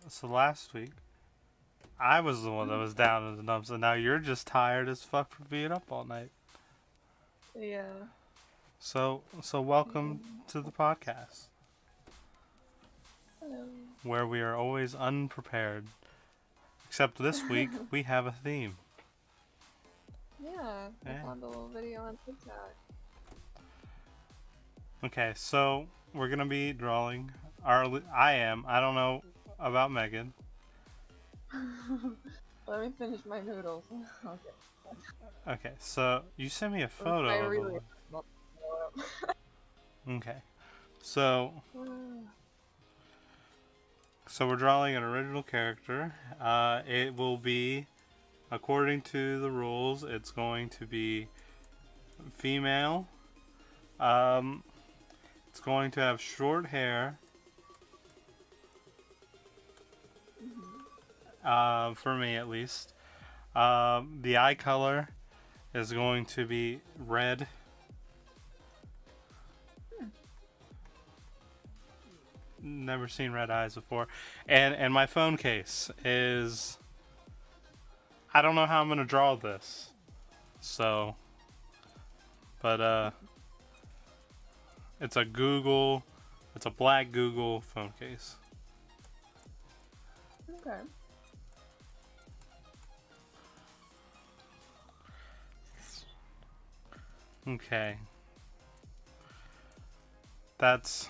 So last week, I was the one that was down in the dumps, and now you're just tired as fuck for being up all night. Yeah. So welcome to the podcast, Hello. where we are always unprepared. Except this week, we have a theme. Yeah, I Yeah. found a little video on TikTok. Okay, so we're gonna be drawing our. I am. I don't know about Megan. Let me finish my noodles. Okay. Okay, so you sent me a I photo of a really. one. Okay, so so we're drawing an original character. It will be, according to the rules, it's going to be female. Um, it's going to have short hair. For me at least. The eye color is going to be red. Never seen red eyes before. And my phone case is. I don't know how I'm gonna draw this. So, but it's a Google. It's a black Google phone case. Okay. Okay. That's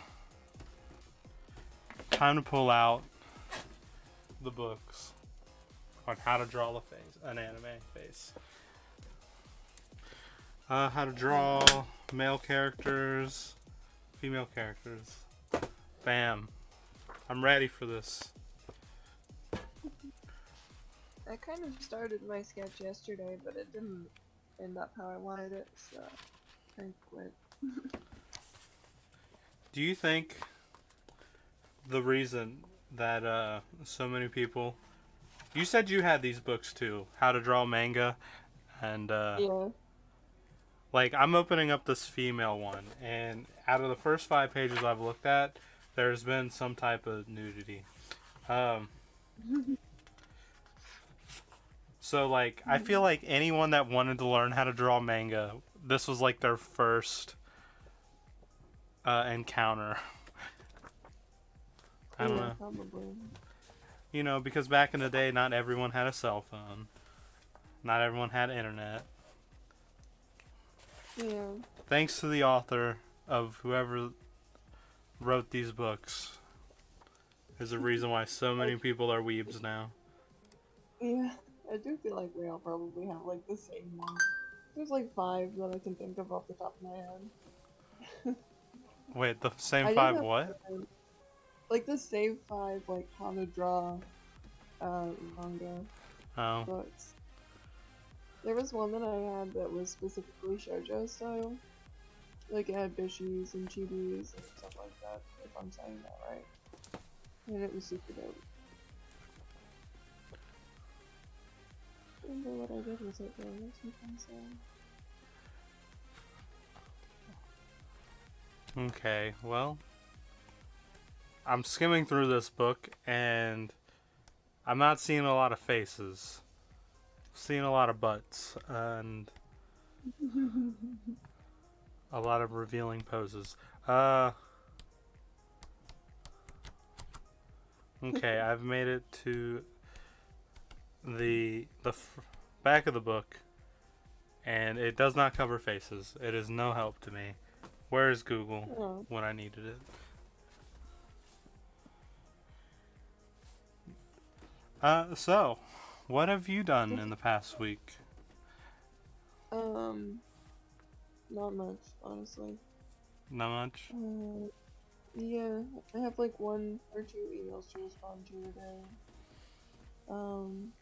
time to pull out the books on how to draw a face, an anime face. How to draw male characters, female characters. Bam. I'm ready for this. I kind of started my sketch yesterday, but it didn't end up how I wanted it, so I quit. Do you think the reason that so many people. You said you had these books too, How to Draw Manga, and Yeah. like I'm opening up this female one, and out of the first 5 pages I've looked at, there's been some type of nudity. Um, so like I feel like anyone that wanted to learn how to draw manga, this was like their first encounter. I don't Yeah, know. probably. You know, because back in the day, not everyone had a cell phone. Not everyone had internet. Yeah. Thanks to the author of whoever wrote these books, is the reason why so many people are weebs now. Yeah. I do feel like we all probably have like the same one. There's like 5 that I can think of off the top of my head. Wait, the same I did five have what? like the same 5 like how to draw manga Oh, books. There was one that I had that was specifically shoujo style. Like it had bishis and chibis and stuff like that, if I'm saying that right. And it was super dope. I don't remember what I did with it though, makes me think so. okay. Well, I'm skimming through this book and I'm not seeing a lot of faces. Seeing a lot of butts and a lot of revealing poses. Okay, I've made it to the back of the book, and it does not cover faces. It is no help to me. Where is Google Oh. when I needed it? So, what have you done in the past week? Um, not much, honestly. Not much. Yeah, I have like 1 or 2 emails to respond to today. Um,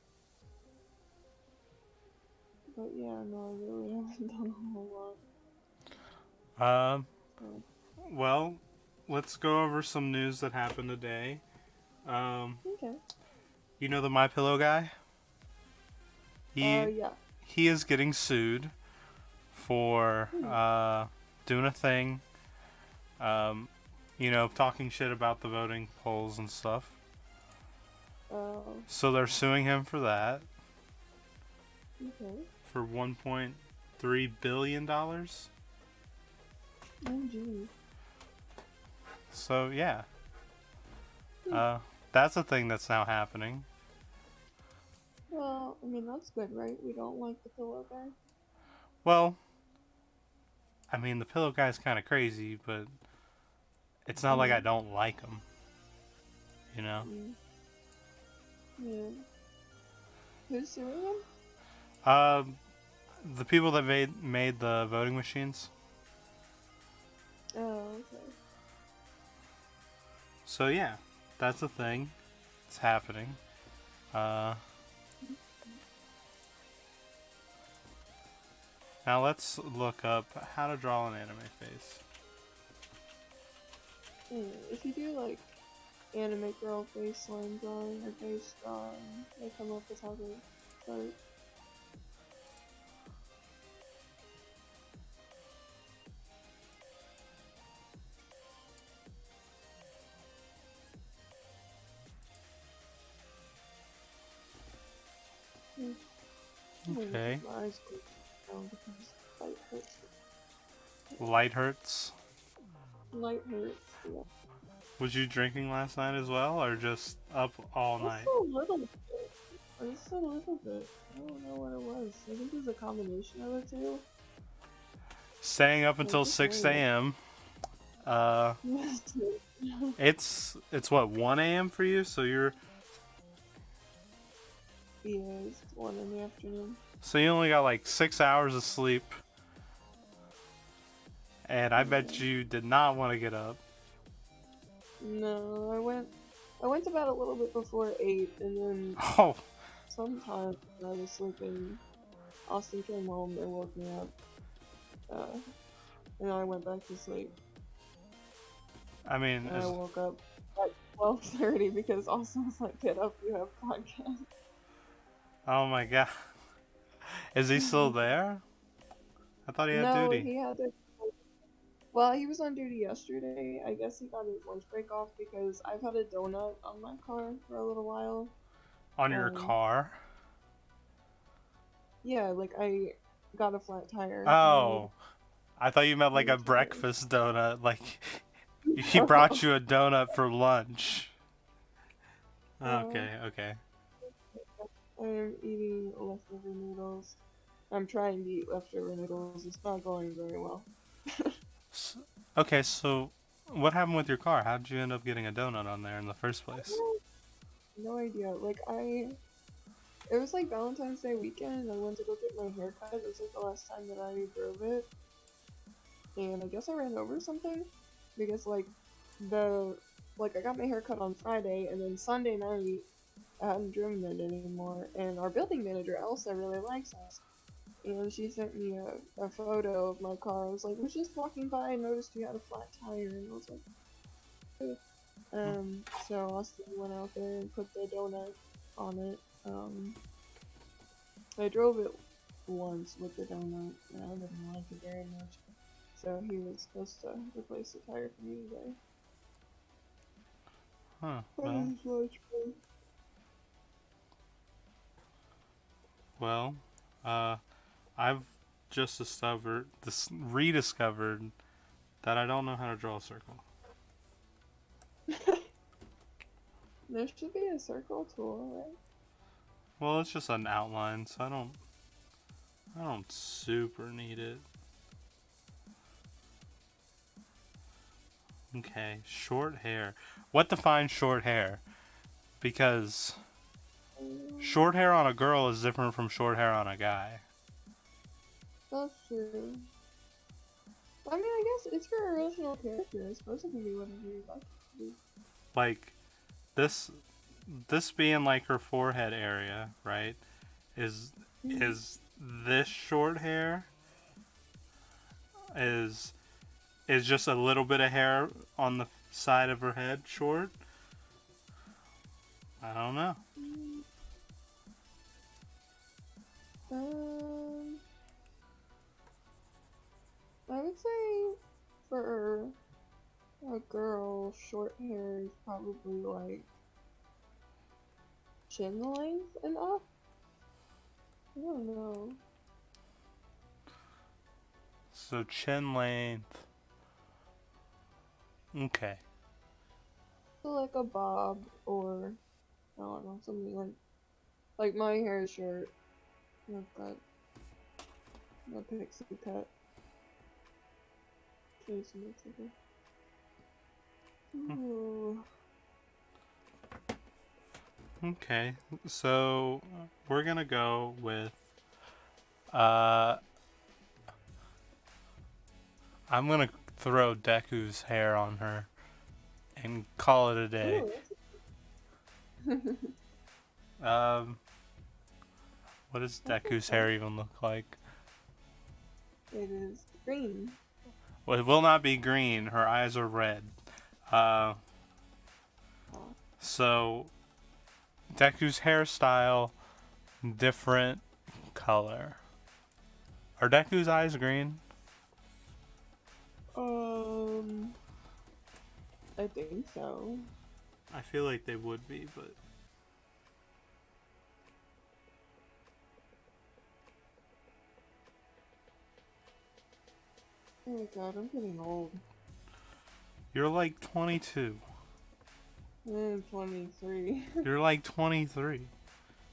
but yeah, no, I really haven't done a whole Um, lot. well, let's go over some news that happened today. Um, Okay. you know the My Pillow guy? He Yeah. he is getting sued for doing a thing, um, you know, talking shit about the voting polls and stuff. Oh, So they're suing him for that okay. for $1.3 billion. OMG. So yeah, Hmm. uh, that's a thing that's now happening. Well, I mean, that's good, right? We don't like the pillow guy. Well, I mean the pillow guy's kind of crazy, but it's not like I Mm, don't like him. You know. mm, yeah. Who's suing him? Um, the people that made the voting machines. Oh, okay. So yeah, that's a thing. It's happening. Uh, Now let's look up how to draw an anime face. If you do like anime girl face line drawing or face drawing, they come up with how to start. Hmm. Okay. My eyes closed down because light hurts. Light hurts. Light hurts. Yeah. Was you drinking last night as well, or just up all Just night? a little bit. Just a little bit. I don't know what it was. I think it was a combination of the two. Staying up Like until just 6 very a.m. Uh, little. it's what 1 a.m. for you, so Yeah, it's 1 in the afternoon. you only got like 6 hours of sleep, and I bet Yeah. you did not want to get up. No, I went to bed a little bit before 8, and then Oh, sometime when I was sleeping, Austin came home and woke me up, uh, and I went back to sleep. I mean, And I woke up at 12:30 because Austin was like, "Get up, you have podcast." oh my god, is he still there? I thought he had No, duty. he had to. Well, he was on duty yesterday. I guess he got his lunch break off because I've had a donut on my car for a little while. On your Um, car? yeah, like I got a flat tire and I need Oh, I thought you meant like new a tires. breakfast donut. Like he brought you a donut for lunch. uh, Okay, okay. I'm eating leftover noodles. I'm trying to eat leftover noodles. It's not going very well. S Okay, so what happened with your car? How did you end up getting a donut on there in the first place? No idea. It was like Valentine's Day weekend, and I went to go get my hair cut. It was like the last time that I drove it, and I guess I ran over something because the I got my hair cut on Friday, and then Sunday night I hadn't driven it anymore. And our building manager Elsa really likes us, and she sent me a photo of my car. I was like, was just walking by and noticed you had a flat tire, and I was like, "Eh." So Austin went out there and put the donut on it. I drove it once with the donut, and I didn't like it very much. So he was supposed to replace the tire for me today. Huh, Oh, this lunch break. well, uh, I've just rediscovered that I don't know how to draw a circle. There should be a circle tool, right? Well, it's just an outline, so I don't super need it. Okay, short hair. What defines short hair? Because Um, short hair on a girl is different from short hair on a guy. that's true. I mean, I guess it's your original character. I suppose it can be whatever you like it to Like this this being like her forehead area, right? Is be. is this short hair is is just a little bit of hair on the side of her head short? I don't know. Um, I would say for a girl, short hair is probably like chin length and up? I don't know. So chin length. Okay. So like a bob or I don't know, something like my hair is short. I've got a pixie cut. Jason looks like a... Ooh. Okay. So we're gonna go with I'm gonna throw Deku's hair on her and call it a day. Ooh, Um what does Deku's hair even look like? it is green. Well, it will not be green. Her eyes are red. Uh, Oh. so Deku's hairstyle, different color. Are Deku's eyes green? I think so. I feel like they would be, but Oh my god, I'm getting old. you're like 22. I'm 23. You're like 23.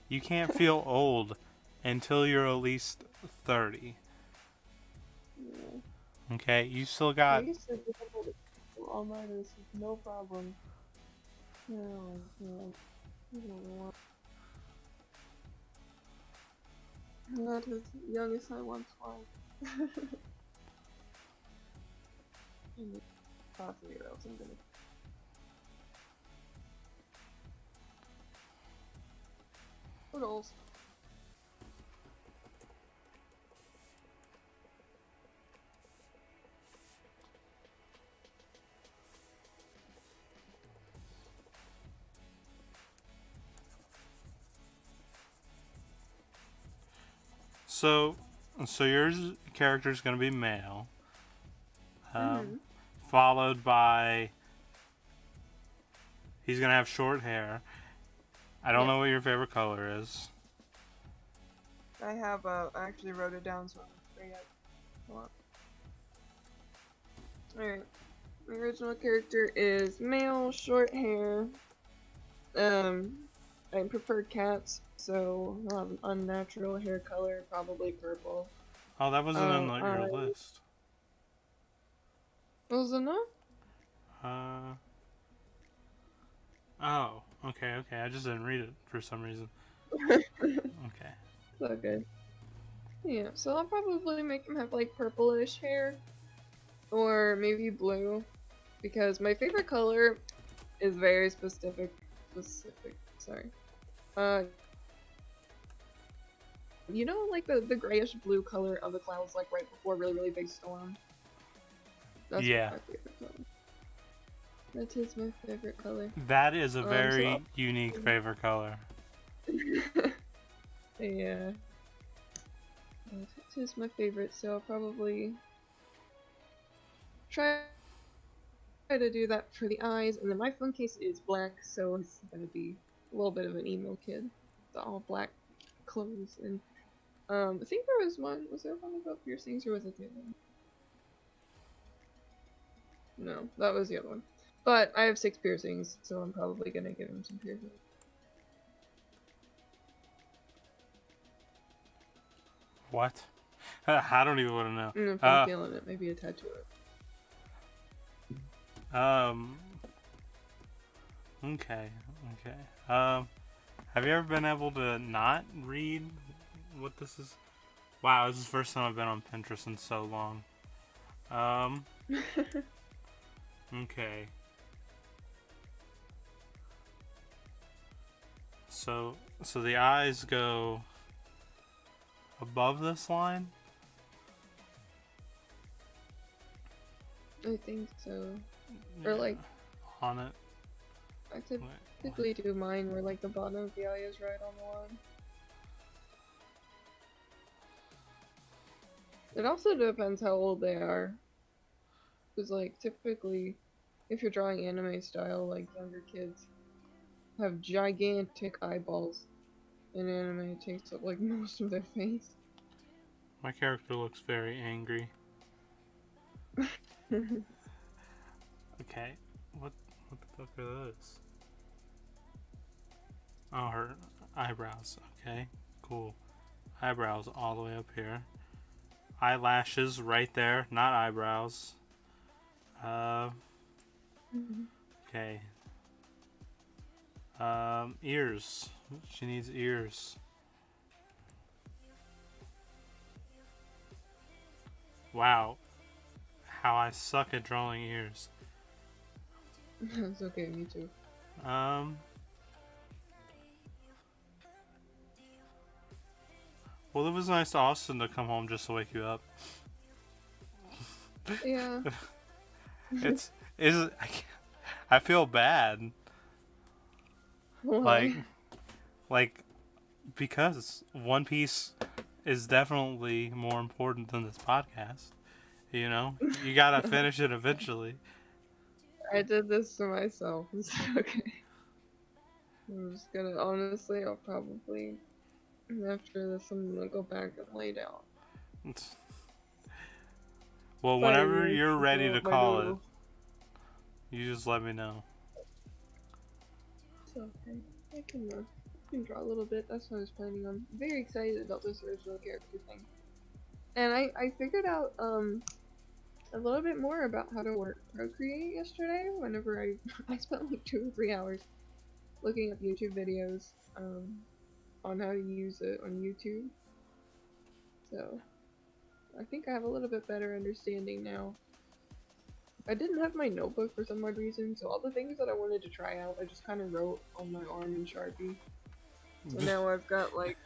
You can't feel old until you're at least 30. Yeah. Okay, you still I got. used to be able to do all-nighters with no problem. No, no. I don't want. Not as young as I once was. Coffee or else I'm gonna. Noodles. So, so yours character's gonna be male, Mhm. followed by. He's gonna have short hair. I don't Yeah. know what your favorite color is. I actually wrote it down so I don't forget. Hold on. Alright. My original character is male, short hair. I prefer cats, so unnatural hair color, probably purple. Oh, that wasn't in your I list. was enough? Uh. Oh, okay, okay. I just didn't read it for some reason. Okay. Okay. Yeah, so I'll probably make him have like purplish hair. Or maybe blue. Because my favorite color is very specific. Sorry. You know, like the grayish blue color of the clouds, like right before a really, really big storm? That's Yeah. my favorite color. That is my favorite color. That is a So very unique favorite color. yeah. That is my favorite, so I'll probably try to do that for the eyes, and then my phone case is black, so it's gonna be a little bit of an emo kid. It's all black clothes, and I think there was one. Was there one about piercings, or was it the other one? No, that was the other one. But I have 6 piercings, so I'm probably gonna give him some piercings. What? I don't even want to know. And if I'm feeling it, maybe a tattoo. Okay, okay. Have you ever been able to not read what this is? Wow, this is the first time I've been on Pinterest in so long. Okay. So the eyes go above this line? I think so. Or like on it. I typically do mine where like the bottom of the eye is right on the line. It also depends how old they are. Because like typically if you're drawing anime style like younger kids have gigantic eyeballs. In anime, it takes up like most of their face. My character looks very angry. Okay, what the fuck are those? Oh, her eyebrows. Okay, cool. Eyebrows all the way up here. Eyelashes right there, not eyebrows. Okay. Ears. She needs ears. Wow. How I suck at drawing ears. It's okay, me too. Well, it was nice to Austin to come home just to wake you up. Yeah. I feel bad. Why? Like, because One Piece is definitely more important than this podcast. You know, you gotta finish it eventually. I did this to myself. It's okay. I'm just gonna, honestly, I'll probably, after this, I'm gonna go back and lay down. Well, But whenever anyways, you're ready to call it, doodle. you just let me know. It's okay. I can draw a little bit. That's what I was planning on. I'm very excited about this original character thing. And I figured out a little bit more about how to work Procreate yesterday. Whenever I spent like 2 or 3 hours looking up YouTube videos on how to use it on YouTube. So I think I have a little bit better understanding now. I didn't have my notebook for some odd reason, so all the things that I wanted to try out, I just kind of wrote on my arm in Sharpie. So now I've got like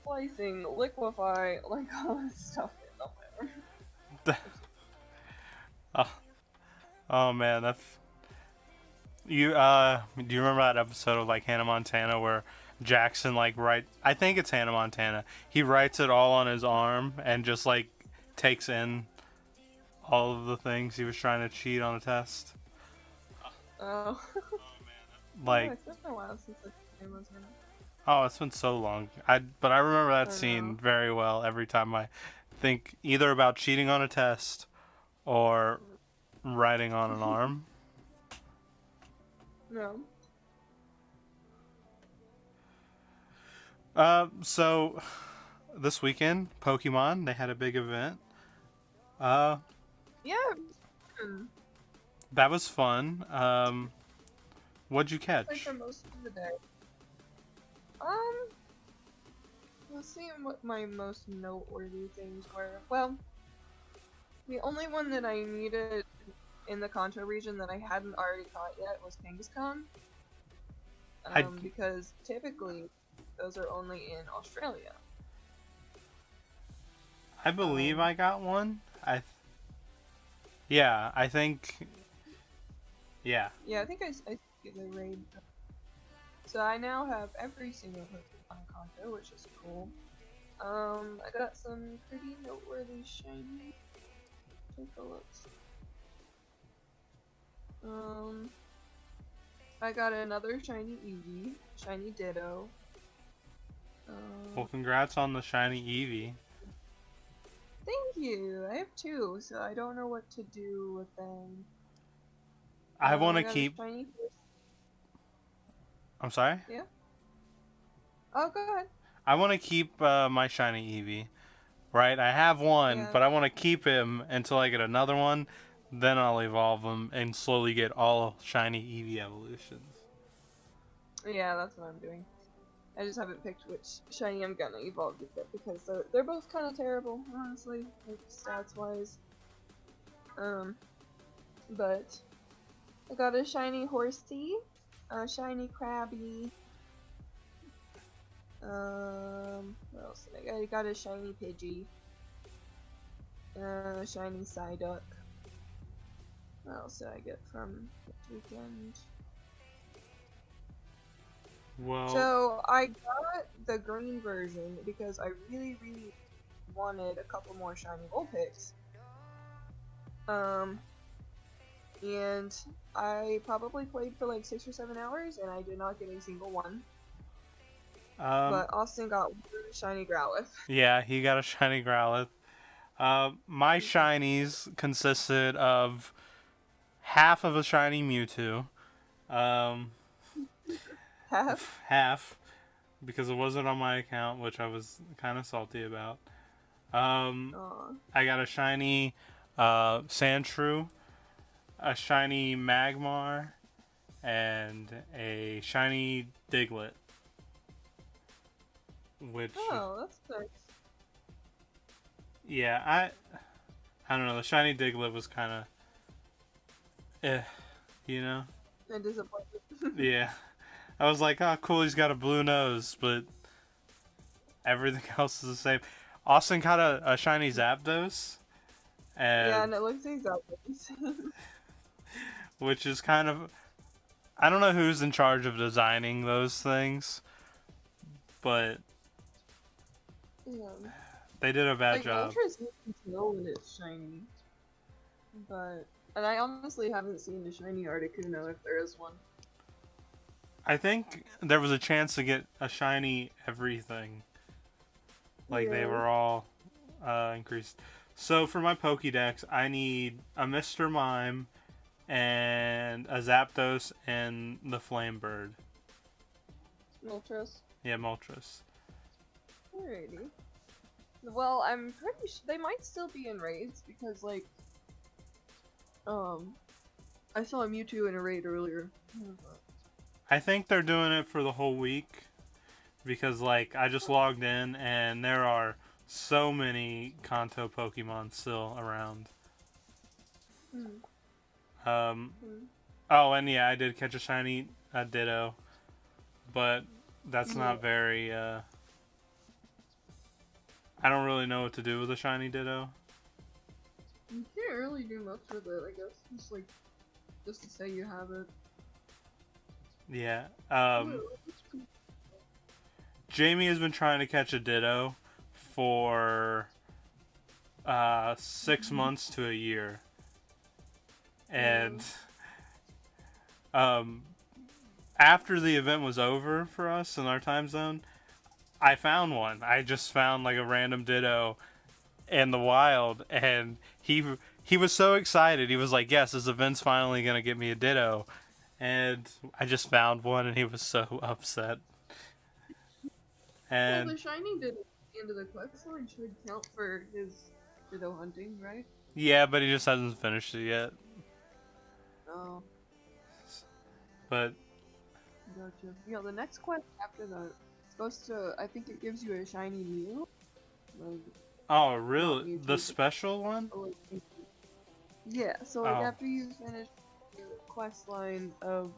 slicing, liquefy, like all this stuff on my arm. Oh man, that's you. Do you remember that episode of like Hannah Montana where Jackson I think it's Hannah Montana. He writes it all on his arm and just like takes in all of the things he was trying to cheat on a test. Oh. Like, Yeah, it's been a while since I Hannah Montana. oh, it's been so long. But I remember that I scene know. very well every time I think either about cheating on a test or writing on an arm. No. So this weekend, Pokemon, they had a big event. Yeah. That was fun. What'd you Played catch? for most of the day. Let's see what my most noteworthy things were. Well, the only one that I needed in the Kanto region that I hadn't already caught yet was Kangaskhan. Because typically those are only in Australia. I believe I got one. I think. Yeah. Yeah, I think I get the raid. So I now have every single Pokemon Kanto, which is cool. I got some pretty noteworthy shiny. Take a look. I got another shiny Eevee, shiny Ditto. Well, congrats on the shiny Eevee. Thank you. I have 2, so I don't know what to do with them. I want to got a keep. shiny... I'm sorry? Yeah. Oh, go ahead. I want to keep my shiny Eevee. Right? I have one, Yeah. but I want to keep him until I get another one. Then I'll evolve him and slowly get all shiny Eevee evolutions. Yeah, that's what I'm doing. I just haven't picked which shiny I'm gonna evolve yet because they're both kind of terrible, honestly, like stats wise. But I got a shiny Horsey, a shiny Krabby. What else did I got? I got a shiny Pidgey, shiny Psyduck. What else did I get from this weekend? Well, So I got the green version because I really, really wanted a couple more shiny Vulpix. and I probably played for like 6 or 7 hours, and I did not get a single one. Um, But Austin got one shiny Growlithe. yeah, he got a shiny Growlithe. My shinies consisted of half of a shiny Mewtwo. Um, Half. half, because it wasn't on my account, which I was kind of salty about. Um, Aw. I got a shiny Sandshrew, a shiny Magmar, and a shiny Diglett. Which, Oh, that's nice. yeah, I don't know. The shiny Diglett was kind of, you know. And disappointed. Yeah, I was like, oh, cool, he's got a blue nose, but everything else is the same. Austin got a shiny Zapdos, Yeah, and and it looks exactly the same. which is kind of, I don't know who's in charge of designing those things, but Yeah. they did a bad Like, job. Moltres you can tell when it's shiny. But. And I honestly haven't seen a shiny Articuno if there is one. I think there was a chance to get a shiny everything. Like they Yeah. were all increased. So for my Pokédex, I need a Mr. Mime and a Zapdos and the Flamebird. Moltres. Yeah, Moltres. Alrighty. Well, I'm pretty sure they might still be in raids because, like, I saw a Mewtwo in a raid earlier. I think they're doing it for the whole week because, like, I just logged in and there are so many Kanto Pokemon still around. Oh, and yeah, I did catch a shiny Ditto, but that's not very. I don't really know what to do with a shiny Ditto. You can't really do much with it, I guess. Just to say you have it. Yeah. Jamie has been trying to catch a Ditto for 6 months to a year, and after the event was over for us in our time zone, I found one. I just found like a random Ditto in the wild, and he was so excited. He was like, "Yes, this event's finally gonna get me a Ditto," and I just found one, and he was so upset. Well, And the shiny Ditto at the end of the quest line should count for his Ditto hunting, right? yeah, but he just hasn't finished it yet. Oh, But gotcha. Yeah, the next quest after that, it's supposed to, I think it gives you a shiny Mew. Like, oh, not really? Mewtwo, The but- special one? oh, like, yeah, so like Oh. after you finish the quest line of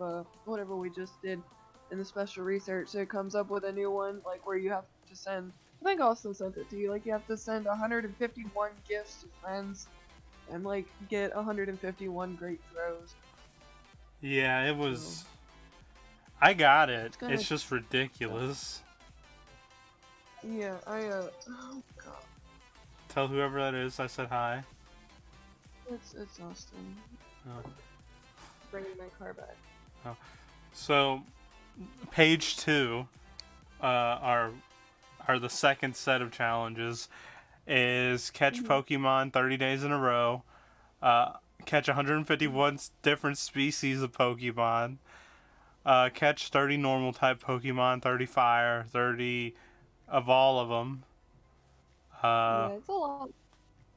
whatever we just did in the special research, it comes up with a new one, like where you have to send, I think I also sent it to you, like you have to send 151 gifts to friends and like get 151 great throws. Yeah, it was. I got it. kinda- It's just ridiculous. Yeah, oh god. Tell whoever that is I said hi. It's Austin. Oh. Bringing my car back. So, page 2 are the second set of challenges. Is catch Pokemon 30 days in a row. Catch 151 different species of Pokemon. Catch 30 normal type Pokemon, 30 fire, 30 of all of them. Yeah, it's a lot.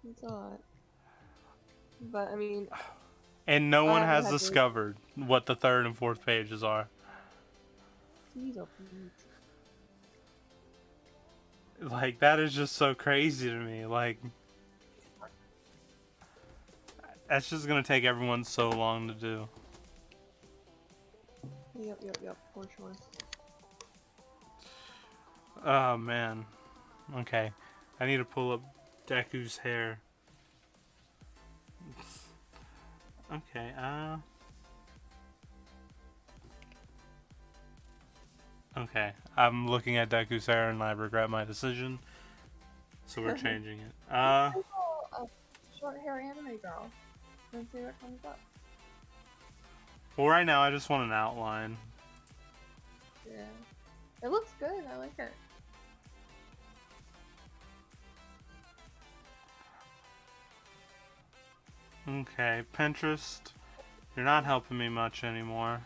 It's a lot. But I mean, And no one I has had to- discovered what the third and fourth pages are. please. Like, that is just so crazy to me. Like, that's just gonna take everyone so long to do. Yep, for sure. Oh, man. Okay. I need to pull up Deku's hair. Okay, okay, I'm looking at Deku's hair and I regret my decision. So we're changing it. A short hair anime girl. And see what comes up. Well, right now I just want an outline. Yeah. It looks good. I like it. Okay, Pinterest, you're not helping me much anymore.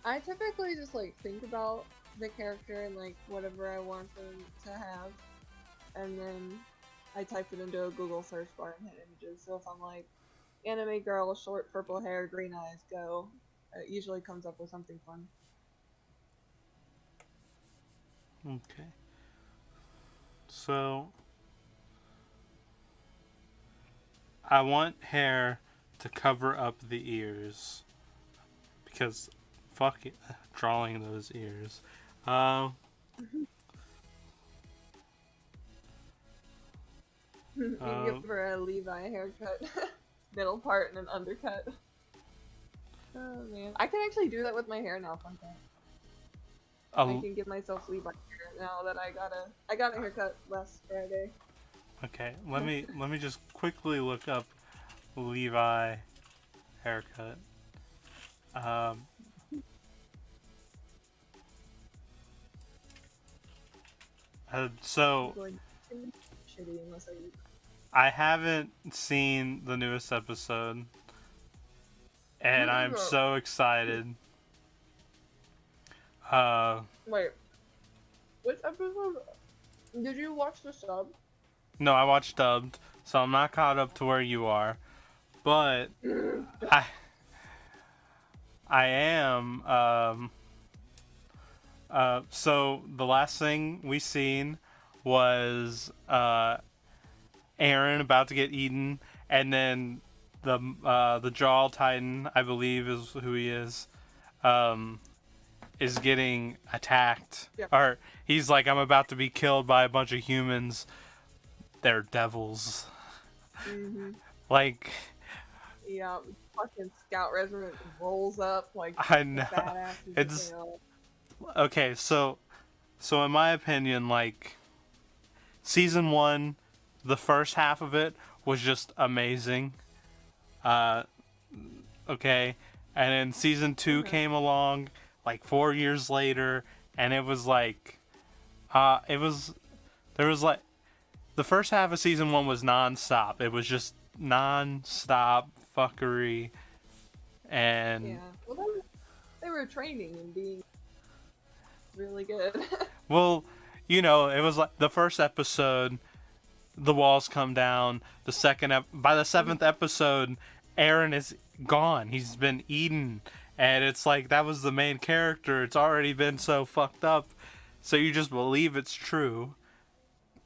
I typically just like think about the character and like whatever I want them to have, and then I type it into a Google search bar and hit images. So if I'm like anime girl, short purple hair, green eyes, go, it usually comes up with something fun. Okay. So, I want hair to cover up the ears. Because, fuck it, drawing those ears. Um, You give her a Levi haircut, middle part and an undercut. Oh man, I can actually do that with my hair now. Fun fact. I can give myself Levi hair now that I got a haircut last Friday. okay, let me just quickly look up Levi haircut. So Shitty unless I haven't seen the newest episode, and I'm so excited. Wait, which episode? Did you watch the sub? No, I watched dubbed, so I'm not caught up to where you are, but I am. So the last thing we seen was Aaron about to get eaten, and then the Jaw Titan, I believe is who he is getting attacked. Yeah. Or he's like, I'm about to be killed by a bunch of humans. They're devils. Mm-hmm. Like, yeah, fucking Scout Regiment rolls up like I know. badass. It's okay. So in my opinion, like, season 1, the first half of it was just amazing. Okay, and then season 2 came along like 4 years later, and it was like, there was like, the first half of season 1 was non-stop. It was just non-stop fuckery, and yeah. Well, they were training and being really good. well, you know, it was like the first episode, the walls come down. The second, by the 7th episode, Aaron is gone. He's been eaten, and it's like that was the main character. It's already been so fucked up, so you just believe it's true,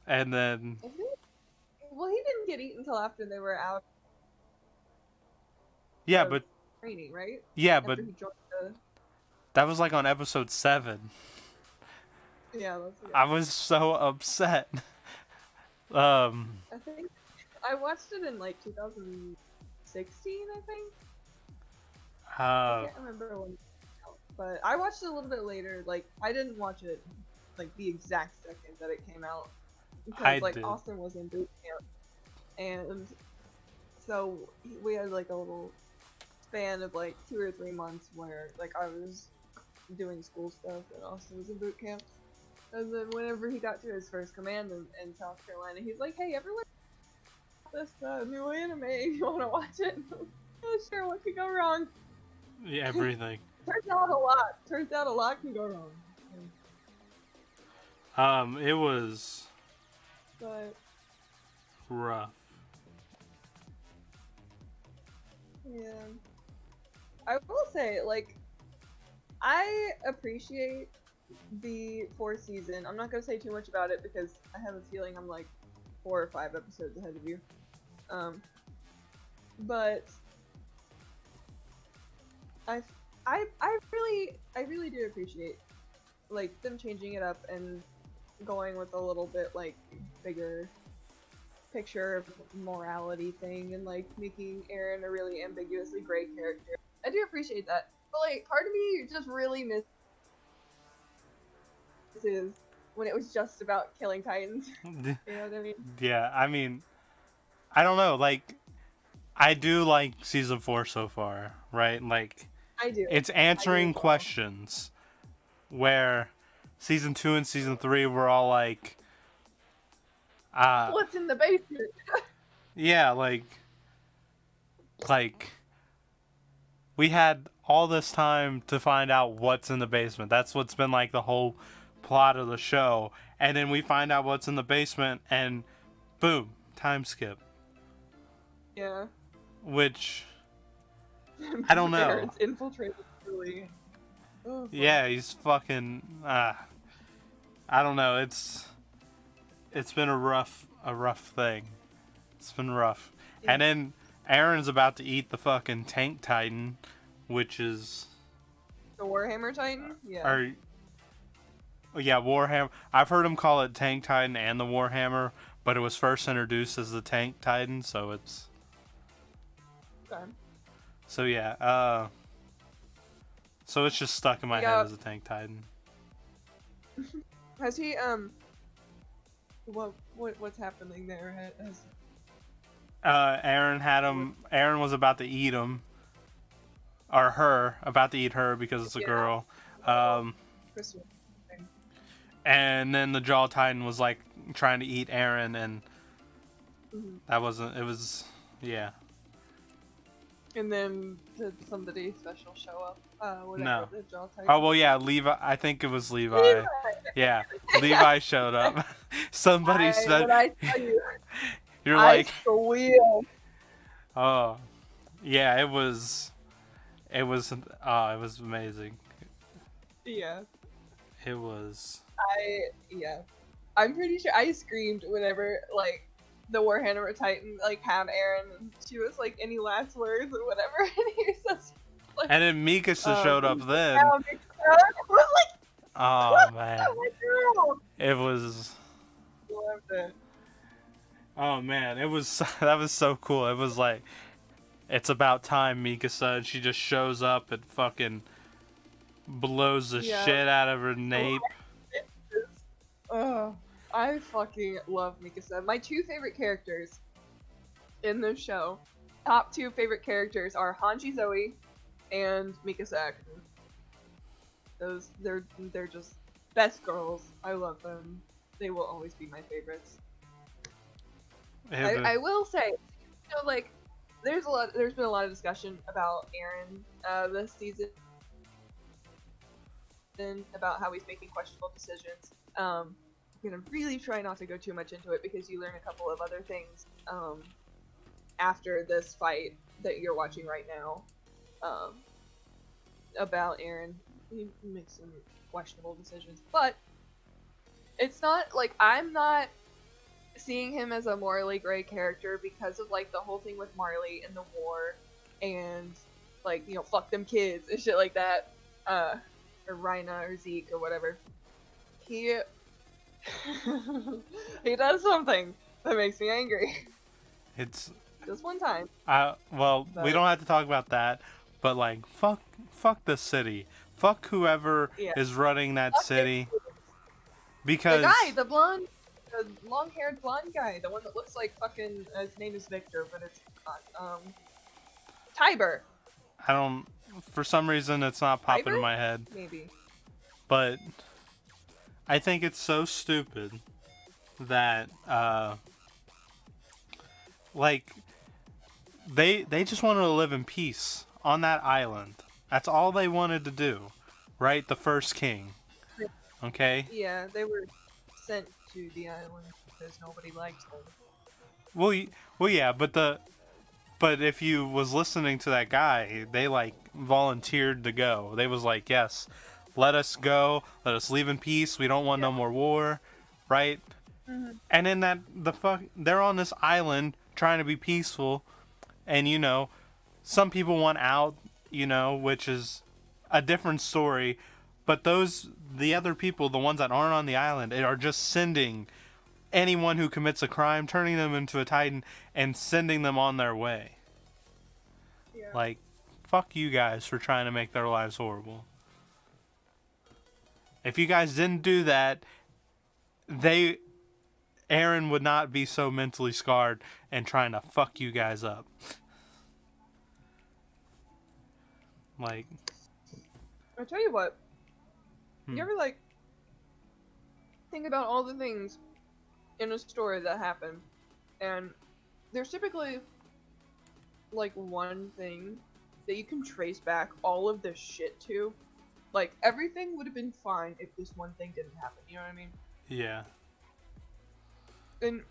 and then. Well, he didn't get eaten until after they were out. Yeah, but training, right? Yeah, after but he joined that was like on episode 7. Yeah, I was so upset. I think I watched it in like 2016, I think. I can't remember when, but I watched it a little bit later. Like, I didn't watch it like the exact second that it came out because like Austin was in boot camp, and so we had like a little span of like 2 or 3 months where like I was doing school stuff and Austin was in boot camp. And then whenever he got to his first command in South Carolina, he's like, "Hey, everyone, this new anime. You want to watch it?" Oh, sure. What could go wrong? Yeah, everything. Turns out a lot. Turns out a lot can go wrong. It was. But. Rough. Yeah. I will say, like, I appreciate the 4th season. I'm not gonna say too much about it because I have a feeling I'm like 4 or 5 episodes ahead of you. But I really do appreciate like them changing it up and going with a little bit like bigger picture of morality thing and like making Aaron a really ambiguously gray character. I do appreciate that. But like part of me just really misses when it was just about killing Titans. You know what I mean? Yeah, I mean, I don't know, like I do like season 4 so far, right? Like, I do. it's I do answering as well. questions where season 2 and season 3 were all like, What's in the basement? yeah, like we had all this time to find out what's in the basement. That's what's been like the whole plot of the show. And then we find out what's in the basement and boom, time skip. Yeah. Which I don't know. Aaron's infiltrated Julie. Oh, Yeah, he's fucking I don't know. It's been a rough thing. It's been rough. Yeah. And then Aaron's about to eat the fucking Tank Titan, which is The Warhammer Titan? Yeah. or yeah, Warhammer. I've heard him call it Tank Titan and the Warhammer, but it was first introduced as the Tank Titan, so it's Okay. so yeah. So it's just stuck in my Yeah. head as a Tank Titan. Has he what's happening there? Aaron had him. Aaron was about to eat him, or her, about to eat her because it's a Yeah. girl. Christmas. And then the Jaw Titan was like trying to eat Aaron, and Mhm. that wasn't. It was, yeah. And then did somebody special show up? Whatever, No. the Jaw Titan. Oh well, yeah. Levi. I think it was Levi. Levi! Yeah, Levi showed up. Somebody What said, I tell you, "You're I like, squeal. oh, yeah." It was. It was. Oh, it was amazing. Yeah. It was. I'm pretty sure I screamed whenever like the Warhammer Titan like had Aaron and she was like, any last words or whatever, and he says like, And then Mikasa showed up then. I was like, Oh man, oh my girl. it was. Loved it. Oh man, it was. That was so cool. It was like, it's about time, Mikasa, and she just shows up and fucking blows the Yeah. shit out of her nape. Oh, I fucking love Mikasa. My two favorite characters in this show, top two favorite characters are Hanji Zoe and Mikasa Akane. Those they're just best girls. I love them. They will always be my favorites. I will say, you know, like there's been a lot of discussion about Aaron this season, about how he's making questionable decisions. I'm gonna really try not to go too much into it because you learn a couple of other things after this fight that you're watching right now about Aaron. He makes some questionable decisions, but it's not like I'm not seeing him as a morally gray character because of like the whole thing with Marley and the war and like, you know, fuck them kids and shit like that, or Rhina or Zeke or whatever. He he does something that makes me angry. It's. Just one time. Well, we But- don't have to talk about that, but like, fuck the city. Fuck whoever Yeah. is running that Fuck city. The Because guy, the long-haired blonde guy, the one that looks like fucking. His name is Victor, but it's not. Tiber, I don't. For some reason, it's not popping in Tiber? my head. maybe. But I think it's so stupid that like they just wanted to live in peace on that island. That's all they wanted to do, right? The first king. Okay? Yeah, they were sent to the island because nobody liked them. Well yeah, but if you was listening to that guy, they like volunteered to go. They was like, "Yes, let us go. Let us leave in peace. We don't want no more war." Right? Mhm. And then they're on this island trying to be peaceful, and you know, some people want out, you know, which is a different story, but the other people, the ones that aren't on the island, are just sending anyone who commits a crime, turning them into a Titan and sending them on their way. Yeah. Like, fuck you guys for trying to make their lives horrible. If you guys didn't do that, Aaron would not be so mentally scarred and trying to fuck you guys up. Like, I tell you what, hmm, you ever like think about all the things in a story that happen, and there's typically like one thing that you can trace back all of this shit to. Like everything would have been fine if this one thing didn't happen. You know what I mean? yeah. And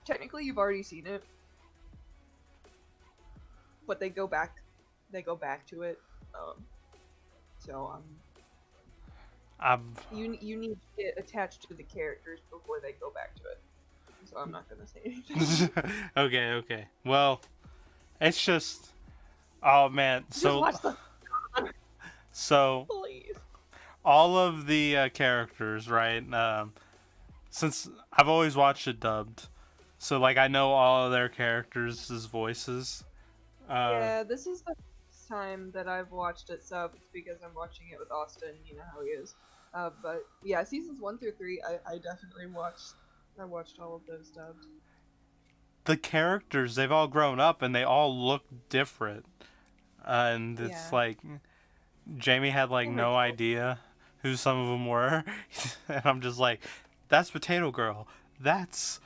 technically, you've already seen it, but they go back. They go back to it. So I've you need to get attached to the characters before they go back to it. So I'm not gonna say anything. okay. Well, it's just, oh man. Just watch the So please. all of the characters, right? Since I've always watched it dubbed, so like I know all of their characters' voices. Yeah, this is the first time that I've watched it subbed because I'm watching it with Austin. You know how he is. But yeah, seasons 1 through 3, I definitely watched. I watched all of those dubbed. The characters, they've all grown up and they all look different, and it's Yeah. like Jamie had like Oh, no Rachel. idea who some of them were, and I'm just like, that's Potato Girl. That's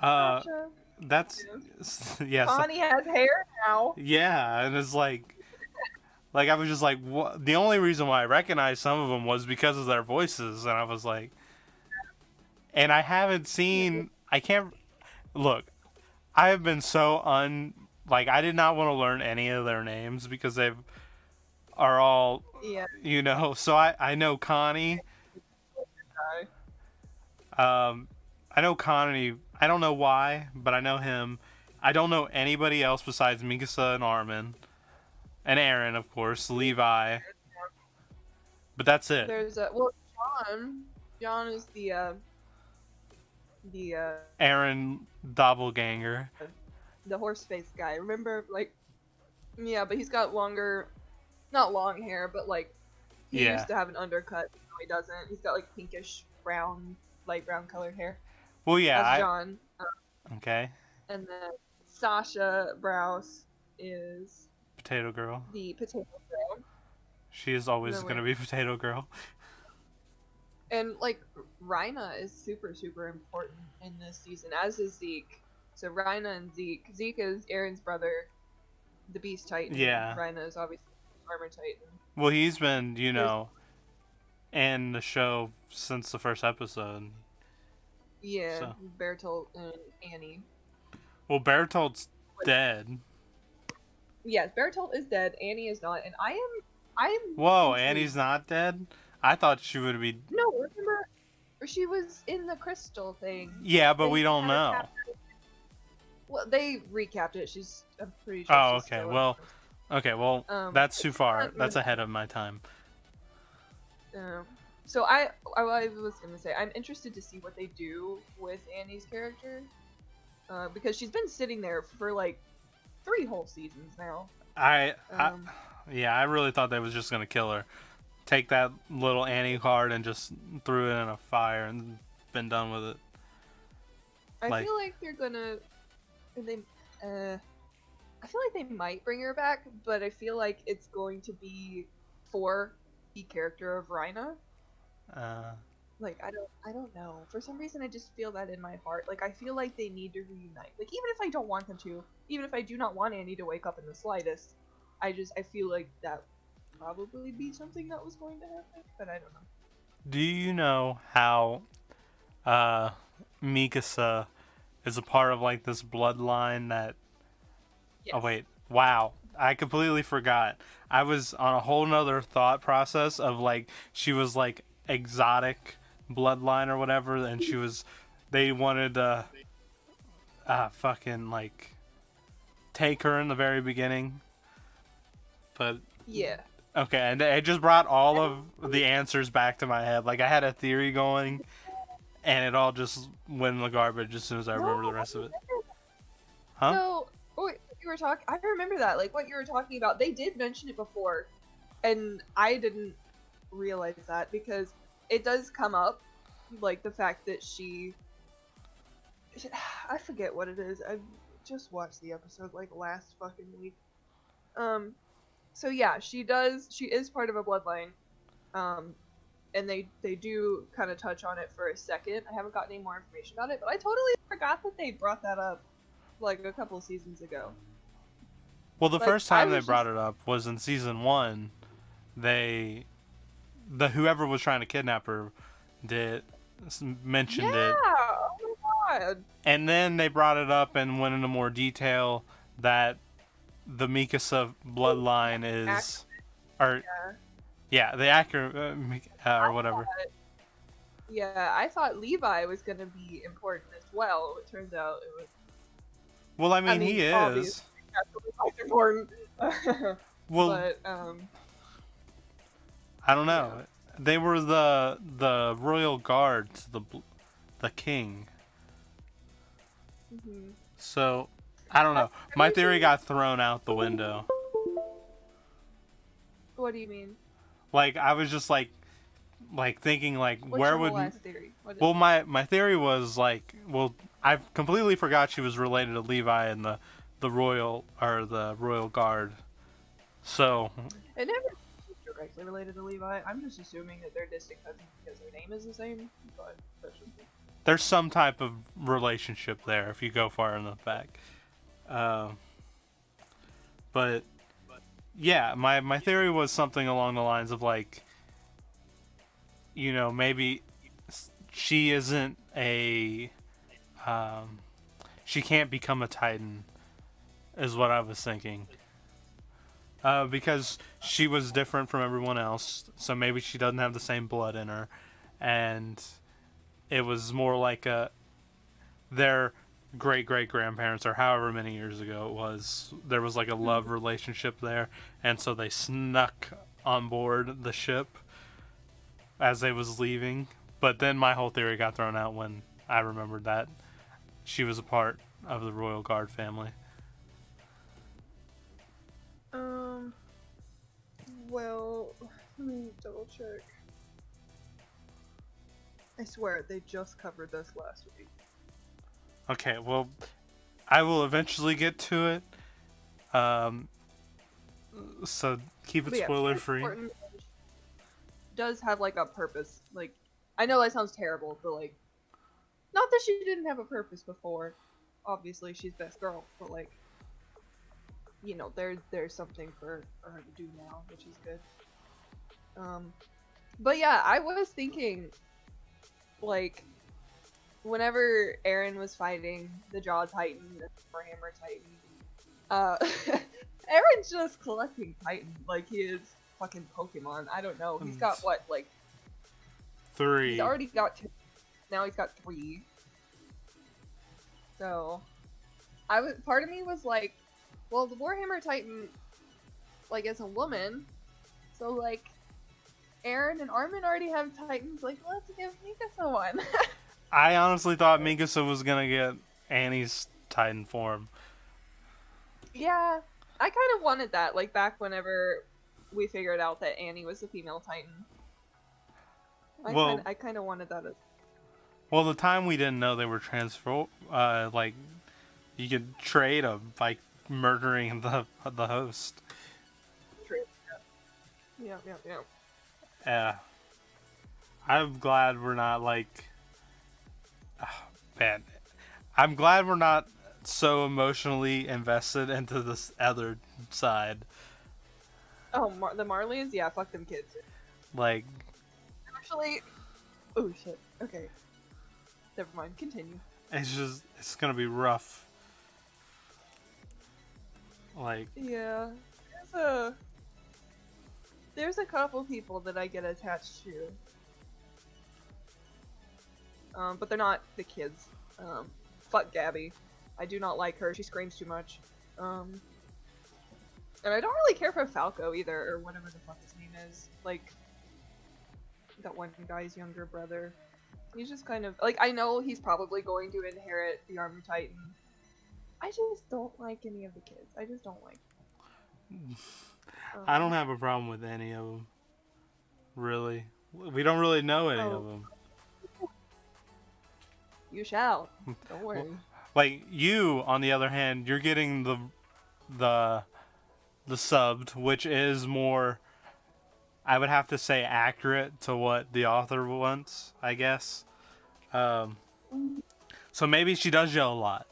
Gotcha. that's yes, Connie has hair now. yeah, and it's like I was just like, what? The only reason why I recognized some of them was because of their voices, and I was like, and I haven't seen. I can't look. I have been so like I did not want to learn any of their names because they are all, Yeah. So I know Connie. I know Connie. I don't know why, but I know him. I don't know anybody else besides Mikasa and Armin. And Aaron, of course. Levi. But that's it. There's John. John is the Aaron Doppelganger. the horse face guy. Remember, like, yeah, but he's got longer, not long hair, but like he Yeah. used to have an undercut. No, he doesn't. He's got like pinkish brown, light brown colored hair. Well, yeah. That's John. Okay. And then Sasha Browse is Potato Girl. the potato girl. She is always No, going to wait. be Potato Girl. And like Rhina is super super important in this season, as is Zeke. So Rhina and Zeke. Zeke is Aaron's brother, the Beast Titan. Yeah. Rhina is obviously the Armor Titan. Well, he's been, in the show since the first episode. Yeah, So. Bertolt and Annie. Well, Bertolt's dead. Yes, Bertolt is dead. Annie is not, and I am. Whoa, intrigued. Annie's not dead? I thought she would be. No, remember, she was in the crystal thing. Yeah, but They we don't had her know. captured. Well, they recapped it. I'm pretty sure. Oh, she's okay. still in Well, the okay. Well, that's too it's far. not That's really- ahead of my time. So I was gonna say I'm interested to see what they do with Annie's character, because she's been sitting there for like 3 whole seasons now. Yeah, I really thought they was just gonna kill her. Take that little Annie card and just threw it in a fire and been done with it. I feel like they're gonna, I feel like they might bring her back, but I feel like it's going to be for the character of Rhina. Like I don't know. For some reason, I just feel that in my heart. Like I feel like they need to reunite. Like even if I don't want them to, even if I do not want Annie to wake up in the slightest, I feel like that would probably be something that was going to happen. But I don't know. Do you know how Mikasa is a part of like this bloodline that? Yes. Oh wait, wow! I completely forgot. I was on a whole nother thought process of like she was like exotic bloodline or whatever, and they wanted to fucking like take her in the very beginning, but Yeah. okay, and it just brought all of the answers back to my head. Like I had a theory going, and it all just went in the garbage as soon as I remember the rest of it. Huh? So, what you were talking, I remember that. Like what you were talking about, they did mention it before, and I didn't realize that because it does come up, like the fact that I forget what it is. I just watched the episode like last fucking week. So yeah, she does. She is part of a bloodline, um, and they do kind of touch on it for a second. I haven't got any more information about it, but I totally forgot that they brought that up like a couple seasons ago. Well, the Like first I time they was brought just it up was in season 1. The whoever was trying to kidnap her did yeah. mentioned it, Oh my god. and then they brought it up and went into more detail that the Mikasa bloodline is, or Yeah. yeah, the accurate or whatever. Yeah, I thought Levi was gonna be important as well. It turns out it was. Well, I mean, he obviously, is. Levi's important. Well, But I don't know. yeah. They were the royal guard to the king. Mhm. So I don't know. My theory got thrown out the window. What do you mean? Like I was just like thinking like What's where your would whole ass theory? What is well it? my theory was like, well, I completely forgot she was related to Levi and the royal guard. So It never seems directly related to Levi. I'm just assuming that they're distant cousins because their name is the same. But that's just me. there's some type of relationship there if you go far enough back. Um, but yeah, my theory was something along the lines of like, maybe she isn't a she can't become a Titan, is what I was thinking. Because she was different from everyone else, so maybe she doesn't have the same blood in her, and it was more like their great great grandparents or however many years ago it was. There was like a love relationship there, and so they snuck on board the ship as they was leaving. But then my whole theory got thrown out when I remembered that she was a part of the Royal Guard family. Well, let me double check. I swear they just covered this last week. Okay, well, I will eventually get to it. So keep it But yeah, spoiler she's free. important. Does have like a purpose. Like I know that sounds terrible, but like, not that she didn't have a purpose before. Obviously, she's best girl, but like, there's something for her to do now, which is good. But yeah, I was thinking, like, whenever Eren was fighting the Jaw Titan, the Warhammer Titan, Eren's just collecting Titan like he is fucking Pokemon. I don't know. He's got what, like 3. he's already got 2. Now he's got 3. So, part of me was like, well, the Warhammer Titan, like, is a woman, so like, Eren and Armin already have Titans. Like, let's give Mikasa one. I honestly thought Mikasa was gonna get Annie's Titan form. Yeah, I kind of wanted that. Like back whenever we figured out that Annie was the female Titan. I kind of wanted that. Well, the time we didn't know they were like you could trade them by murdering the host. Yeah. Yeah. I'm glad we're not like. Oh, man, I'm glad we're not so emotionally invested into this other side. Oh, the Marleys? Yeah, fuck them kids. Like, actually, oh shit. Okay, never mind. Continue. it's gonna be rough. Like, yeah, there's a couple people that I get attached to. But they're not the kids. Fuck Gabby. I do not like her. She screams too much. And I don't really care for Falco either, or whatever the fuck his name is. Like, that one guy's younger brother. He's just kind of, like, I know he's probably going to inherit the Armor Titan. I just don't like any of the kids. I just don't like them. I don't have a problem with any of them. Really. We don't really know any of them. You shall. Don't worry. Like, you, on the other hand, you're getting the the subbed, which is more, I would have to say, accurate to what the author wants, I guess. Um, so maybe she does yell a lot,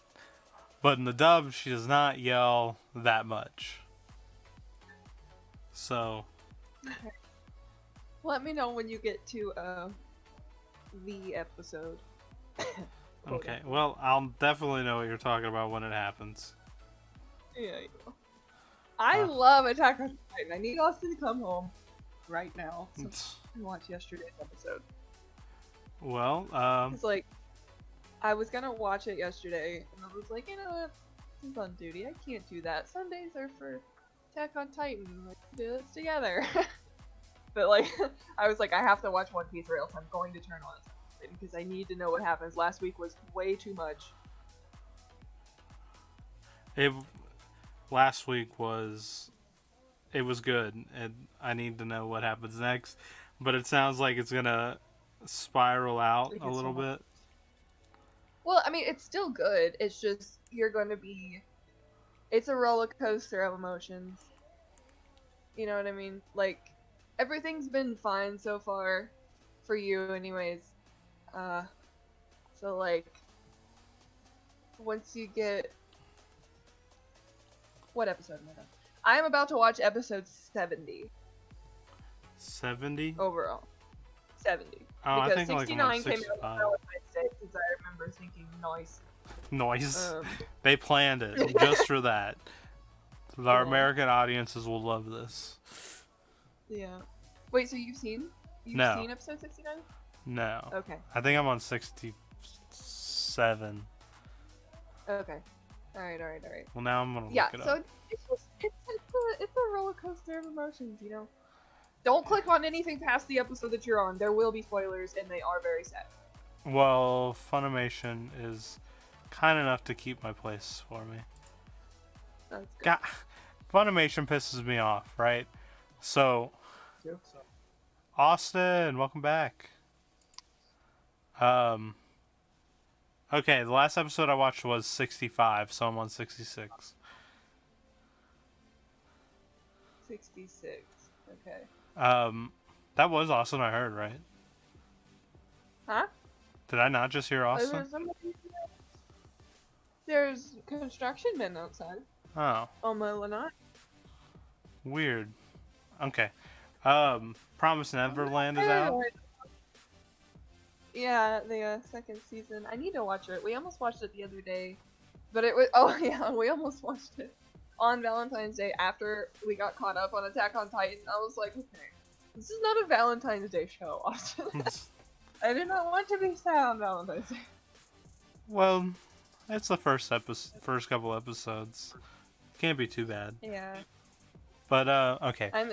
but in the dub, she does not yell that much. So, Let me know when you get to the episode. okay. Well, I'll definitely know what you're talking about when it happens. Yeah, you will. I love Attack on Titan. I need Austin to come home right now so I can watch yesterday's episode. Well, It's like, I was gonna watch it yesterday, and I was like, you know what? He's on duty. I can't do that. Sundays are for Attack on Titan. Let's do this together. But like, I was like, I have to watch One Piece or else I'm going to turn on Attack on Titan because I need to know what happens. Last week was way too much. last week was good, and I need to know what happens next. But it sounds like it's gonna spiral out a little bit. Well, I mean, it's still good. It's just you're going to be. It's a roller coaster of emotions. You know what I mean? Like, everything's been fine so far, for you, anyways. So like, once you get. What episode am I on? I am about to watch episode 70. 70? Overall. 70. Oh, because I think 69 came out on Valentine's Day, because I remember thinking, nice. Nice. They planned it just for that. Our American audiences will love this. Yeah. Wait, so you've seen No. seen episode 69? No. Okay. I think I'm on 67. Okay. Alright. Well, now I'm gonna look it so up. it's a roller coaster of emotions, you know? Don't click on anything past the episode that you're on. There will be spoilers, and they are very sad. Well, Funimation is kind enough to keep my place for me. That's good. God, Funimation pisses me off, right? So, Austin, welcome back. Okay, the last episode I watched was 65, so I'm on 66. 66. Okay. That was Austin I heard, right? Huh? Did I not just hear Austin? There's construction men outside. Oh. On my lanai. Weird. Okay. Promised Neverland is out. Yeah, the second season. I need to watch it. We almost watched it the other day, but it was. Oh yeah, we almost watched it on Valentine's Day after we got caught up on Attack on Titan. I was like, okay, this is not a Valentine's Day show, Austin. I did not want to be sad on Valentine's Day. Well, it's the first couple episodes. Can't be too bad. Yeah. But okay. I'm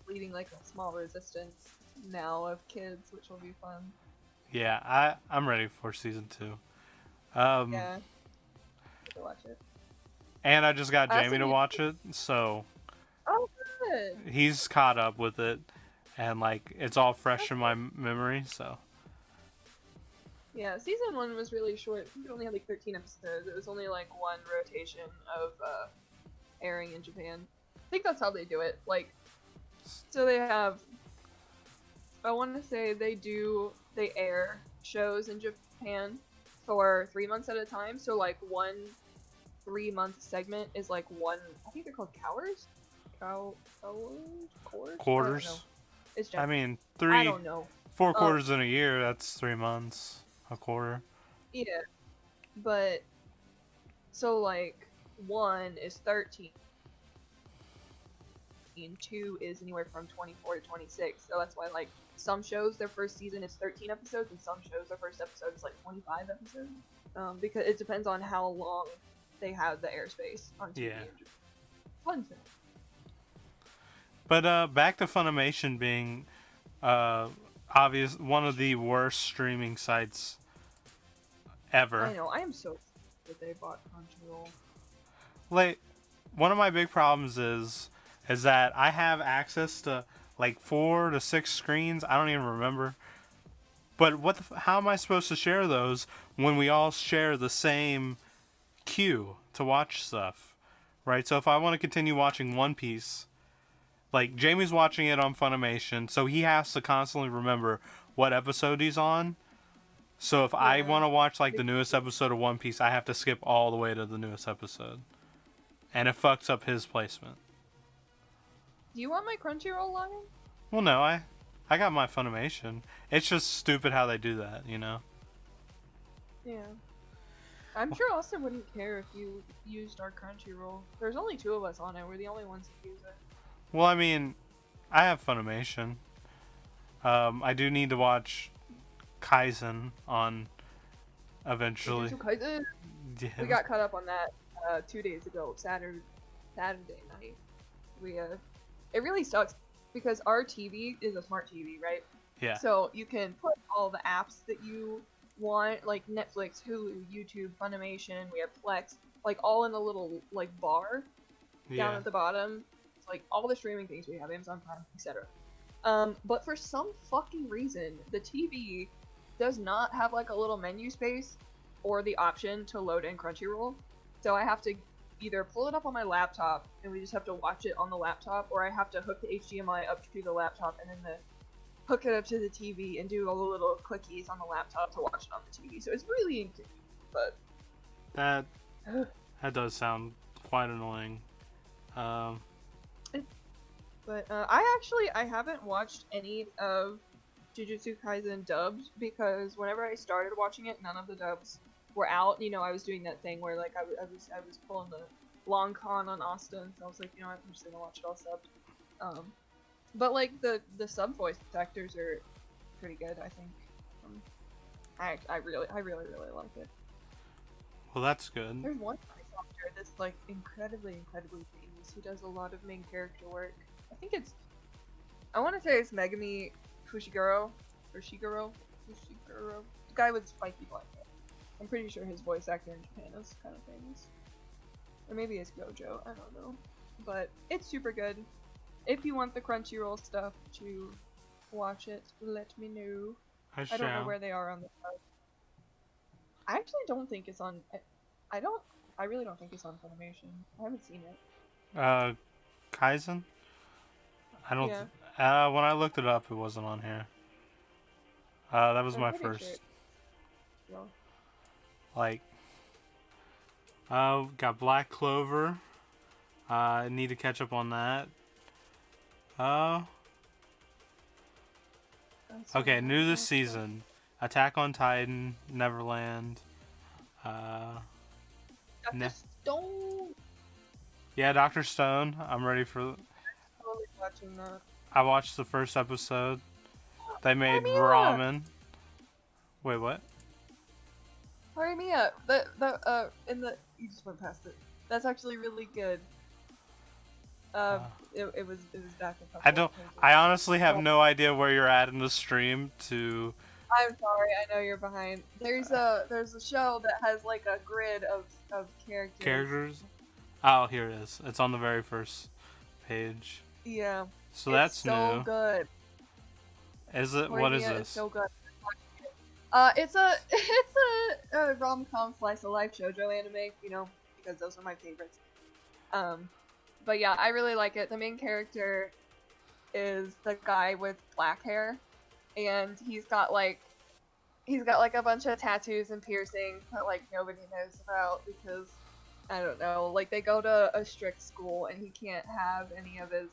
leading like a small resistance now of kids, which will be fun. Yeah, I'm ready for season 2. Yeah. To watch it. And I just got Jamie to watch it, so. Oh, good. He's caught up with it, and like it's all fresh in my memory. So. Yeah, season 1 was really short. I think it only had like 13 episodes. It was only like one rotation of airing in Japan. I think that's how they do it. Like, so they have. I want to say they air shows in Japan for 3 months at a time. So like one 3-month segment is like one. I think they're called quarters. Quarters. It's I mean, I don't know. 4 quarters in a year. That's 3 months. A quarter. Yeah, but so like 1 is 13. 2 is anywhere from 24 to 26. So that's why like some shows their first season is 13 episodes, and some shows their first episode is like 25 episodes. Because it depends on how long they have the airspace on TV. Yeah. Fun thing. But back to Funimation being obvious one of the worst streaming sites ever. I know. I am so that they bought Crunchyroll. Like, one of my big problems is that I have access to like 4 to 6 screens. I don't even remember. But how am I supposed to share those when we all share the same queue to watch stuff? right? So if I want to continue watching One Piece, like Jamie's watching it on Funimation, so he has to constantly remember what episode he's on. So if I Yeah. want to watch like the newest episode of One Piece, I have to skip all the way to the newest episode, and it fucks up his placement. Do you want my Crunchyroll login? Well, no, I got my Funimation. It's just stupid how they do that, you know. Yeah. I'm sure Austin wouldn't care if you used our Crunchyroll. There's only 2 of us on it. We're the only ones that use it. Well, I mean, I have Funimation. I do need to watch Kaizen on eventually. Jujutsu Kaisen. Yeah. We got caught up on that 2 days ago, Saturday night. It really sucks because our TV is a smart TV, right? Yeah. So you can put all the apps that you want, like Netflix, Hulu, YouTube, Funimation. We have Plex, like all in a little like bar down Yeah. at the bottom. It's like all the streaming things we have, Amazon Prime, etc. But for some fucking reason, the TV does not have like a little menu space or the option to load in Crunchyroll. So I have to either pull it up on my laptop and we just have to watch it on the laptop, or I have to hook the HDMI up to the laptop and then hook it up to the TV and do all the little clickies on the laptop to watch it on the TV. So it's really inconvenient, but That does sound quite annoying. But I haven't watched any of Jujutsu Kaisen dubbed because whenever I started watching it, none of the dubs were out. You know, I was doing that thing where like I was pulling the long con on Austin, so I was like, you know what, I'm just gonna watch it all subbed. But like the sub voice actors are pretty good, I think. I really like it. Well, that's good. There's one voice actor that's like incredibly famous who does a lot of main character work. I want to say it's Megami Fushiguro, or Fushiguro, the guy with spiky black hair. I'm pretty sure his voice actor in Japan is kind of famous, or maybe it's Gojo. I don't know, but it's super good. If you want the Crunchyroll stuff to watch it, let me know. I I don't know where they are on the site. I actually don't think it's on. I really don't think it's on Funimation. I haven't seen it. Kaizen? I don't. Yeah. When I looked it up, it wasn't on here. That was I'm my pretty first. sure well, Like, got Black Clover. I need to catch up on that. that's Okay, what new I'm this looking season. Attack on Titan, Neverland. for. Ne- Dr. Stone. Yeah, Dr. Stone. I'm ready for. Totally watching that. I watched the first episode. They made Horimiya! ramen. Wait, what? Horimiya, you just went past it. That's actually really good. It was back a couple. I don't. episodes. I honestly have no idea where you're at in the stream to. I'm sorry, I know you're behind. There's a show that has like a grid of characters. Characters? Oh, here it is. It's on the very first page. Yeah. So it's that's so new. good. Is it? What is Horimiya this? so good. It's a rom-com slice of life shoujo anime, you know, because those are my favorites. But yeah, I really like it. The main character is the guy with black hair, and he's got like a bunch of tattoos and piercings that like nobody knows about because I don't know, like they go to a strict school and he can't have any of his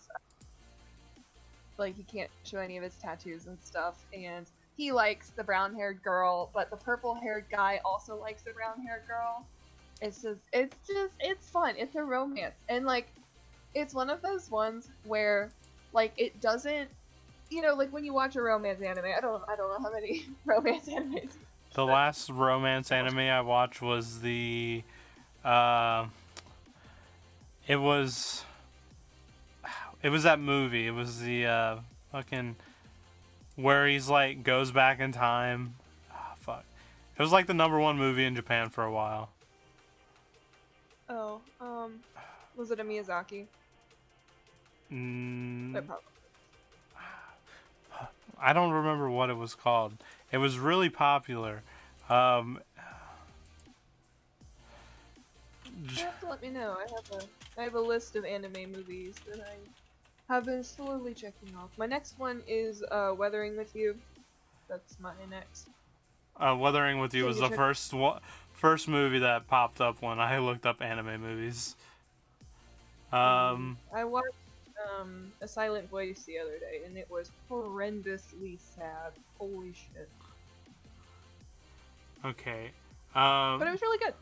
he can't show any of his tattoos and stuff, and he likes the brown-haired girl, but the purple-haired guy also likes the brown-haired girl. It's fun. It's a romance, and like, it's one of those ones where, like, it doesn't, you know, like when you watch a romance anime. I don't know how many romance animes. The last romance anime I watched was the. It was that movie. It was the fucking where he's like goes back in time. Fuck. It was like the #1 movie in Japan for a while. Oh, was it a Miyazaki? It probably. I don't remember what it was called. It was really popular. You have to let me know. I have a list of anime movies that I have been slowly checking off. My next one is Weathering with You. That's my next. Wuthering with You So was you the check. first movie that popped up when I looked up anime movies. I watched A Silent Voice the other day, and it was horrendously sad. Holy shit! Okay. But it was really good.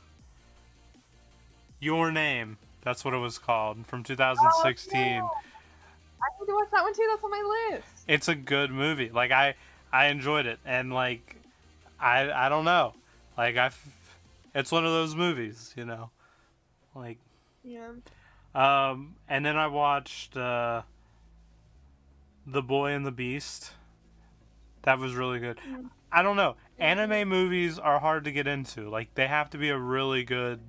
Your Name. That's what it was called from Oh, 2016. yeah. I need to watch that one too. That's on my list. It's a good movie. Like I enjoyed it, and like I don't know, like it's one of those movies, you know, like Yeah. and then I watched The Boy and the Beast. That was really good. Mm. I don't know. Anime movies are hard to get into. Like they have to be a really good,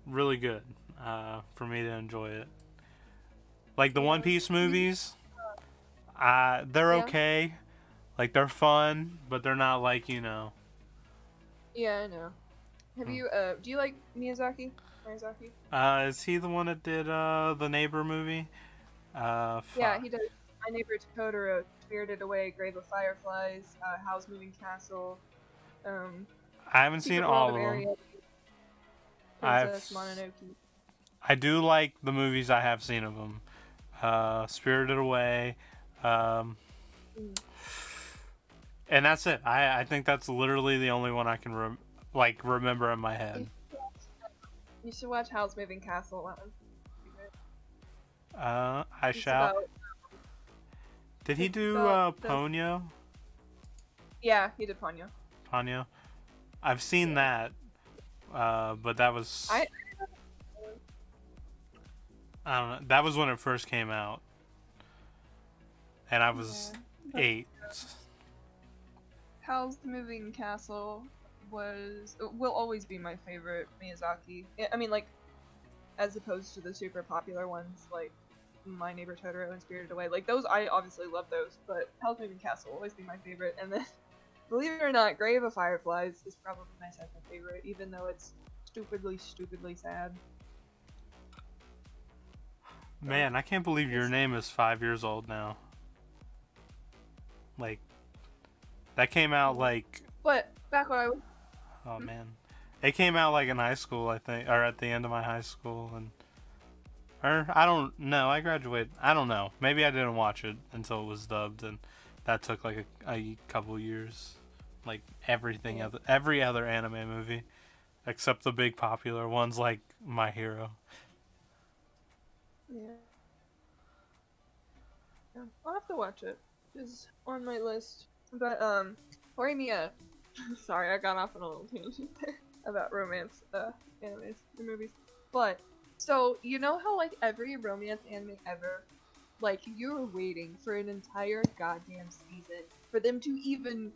for me to enjoy it. Like the One Piece movies, they're Yeah. okay. Like they're fun, but they're not like Yeah, I know. Have you do you like Miyazaki? Miyazaki? Is he the one that did the Neighbor movie? Yeah, he does. My Neighbor Totoro, Spirited Away, Grave of Fireflies, Howl's Moving Castle, I haven't Secret seen World all of of them. Ariel, I've Princess Mononoke. I do like the movies I have seen of them. Spirited Away, um, Mm. and that's it. I think that's literally the only one I can remember in my head. You should watch Howl's Moving Castle. That one's pretty good. I It's shall. about- Did he it's do about the- Ponyo? Yeah, he did Ponyo. Ponyo. I've seen that, but that was I I don't know. That was when it first came out, and I was Yeah. 8. Howl's Moving Castle will always be my favorite Miyazaki. I mean, like, as opposed to the super popular ones like My Neighbor Totoro and Spirited Away. Like those, I obviously love those, but Howl's Moving Castle will always be my favorite. And then, believe it or not, Grave of Fireflies is probably my second favorite, even though it's stupidly sad. Man, I can't believe Your Name is 5 years old now. Like, that came out like, But back when I was oh man, it came out like in high school, I think, or at the end of my high school, or I don't know. I graduated. I don't know. Maybe I didn't watch it until it was dubbed, and that took like a couple years. Like every other anime movie, except the big popular ones like My Hero. Yeah. Yeah, I'll have to watch it. It's on my list. But Horimiya. Sorry, I got off on a little tangent there about romance animes and movies. But so you know how like every romance anime ever, like you're waiting for an entire goddamn season for them to even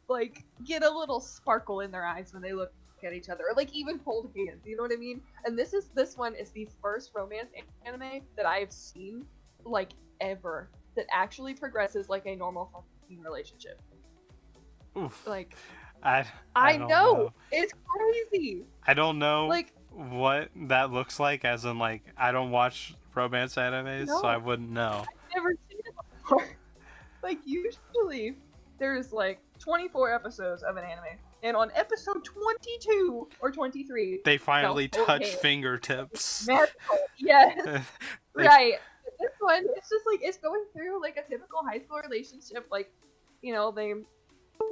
like get a little sparkle in their eyes when they look at each other, or like even hold hands. You know what I mean? And this one is the first romance anime that I've seen like ever that actually progresses like a normal fucking relationship. Oof. Like I don't know it's crazy. I don't know Like what that looks like, as in like I don't watch romance animes, No. so I wouldn't know. I've never seen it before. Like usually there's like 24 episodes of an anime, and on episode 22 or 23, They finally No, touch okay. fingertips. magical. Yes. They- Right. This one, it's just like it's going through like a typical high school relationship. Like, you know,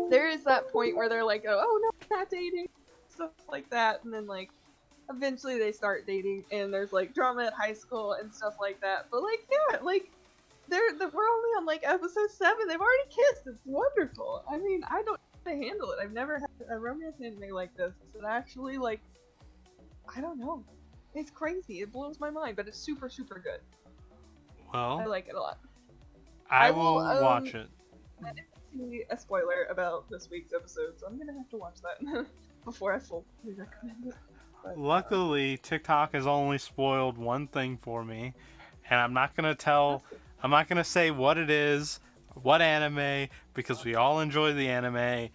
there is that point where they're like, oh no, we're not dating, stuff like that, and then like eventually they start dating, and there's like drama at high school and stuff like that. But like, yeah, like we're only on like episode 7. They've already kissed. It's wonderful. I mean, I don't know how to handle it. I've never had a romance anime like this that actually like, I don't know. It's crazy. It blows my mind, but it's super good. I Well, like it a lot. I I will will, watch it. I didn't see a spoiler about this week's episode, so I'm gonna have to watch that before I fully recommend it. But, Luckily, TikTok has only spoiled one thing for me, and I'm not gonna say what it is, what anime, because we all enjoy the anime,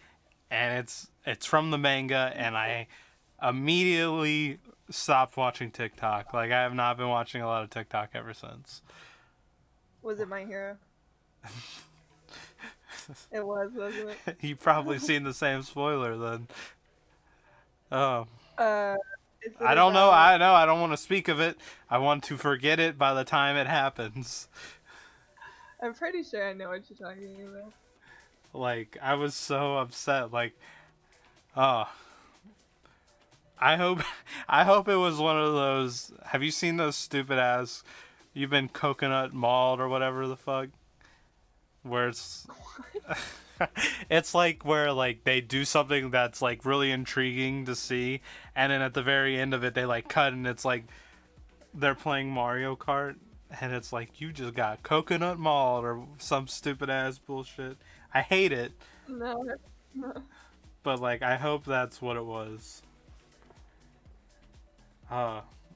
and it's from the manga, and I immediately stopped watching TikTok. Like, I have not been watching a lot of TikTok ever since. Was it My Hero? It was, wasn't it? You've probably seen the same spoiler then. Oh. Uh, is it I don't know. about... I don't want to speak of it. I want to forget it by the time it happens. I'm pretty sure I know what you're talking about. Like, I was so upset. Like, oh. I hope I hope it was one of those. Have you seen those stupid ass you've been coconut mauled or whatever the fuck? Where it's it's like where like they do something that's like really intriguing to see, and then at the very end of it they like cut and it's like they're playing Mario Kart and it's like you just got coconut mauled or some stupid ass bullshit. I hate it, No. but like I hope that's what it was.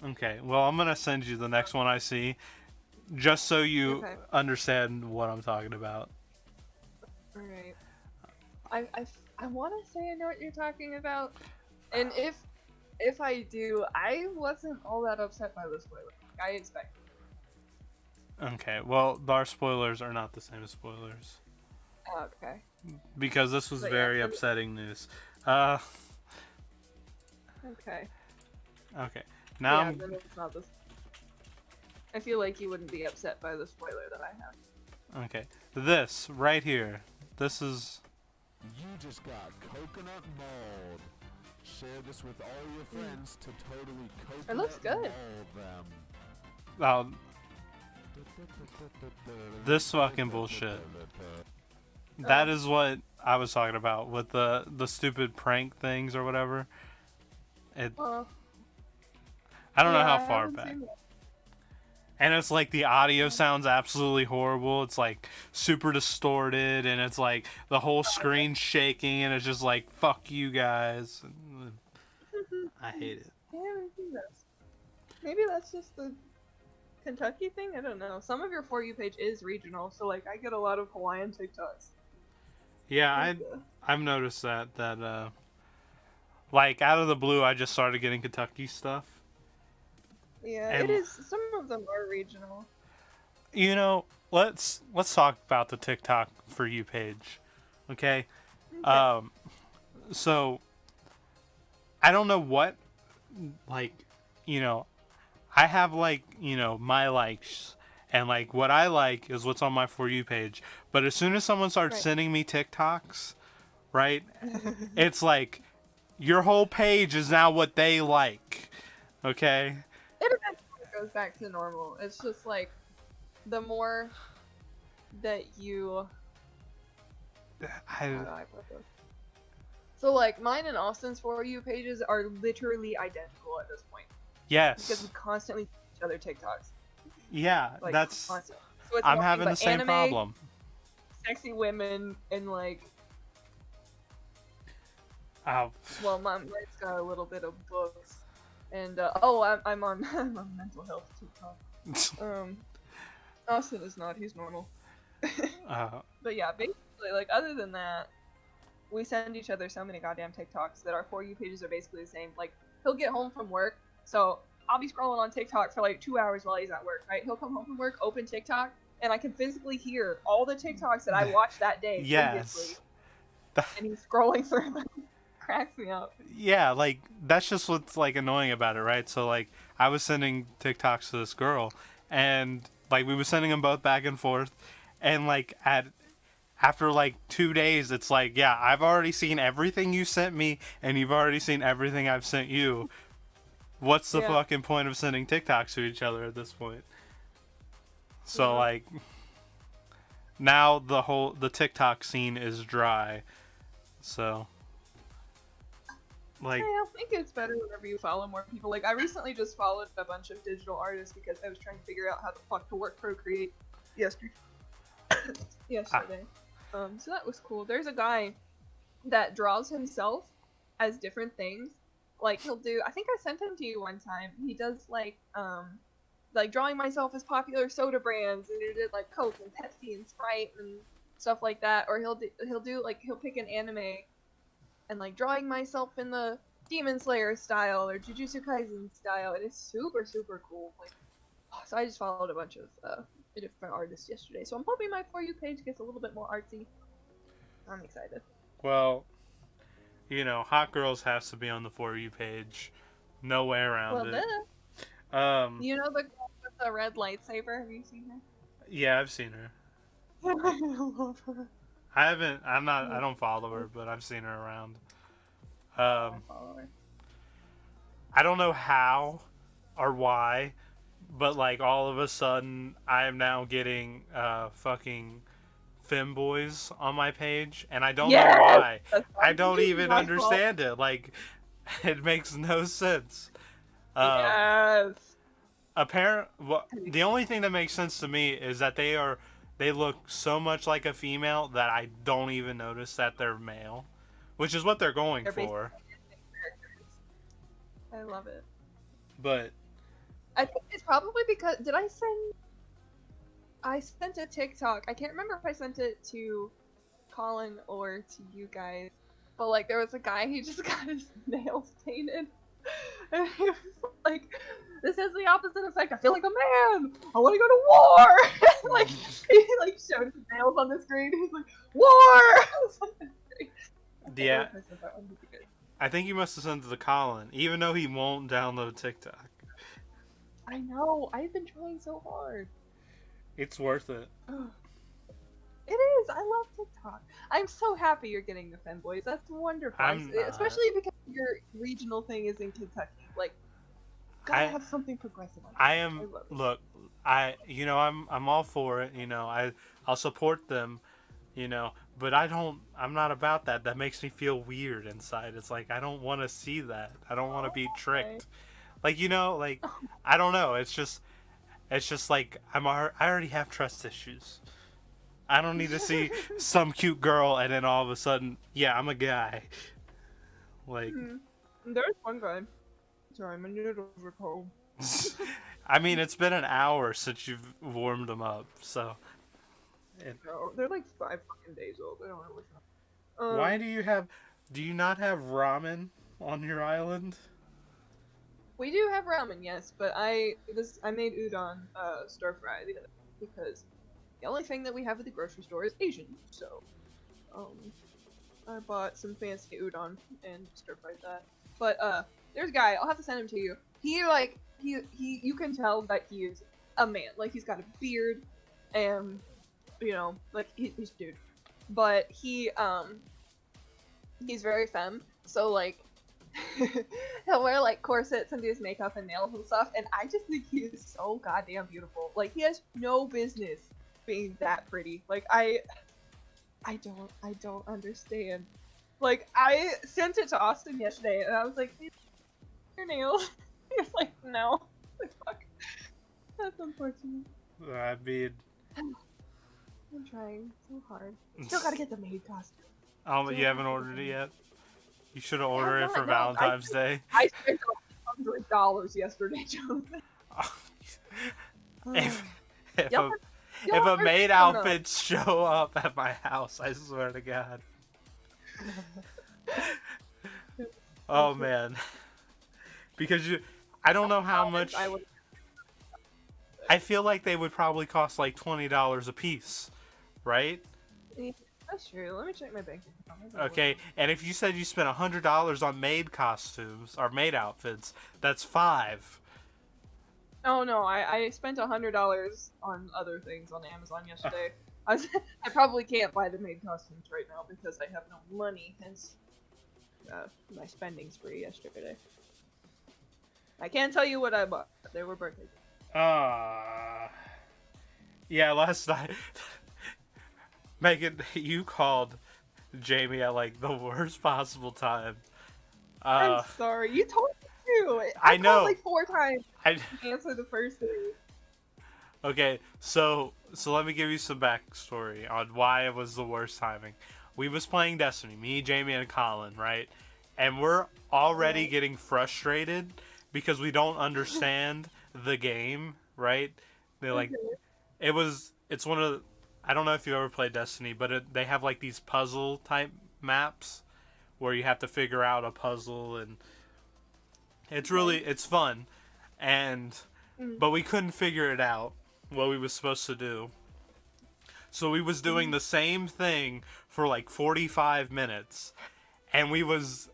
Okay. Well, I'm gonna send you the next one I see, just so you Okay. understand what I'm talking about. Alright. I want to say I know what you're talking about, and if I do, I wasn't all that upset by the spoiler. I expected. Okay. Well, our spoilers are not the same as spoilers Okay. because this was But very yeah. upsetting news. Okay. Okay. Now Yeah, then it's not this. I feel like you wouldn't be upset by the spoiler that I have. okay. This right here. This is. You just got coconut mauled. Share this with all your friends to totally coconut It looks good. maul them. This fucking bullshit. That is what I was talking about with the stupid prank things or whatever. It. I don't know how far back. And it's like the audio sounds absolutely horrible. It's like super distorted and it's like the whole screen shaking and it's just like fuck you guys. I hate it. I haven't seen this. Maybe that's just the Kentucky thing? I don't know. Some of your For You page is regional, so like I get a lot of Hawaiian TikToks. Yeah, I've noticed that like out of the blue I just started getting Kentucky stuff. Yeah, And- it is. Some of them are regional. You know, let's talk about the TikTok For You page. Okay? So I don't know what like, you know, I have like, you know, my likes and like what I like is what's on my For You page. But as soon as someone starts Right. sending me TikToks, right? It's like your whole page is now what they like. Okay? It eventually goes back to normal. It's just like the more that you. How do I put this? So like mine and Austin's For You pages are literally identical at this point because yes. we constantly see each other TikToks. Yeah, Like that's constantly. So it's I'm nothing having but the same anime, problem. Sexy women and like. Oh, Well, mine's got a little bit of books, and I'm on I'm on mental health TikTok. Austin is not. He's normal. But yeah, basically, like other than that, we send each other so many goddamn TikToks that our For You pages are basically the same. Like he'll get home from work, so I'll be scrolling on TikTok for like 2 hours while he's at work. Right? He'll come home from work, open TikTok, and I can physically hear all the TikToks that I watched that day previously, yes. and he's scrolling through them. Cracks me up. Yeah, like that's just what's like annoying about it, right? So like I was sending TikToks to this girl and like we were sending them both back and forth and like after like 2 days it's like, yeah, I've already seen everything you sent me and you've already seen everything I've sent you. What's the Yeah. fucking point of sending TikToks to each other at this point? So like now the TikTok scene is dry. So like Hey, I think it's better whenever you follow more people. Like, I recently just followed a bunch of digital artists because I was trying to figure out how the fuck to work Procreate yesterday. So that was cool. There's a guy that draws himself as different things. Like, he'll do, I think I sent him to you one time. He does, like drawing myself as popular soda brands, and he did, like, Coke and Pepsi and Sprite and stuff like that. Or he'll do, like, he'll pick an anime and like drawing myself in the Demon Slayer style or Jujutsu Kaisen style. It is super super cool. Like, so I just followed a bunch of different artists yesterday. So I'm hoping my For You page gets a little bit more artsy. I'm excited. Well, Hot Girls has to be on the For You page. No way around Well, it. then, you know the girl with the red lightsaber? Have you seen her? Yeah, I've seen her. I love her. I don't follow her, but I've seen her around. I follow her. I don't know how or why, but like all of a sudden I am now getting fucking femboys on my page, and I don't know why. I don't even understand it. Like, it makes no sense. Yes. The only thing that makes sense to me is that they look so much like a female that I don't even notice that they're male, which is what they're going for. I love it. But I think it's probably because I sent a TikTok. I can't remember if I sent it to Colin or to you guys, but like there was a guy, he just got his nails painted, and he was like, "This has the opposite effect. I feel like a man. I want to go to war." Like he like showed his nails on the screen. He's like, "War." Yeah, I think you must have sent it to Colin, even though he won't download TikTok. I know. I've been trying so hard. It's worth it. It is. I love TikTok. I'm so happy you're getting the femboys. That's wonderful. Especially because your regional thing is in Kentucky. Like, gotta have something progressive. I'm all for it. I'll support them. But I'm not about that. That makes me feel weird inside. It's like I don't want to see that. I don't want to be tricked. Like, I don't know. It's just like I already have trust issues. I don't need to see some cute girl and then all of a sudden, yeah, I'm a guy. Like, there's one guy. Sorry, my noodles are cold. I mean, it's been an hour since you've warmed them up, so. No, they're like 5 fucking days old. I don't know what's wrong. Why do you not have ramen on your island? We do have ramen, yes, but I made udon stir fry the other day because the only thing that we have at the grocery store is Asian. So, I bought some fancy udon and stir fried that. But there's a guy. I'll have to send him to you. He you can tell that he is a man. Like he's got a beard, and like he's a dude. But he's very femme. So like. He'll wear like corsets and do his makeup and nails and stuff, and I just think he is so goddamn beautiful. Like he has no business being that pretty. Like I don't understand. Like I sent it to Austin yesterday, and I was like, "Your nails?" He was like, "No." Like, fuck. That's unfortunate. I mean, I'm trying so hard. Still gotta get the maid costume. Oh, you haven't ordered it yet? You should have ordered it for Valentine's Day. I spent $100 yesterday, Jonathan. If a maid outfit show up at my house, I swear to God. Oh man. Because I don't know how much. I feel like they would probably cost like $20 a piece, right? That's true. Let me check my bank account. Okay, and if you said you spent $100 on maid costumes or maid outfits, that's $5. Oh no, I spent $100 on other things on Amazon yesterday. I probably can't buy the maid costumes right now because I have no money. Hence, my spending spree yesterday. I can't tell you what I bought. They were birthday gifts. Yeah, last night. Megan, you called Jamie at like the worst possible time. I'm sorry. You told me to. I know. Called like 4 times. I answered the first thing. Okay, so let me give you some backstory on why it was the worst timing. We was playing Destiny, me, Jamie, and Colin, right? And we're already getting frustrated because we don't understand the game, right? They're like, it's one of the, I don't know if you ever played Destiny, but they have like these puzzle type maps where you have to figure out a puzzle and It's fun, and but we couldn't figure it out what we was supposed to do. So we was doing the same thing for like 45 minutes, and we was,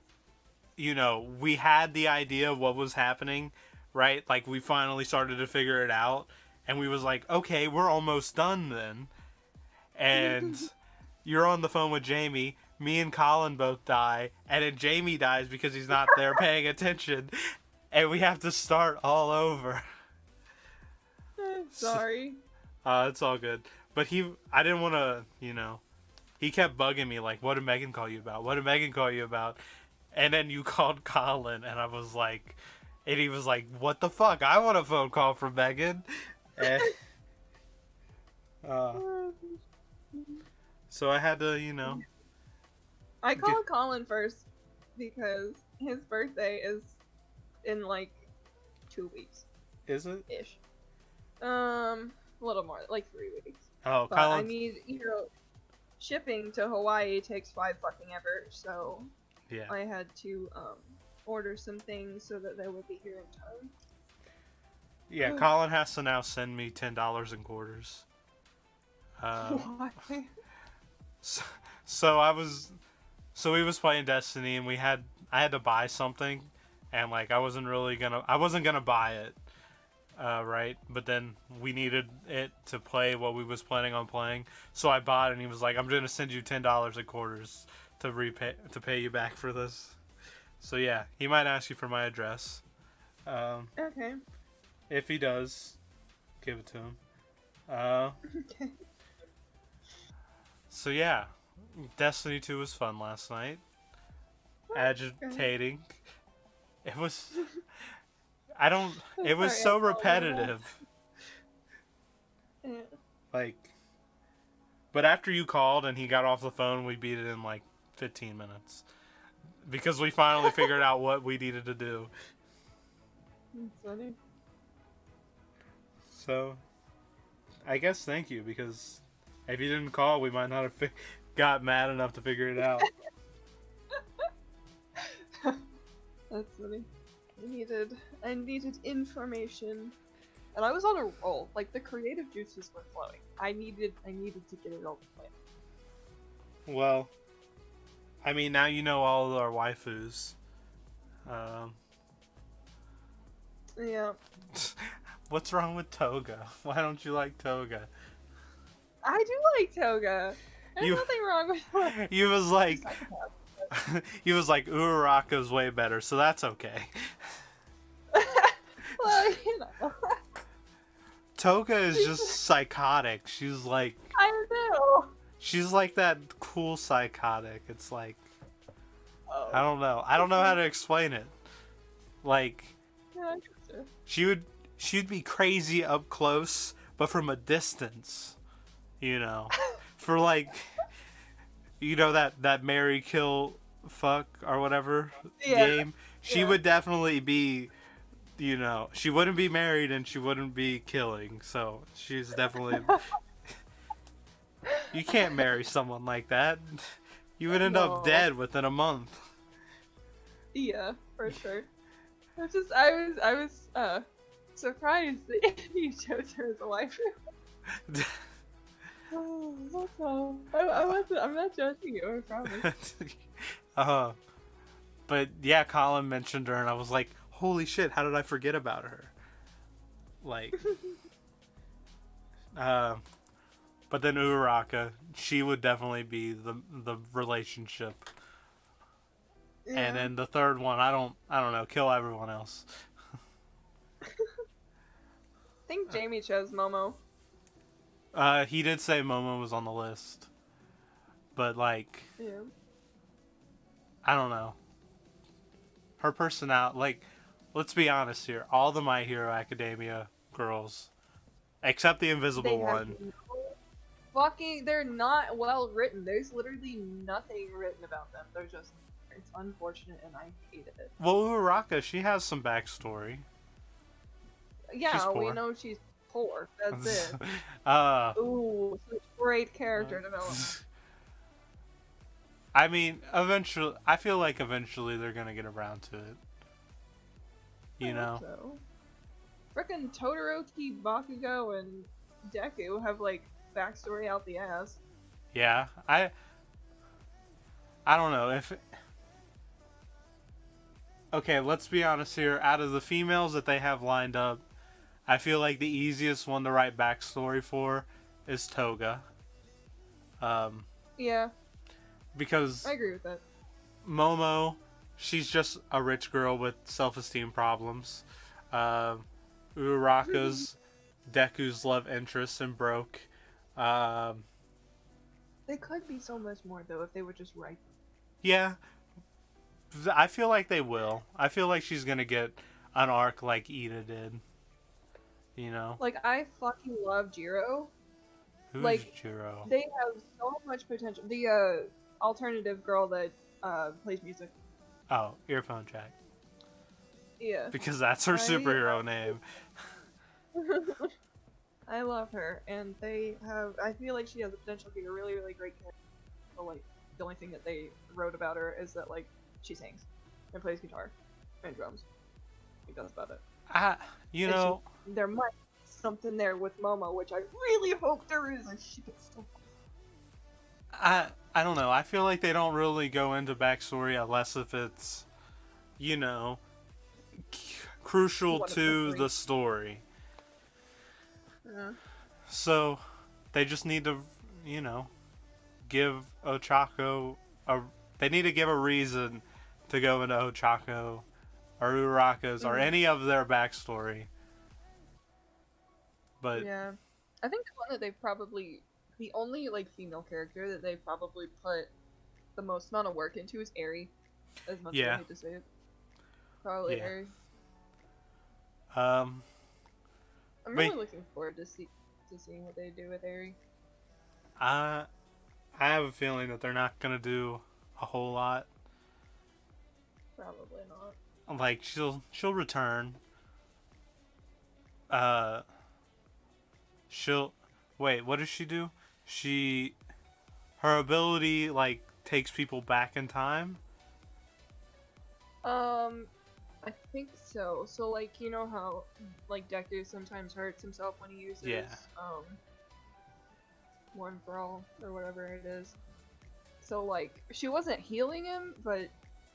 we had the idea of what was happening, right? Like we finally started to figure it out, and we was like, okay, we're almost done then. And you're on the phone with Jamie. Me and Colin both die, and then Jamie dies because he's not there paying attention, and we have to start all over. Sorry. It's all good. But I didn't want to, he kept bugging me like, what did Megan call you about? What did Megan call you about? And then you called Colin, and I was like, and he was like, what the fuck? I want a phone call from Megan. And, so I had to, I called Colin first because his birthday is in like 2 weeks Is it? ish. A little more, like 3 weeks. Oh, But Colin. I need, shipping to Hawaii takes 5 fucking ever, so Yeah. I had to order some things so that they would be here in time. Yeah, Colin has to now send me $10 in quarters. Why? So we was playing Destiny, and I had to buy something, and like I wasn't gonna buy it, right? But then we needed it to play what we was planning on playing, so I bought it, and he was like, "I'm gonna send you $10 in quarters to pay you back for this." So yeah, he might ask you for my address. Okay. If he does, give it to him. Okay. So yeah, Destiny 2 was fun last night. Agitating. It was. It was Sorry, so I apologize. repetitive. Yeah. Like. But after you called and he got off the phone, we beat it in like 15 minutes. Because we finally figured out what we needed to do. That's funny. So. I guess thank you, because if you didn't call, we might not have got mad enough to figure it out. That's funny. I needed information, and I was on a roll. Like the creative juices were flowing. I needed to get it all to play. Well, I mean, now you know all of our waifus. Yeah, What's wrong with Toga? Why don't you like Toga? I do like Toga. There's You- nothing wrong with her. He was like, he was like, Uraraka's way better, so that's okay. Well, Toga is just psychotic. She's like that cool psychotic. It's like, Oh. I don't know how to explain it. Like, Yeah, I guess so. she'd be crazy up close, but from a distance, for like, that marry, kill, fuck or whatever Yeah, game. She yeah. would definitely be, she wouldn't be married and she wouldn't be killing. So she's definitely. You can't marry someone like that. You would end up No. dead within a month. Yeah, for sure. I was surprised that you chose her as a wife. Oh, that's all. I'm not judging you, I promise. But yeah, Colin mentioned her, and I was like, "Holy shit! How did I forget about her?" Like, but then Uraraka, she would definitely be the relationship, Yeah. and then the third one, I don't know, kill everyone else. I think Jamie chose Momo. He did say Momo was on the list, but like, Yeah. I don't know. Her personality, like, let's be honest here. All the My Hero Academia girls, except the invisible one. They're not well written. There's literally nothing written about them. They're just, it's unfortunate and I hate it. Well, Uraraka, she has some backstory. Yeah, She's we poor. know she's poor. That's it. Ooh, such great character development. I mean, eventually, I feel like eventually they're gonna get around to it. you know. So. Frickin' Todoroki, Bakugo, and Deku have like backstory out the ass. Yeah, I don't know if. Okay, let's be honest here. Out of the females that they have lined up, I feel like the easiest one to write backstory for is Toga. Yeah, Because I agree with that. Momo, she's just a rich girl with self-esteem problems. Uraraka's Deku's love interest and broke. Um, They could be so much more though if they would just write. yeah, I feel like they will. I feel like she's gonna get an arc like Ida did. You know, Like I fucking love Jiro. who's like, Jiro? They have so much potential. The alternative girl that plays music. Oh, Earphone Jack. Yeah. Because that's her I- superhero name. I love her, and they have. I feel like she has the potential to be a really, really great character. But like, the only thing that they wrote about her is that like she sings and plays guitar and drums. I think that's about it. You And know, There might be something there with Momo, which I really hope there is. And she gets so. I don't know. I feel like they don't really go into backstory unless if it's, you know, crucial One of the to three. the story. Yeah. So they just need to, you know, give Ochako a. They need to give a reason to go into Ochako or Uraraka's or Mhm. any of their backstory. But Yeah, I think the one that they've probably the only like female character that they've probably put the most amount of work into is Eri. As much as Yeah. I hate to say it, probably Yeah. Eri. um, I'm But- really looking forward to seeing what they do with Eri. I have a feeling that they're not gonna do a whole lot. Probably not. Like she'll return. She'll wait. What does she do? Her ability like takes people back in time. I think so. So like you know how like Deku sometimes hurts himself when he uses Yeah. One for All or whatever it is. So like she wasn't healing him, but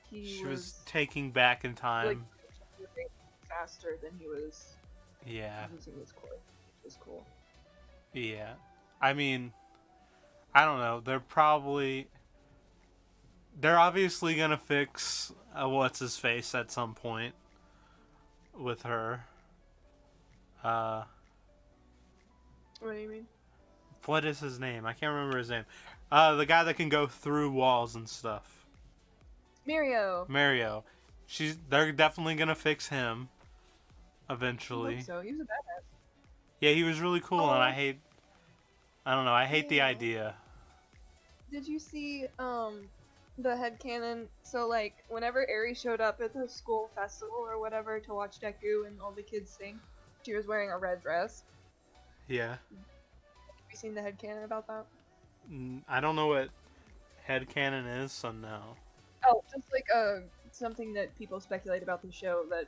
he She was taking back in time. like moving faster than he was Yeah, using his core, which is cool. yeah. I mean, I don't know. They're obviously gonna fix what's his face at some point with her. What do you mean? What is his name? I can't remember his name. The guy that can go through walls and stuff. Mirio. Mario. They're definitely gonna fix him I eventually. hope so. He was a badass. Yeah, he was really cool, and Oh. I don't know, I hate the Yeah. idea. Did you see the headcanon? So like whenever Eri showed up at the school festival or whatever to watch Deku and all the kids sing, she was wearing a red dress. Yeah. Have you seen the headcanon about that? I don't know what headcanon is, so no. Oh, just like something that people speculate about the show that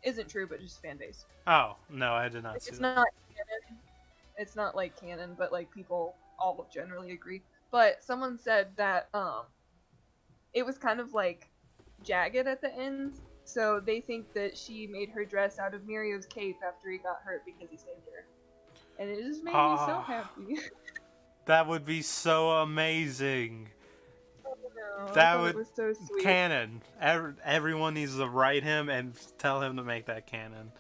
isn't true, but just fan base. Oh, no, I did not Like, see it's that. not canon. It's not like canon, but like people all generally agree. But someone said that it was kind of like jagged at the end, so they think that she made her dress out of Mirio's cape after he got hurt because he saved her. And it just made me so Ah. happy. That would be so amazing. No, I That thought would- it was so sweet. Canon. Everyone needs to write him and tell him to make that canon.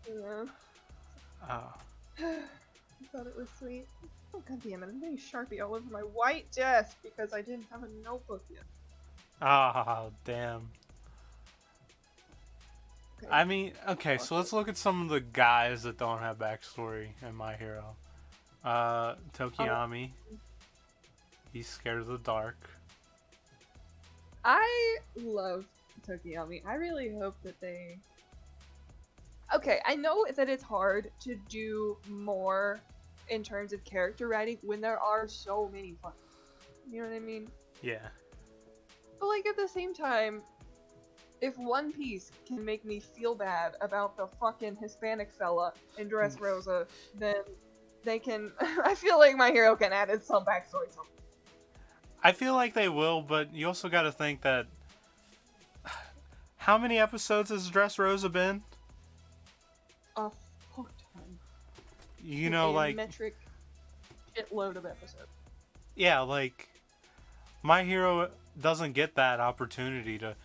Yeah. Oh. I thought it was sweet. Oh god damn it, I'm getting Sharpie all over my white desk because I didn't have a notebook yet. Oh, damn. Okay. I mean, okay, so let's look at some of the guys that don't have backstory in My Hero. Tokiyami. He's scared of the dark. I love Tokiyami. I really hope that they. Okay, I know that it's hard to do more in terms of character writing when there are so many fun. You know what I mean? Yeah. But like at the same time, if One Piece can make me feel bad about the fucking Hispanic fella in Dressrosa, then they can. I feel like My Hero can add some backstory. I feel like they will, but you also got to think that how many episodes has Dressrosa been? A fuck ton. You know, A like metric shitload of episodes. yeah, like My Hero doesn't get that opportunity to,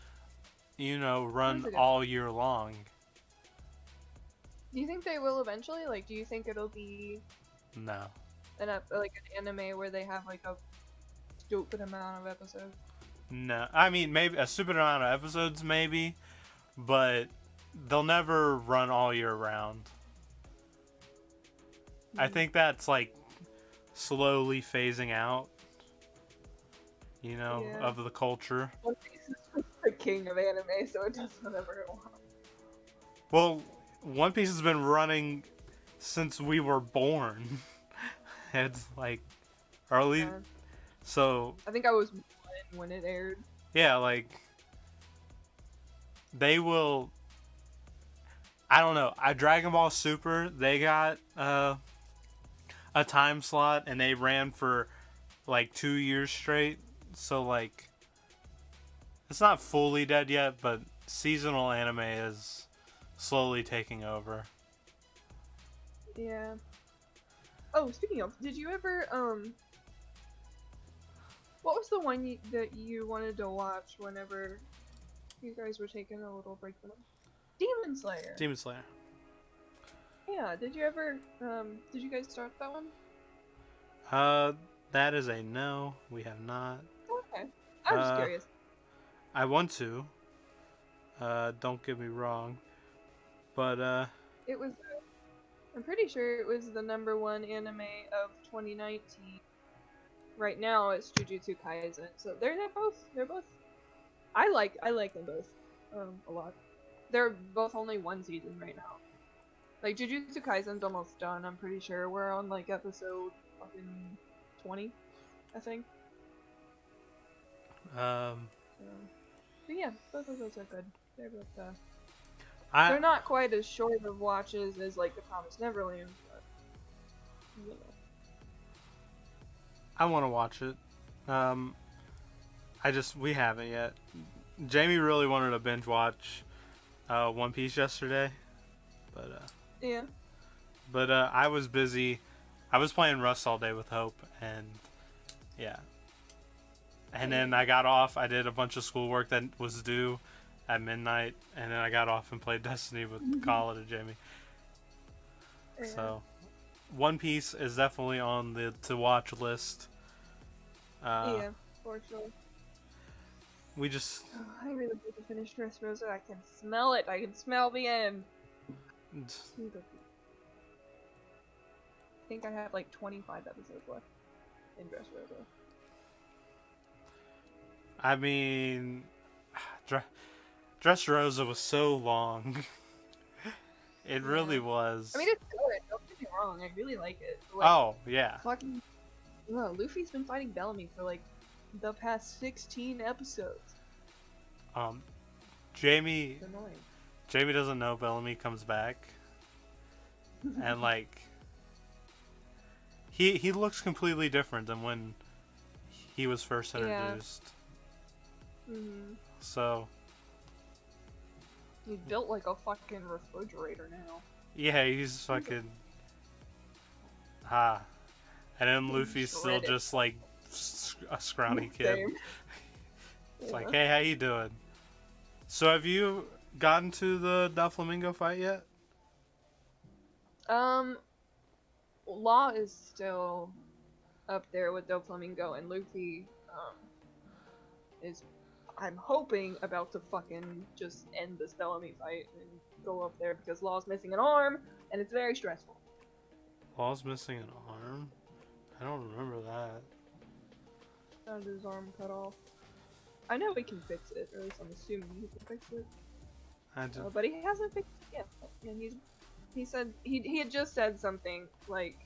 you know, run Course it all year long. Do you think they will eventually? Like, do you think it'll be No. like an anime where they have like a stupid amount of episodes? No. I mean, maybe a stupid amount of episodes, maybe, but they'll never run all year round. I think that's like slowly phasing out, you know, Yeah. of the culture. One Piece is the king of anime, so it does whatever it wants. Well, One Piece has been running since we were born. It's like early, Yeah. so I think I was one when it aired. yeah, like they will. I don't know. Dragon Ball Super, they got a time slot and they ran for like 2 years straight. So like, it's not fully dead yet, but seasonal anime is slowly taking over. Yeah. Oh, speaking of, did you ever what was the one that you wanted to watch whenever you guys were taking a little break from it? Demon Slayer. Demon Slayer. Yeah, did you ever did you guys start that one? That is a no. We have not. Okay. I was just curious. I want to. Don't get me wrong, but It was I'm pretty sure it was the #1 anime of 2019. Right now it's Jujutsu Kaisen. So they're both I like them both a lot. They're both only one season right now. Like Jujutsu Kaisen's almost done, I'm pretty sure. We're on like episode fucking 20, I think. So, but yeah, both of those are good. They're both they're not quite as short of watches as like The Promised Neverland, but you know. I want to watch it. We haven't yet. Jamie really wanted to binge watch One Piece yesterday, but Yeah. I was busy. I was playing Rust all day with Hope, and yeah. And then I got off. I did a bunch of schoolwork that was due at midnight, and then I got off and played Destiny with Colin and Jamie. Yeah. So, One Piece is definitely on the to watch list. Yeah, for sure. We just I really need to finish Dressrosa. I can smell it. I can smell the end. I think I have like 25 episodes left in Dressrosa. I mean, Dressrosa was so long. It really was. I mean, it's good. Don't get me wrong. I really like it. But, like, Oh yeah. fucking. No, Luffy's been fighting Bellamy for like the past 16 episodes. Jamie It's annoying. Jamie doesn't know Bellamy comes back, and like he looks completely different than when he was first introduced. Mm-hmm. So He's built like a fucking refrigerator now. yeah, he's fucking and then Luffy's still Shredded. just like a scrawny kid. Same. It's Yeah. like, hey, how you doing? So have you gotten to the Doflamingo fight yet? Law is still up there with Doflamingo, and Luffy, is, I'm hoping, about to fucking just end this Bellamy fight and go up there because Law's missing an arm, and it's very stressful. Law's missing an arm? I don't remember that. Found his arm cut off. I know he can fix it, or at least I'm assuming he can fix it. But he hasn't fixed it yet. And he said he had just said something like,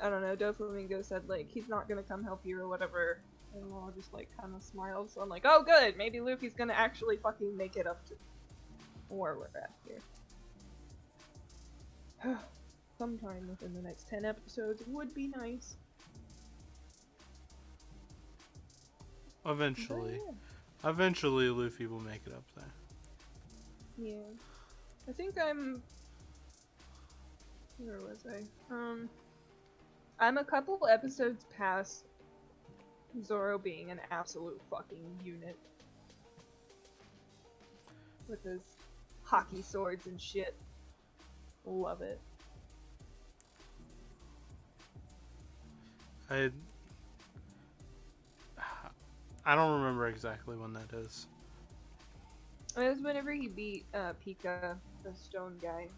I don't know, Doflamingo said like he's not gonna come help you or whatever And Law just like kind of smiles. So I'm like, oh good, maybe Luffy's gonna actually fucking make it up to where we're at here. Sometime within the next 10 episodes would be nice. Eventually. But Eventually, Luffy will make it up there. yeah. I think I'm... Where was I? I'm a couple episodes past Zoro being an absolute fucking unit. With his hockey swords and shit. Love it. I don't remember exactly when that is. It was whenever he beat Pika, the stone guy.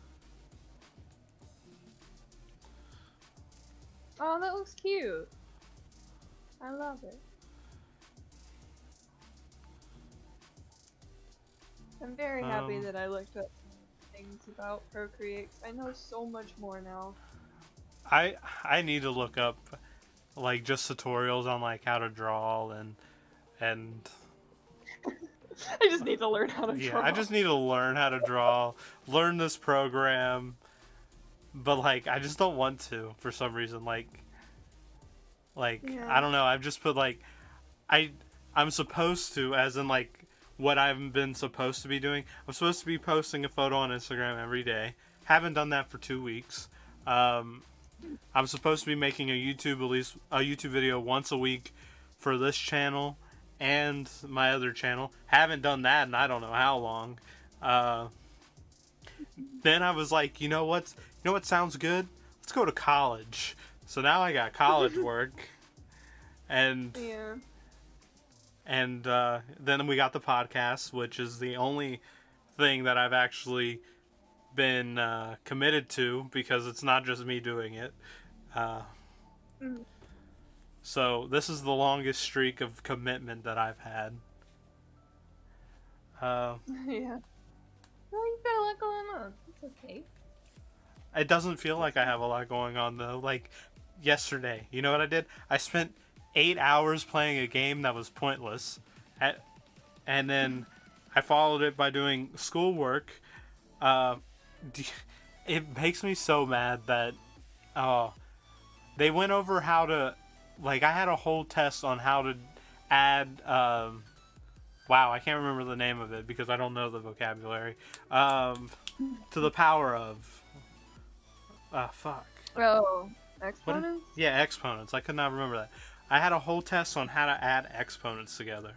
Oh, that looks cute. I love it. I'm very happy that I looked up things about Procreate. I know so much more now. I need to look up like just tutorials on like how to draw and I just need to learn how to draw. I just need to learn how to draw, learn this program, but like I just don't want to for some reason. Like Yeah. I don't know. I've just put like I'm supposed to, as in like what I've been supposed to be doing. I'm supposed to be posting a photo on Instagram every day. Haven't done that for 2 weeks. I'm supposed to be making a YouTube video once a week for this channel and my other channel. Haven't done that in I don't know how long. Then I was like, you know what sounds good? Let's go to college. So now I got college work, and Yeah. and then we got the podcast, which is the only thing that I've actually been committed to because it's not just me doing it. So this is the longest streak of commitment that I've had. Yeah. Well, you've got a lot going on. It's okay. It doesn't feel like I have a lot going on though. Like yesterday, you know what I did? I spent 8 hours playing a game that was pointless, and then I followed it by doing schoolwork. It makes me so mad that they went over how to, like, I had a whole test on how to add wow, I can't remember the name of it because I don't know the vocabulary, to the power of fuck. Oh, exponents? Yeah, exponents. I could not remember that. I had a whole test on how to add exponents together.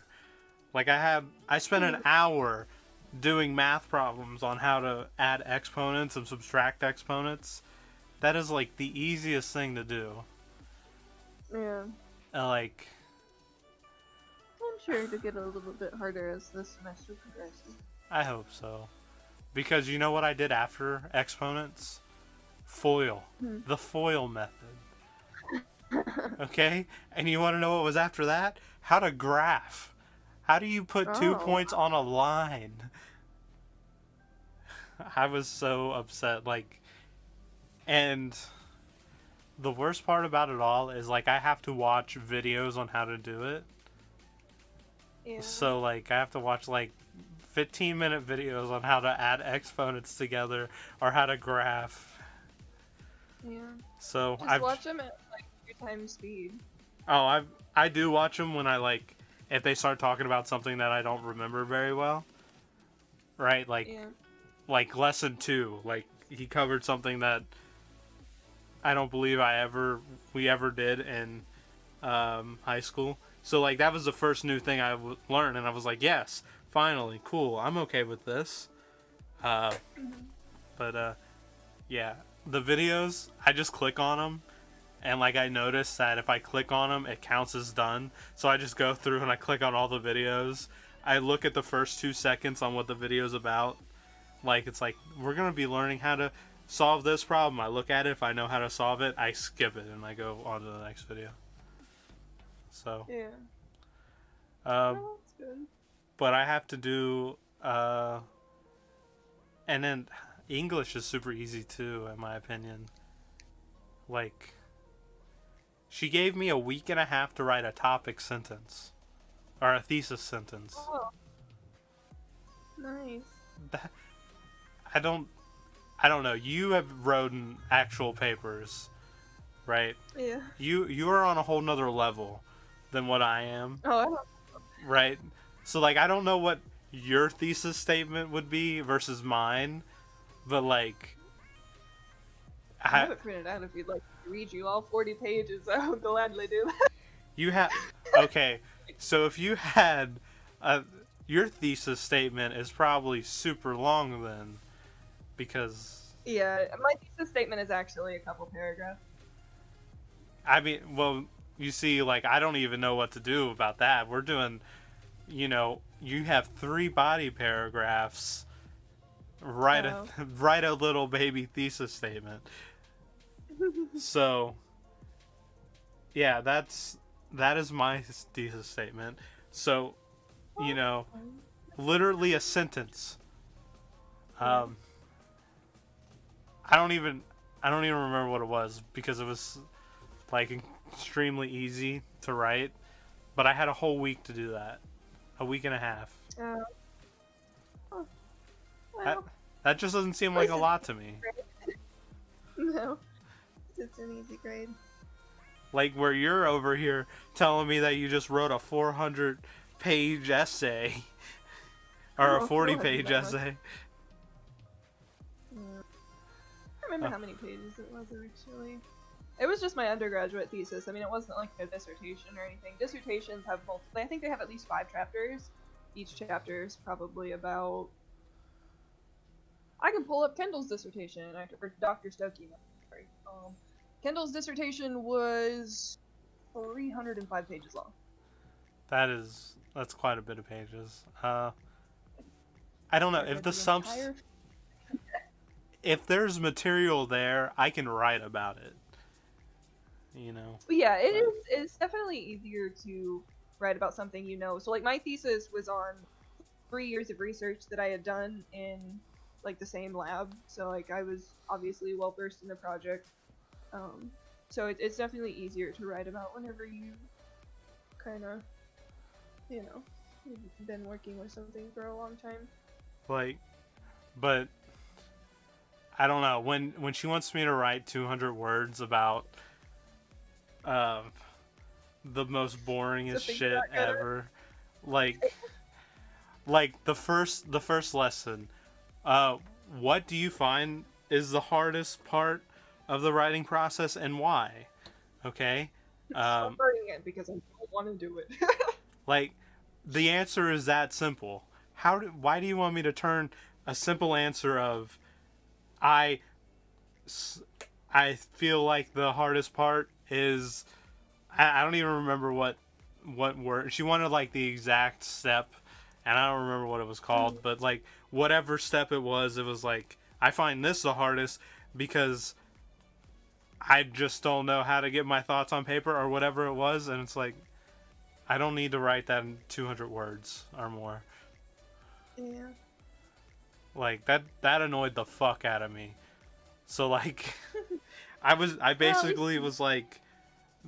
Like I spent an hour doing math problems on how to add exponents and subtract exponents. That is like the easiest thing to do. Yeah. Like, I'm sure it'll get a little bit harder as the semester progresses. I hope so. Because you know what I did after exponents? FOIL. The FOIL method. Okay? And you want to know what was after that? How to graph. How do you put 2 points on a line? I was so upset. Like, and the worst part about it all is, like, I have to watch videos on how to do it. Yeah. So, like, I have to watch, like, 15-minute videos on how to add exponents together or how to graph. Yeah. So Just watch them at like 3 times speed. Oh, I do watch them when I like if they start talking about something that I don't remember very well. Right? Like Yeah. like lesson 2, like he covered something that I don't believe we ever did in high school. So like that was the first new thing I learned, and I was like, yes, finally, cool, I'm okay with this. But yeah, the videos, I just click on them, and like I noticed that if I click on them, it counts as done. So I just go through and I click on all the videos. I look at the first 2 seconds on what the video's about. Like it's like we're gonna be learning how to solve this problem. I look at it, if I know how to solve it, I skip it and I go on to the next video. So Yeah. oh, That's good. but I have to do and then English is super easy too, in my opinion. Like She gave me a week and a half to write a topic sentence. Or a thesis sentence. Oh. Nice. That, I don't know. You have written actual papers, right? Yeah. You are on a whole nother level than what I am, Oh, I don't. right? So like I don't know what your thesis statement would be versus mine, but like I have it printed out if you'd like to read you all 40 pages. I would gladly do that. you have okay. So if you had your thesis statement is probably super long then, because Yeah, my thesis statement is actually a couple paragraphs. I mean, well, you see, like I don't even know what to do about that. We're doing, you have 3 body paragraphs. Write Oh. write a little baby thesis statement. So, yeah, that is my thesis statement. So, literally a sentence. I don't even remember what it was because it was like extremely easy to write, but I had a whole week to do that. A week and a half. Oh, well, That just doesn't seem like a lot to me. no. It's an easy grade. Like where you're over here telling me that you just wrote a 400-page essay. Or a 40-page essay. Yeah. I remember how many pages it was actually. It was just my undergraduate thesis. I mean, it wasn't like a dissertation or anything. Dissertations have multiple. I think they have at least 5 chapters. Each chapter is probably about. I can pull up Kendall's dissertation, or Dr. Stokey. Sorry. Kendall's dissertation was 305 pages long. That's quite a bit of pages. I don't know if if there's material there, I can write about it. But yeah, it's definitely easier to write about something you know. So like my thesis was on 3 years of research that I had done in like the same lab. So like I was obviously well versed in the project. So it's definitely easier to write about whenever you kind of, you've been working with something for a long time. Like, but I don't know when she wants me to write 200 words about the most boringest shit ever, like the first lesson. What do you find is the hardest part of the writing process and why? Okay. I'm writing it because I don't want to do it. Like, the answer is that simple. Why do you want me to turn a simple answer of I feel like the hardest part is I don't even remember what word she wanted, like the exact step, and I don't remember what it was called, but like whatever step it was like I find this the hardest because I just don't know how to get my thoughts on paper or whatever it was, and it's like I don't need to write that in 200 words or more. Yeah. Like that annoyed the fuck out of me. So like I basically was like,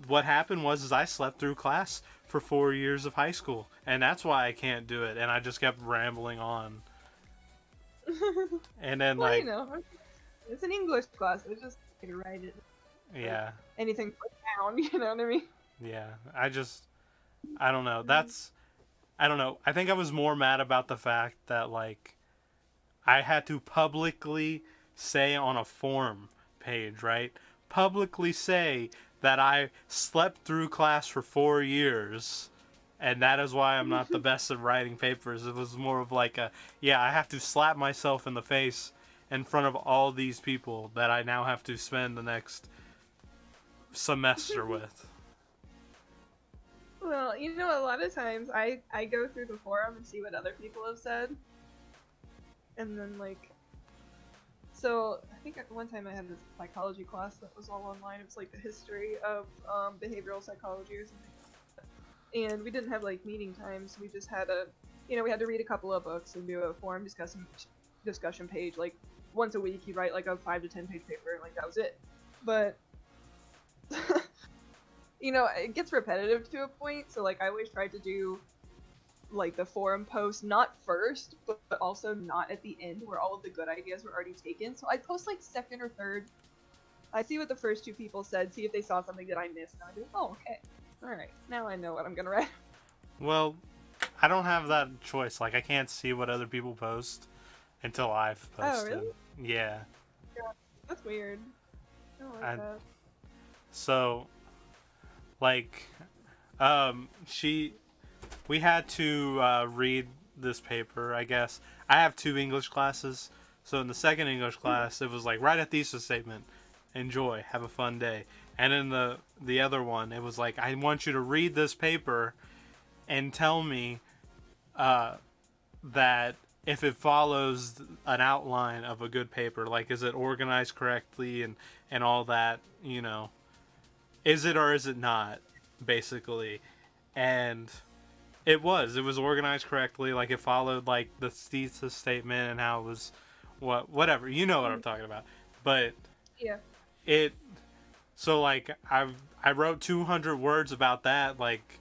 what happened was I slept through class for 4 years of high school, and that's why I can't do it, and I just kept rambling on. And then well, like it's an English class, it's just to write it. Yeah. Anything put down, you know what I mean? Yeah. I don't know. I don't know. I think I was more mad about the fact that like I had to publicly say on a forum page, right? Publicly say that I slept through class for 4 years, and that is why I'm not the best at writing papers. It was more of like I have to slap myself in the face in front of all these people that I now have to spend the next semester with. Well, a lot of times I go through the forum and see what other people have said. And then, so I think at one time I had this psychology class that was all online. It was like the history of behavioral psychology or something. And we didn't have meeting times. We just had we had to read a couple of books and do a forum discussion page. Like once a week, you write a 5 to 10 page paper, and that was it. But you know, it gets repetitive to a point. So like I always tried to do like the forum post not first, but also not at the end where all of the good ideas were already taken. So I'd post like second or third. I see what the first two people said, see if they saw something that I missed, and I do, oh, okay. Alright, now I know what I'm gonna write. Well, I don't have that choice. Like, I can't see what other people post until I've Oh, posted. really? Yeah. That's weird. I don't like I- that. So, like, we had to read this paper, I guess. I have 2 English classes. So in the second English class, it was like, write a thesis statement. Enjoy. Have a fun day. And in the other one, it was like, I want you to read this paper and tell me that if it follows an outline of a good paper, like, is it organized correctly and all that, you know. Is it or is it not, basically. And it was organized correctly, like it followed like the thesis statement and how it was whatever, you know what I'm talking about. But Yeah. it so like I wrote 200 words about that, like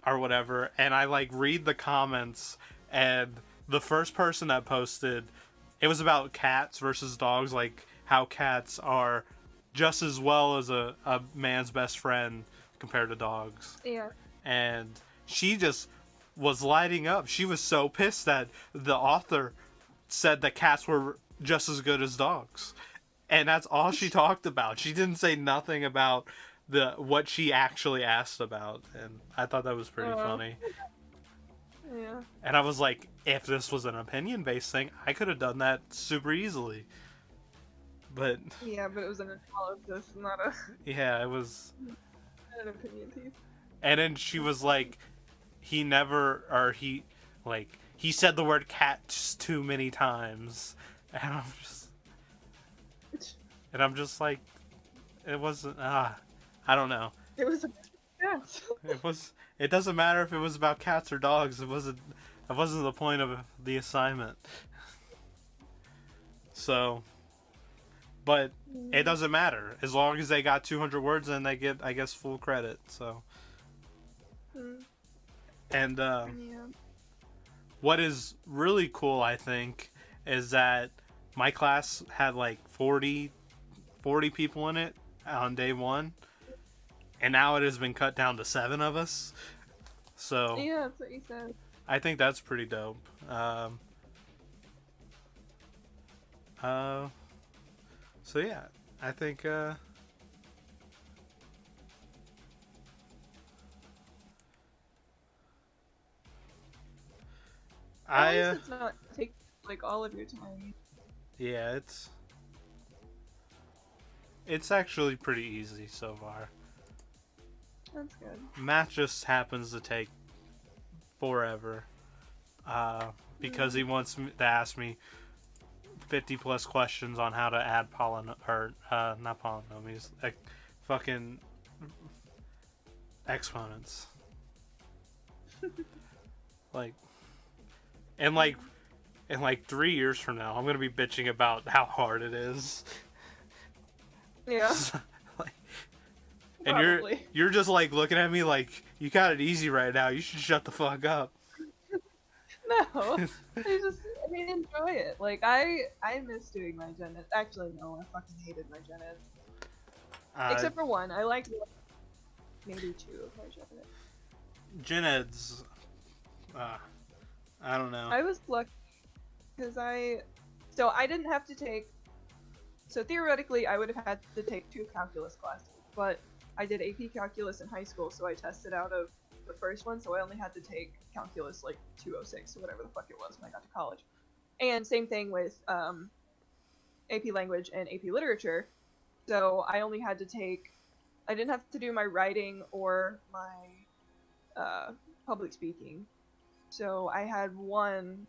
or whatever, and I like read the comments, and the first person that posted, it was about cats versus dogs, like how cats are just as well as a man's best friend compared to dogs. Yeah. And she just was lighting up. She was so pissed that the author said that cats were just as good as dogs. And that's all she talked about. She didn't say nothing about what she actually asked about, and I thought that was pretty funny. Yeah. And I was like, if this was an opinion-based thing, I could have done that super easily. But Yeah, but it was an analysis, not yeah, it was. an opinion piece. And then she was like, he said the word cat just too many times, and I'm just like, it wasn't. I don't know. It was a yes. It doesn't matter if it was about cats or dogs. It wasn't the point of the assignment. So, but it doesn't matter as long as they got 200 words, and they get, I guess, full credit. So, and Yeah. what is really cool, I think, is that my class had like 40 people in it on day 1, and now it has been cut down to 7 of us. So Yeah, that's what you said. I think that's pretty dope. So yeah, I think At least it's not take like all of your time. yeah, it's actually pretty easy so far. That's good. Math just happens to take forever, because he wants to ask me 50 plus questions on how to add not polynomials, like fucking exponents. Like, and like in like 3 years from now, I'm gonna be bitching about how hard it is. Yeah. Like, and Probably. you're just like looking at me like, you got it easy right now. You should shut the fuck up. No. I mean, enjoy it. Like, I miss doing my gen ed. Actually, no, I fucking hated my gen ed. Except for one. I liked maybe 2 of my gen ed. Gen Ed's, I don't know. I was lucky because I didn't have to take. So theoretically, I would have had to take 2 calculus classes, but I did AP calculus in high school, so I tested out of the first one, so I only had to take calculus like 206 or whatever the fuck it was when I got to college. And same thing with AP language and AP literature. So I only had to take. I didn't have to do my writing or my public speaking. So I had one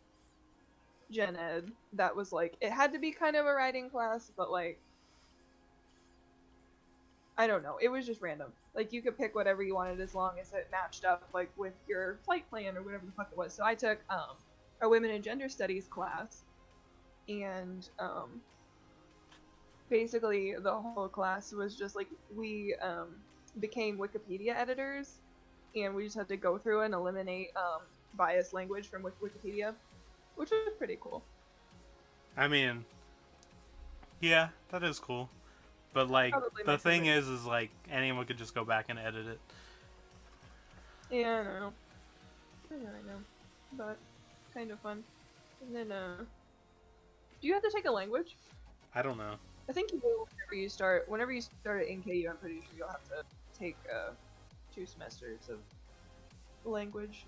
gen ed that was like, it had to be kind of a writing class, but like, I don't know, it was just random. Like, you could pick whatever you wanted as long as it matched up like with your flight plan or whatever the fuck it was. So I took a women and gender studies class, and basically the whole class was just like, we became Wikipedia editors, and we just had to go through and eliminate biased language from Wikipedia, which was pretty cool. I mean, yeah, that is cool. But like, Probably the my thing favorite. is like anyone could just go back and edit it. Yeah, I know. I know. But kind of fun. And then, do you have to take a language? I don't know. I think you do whenever you start. Whenever you start at NKU, I'm pretty sure you'll have to take 2 semesters of language.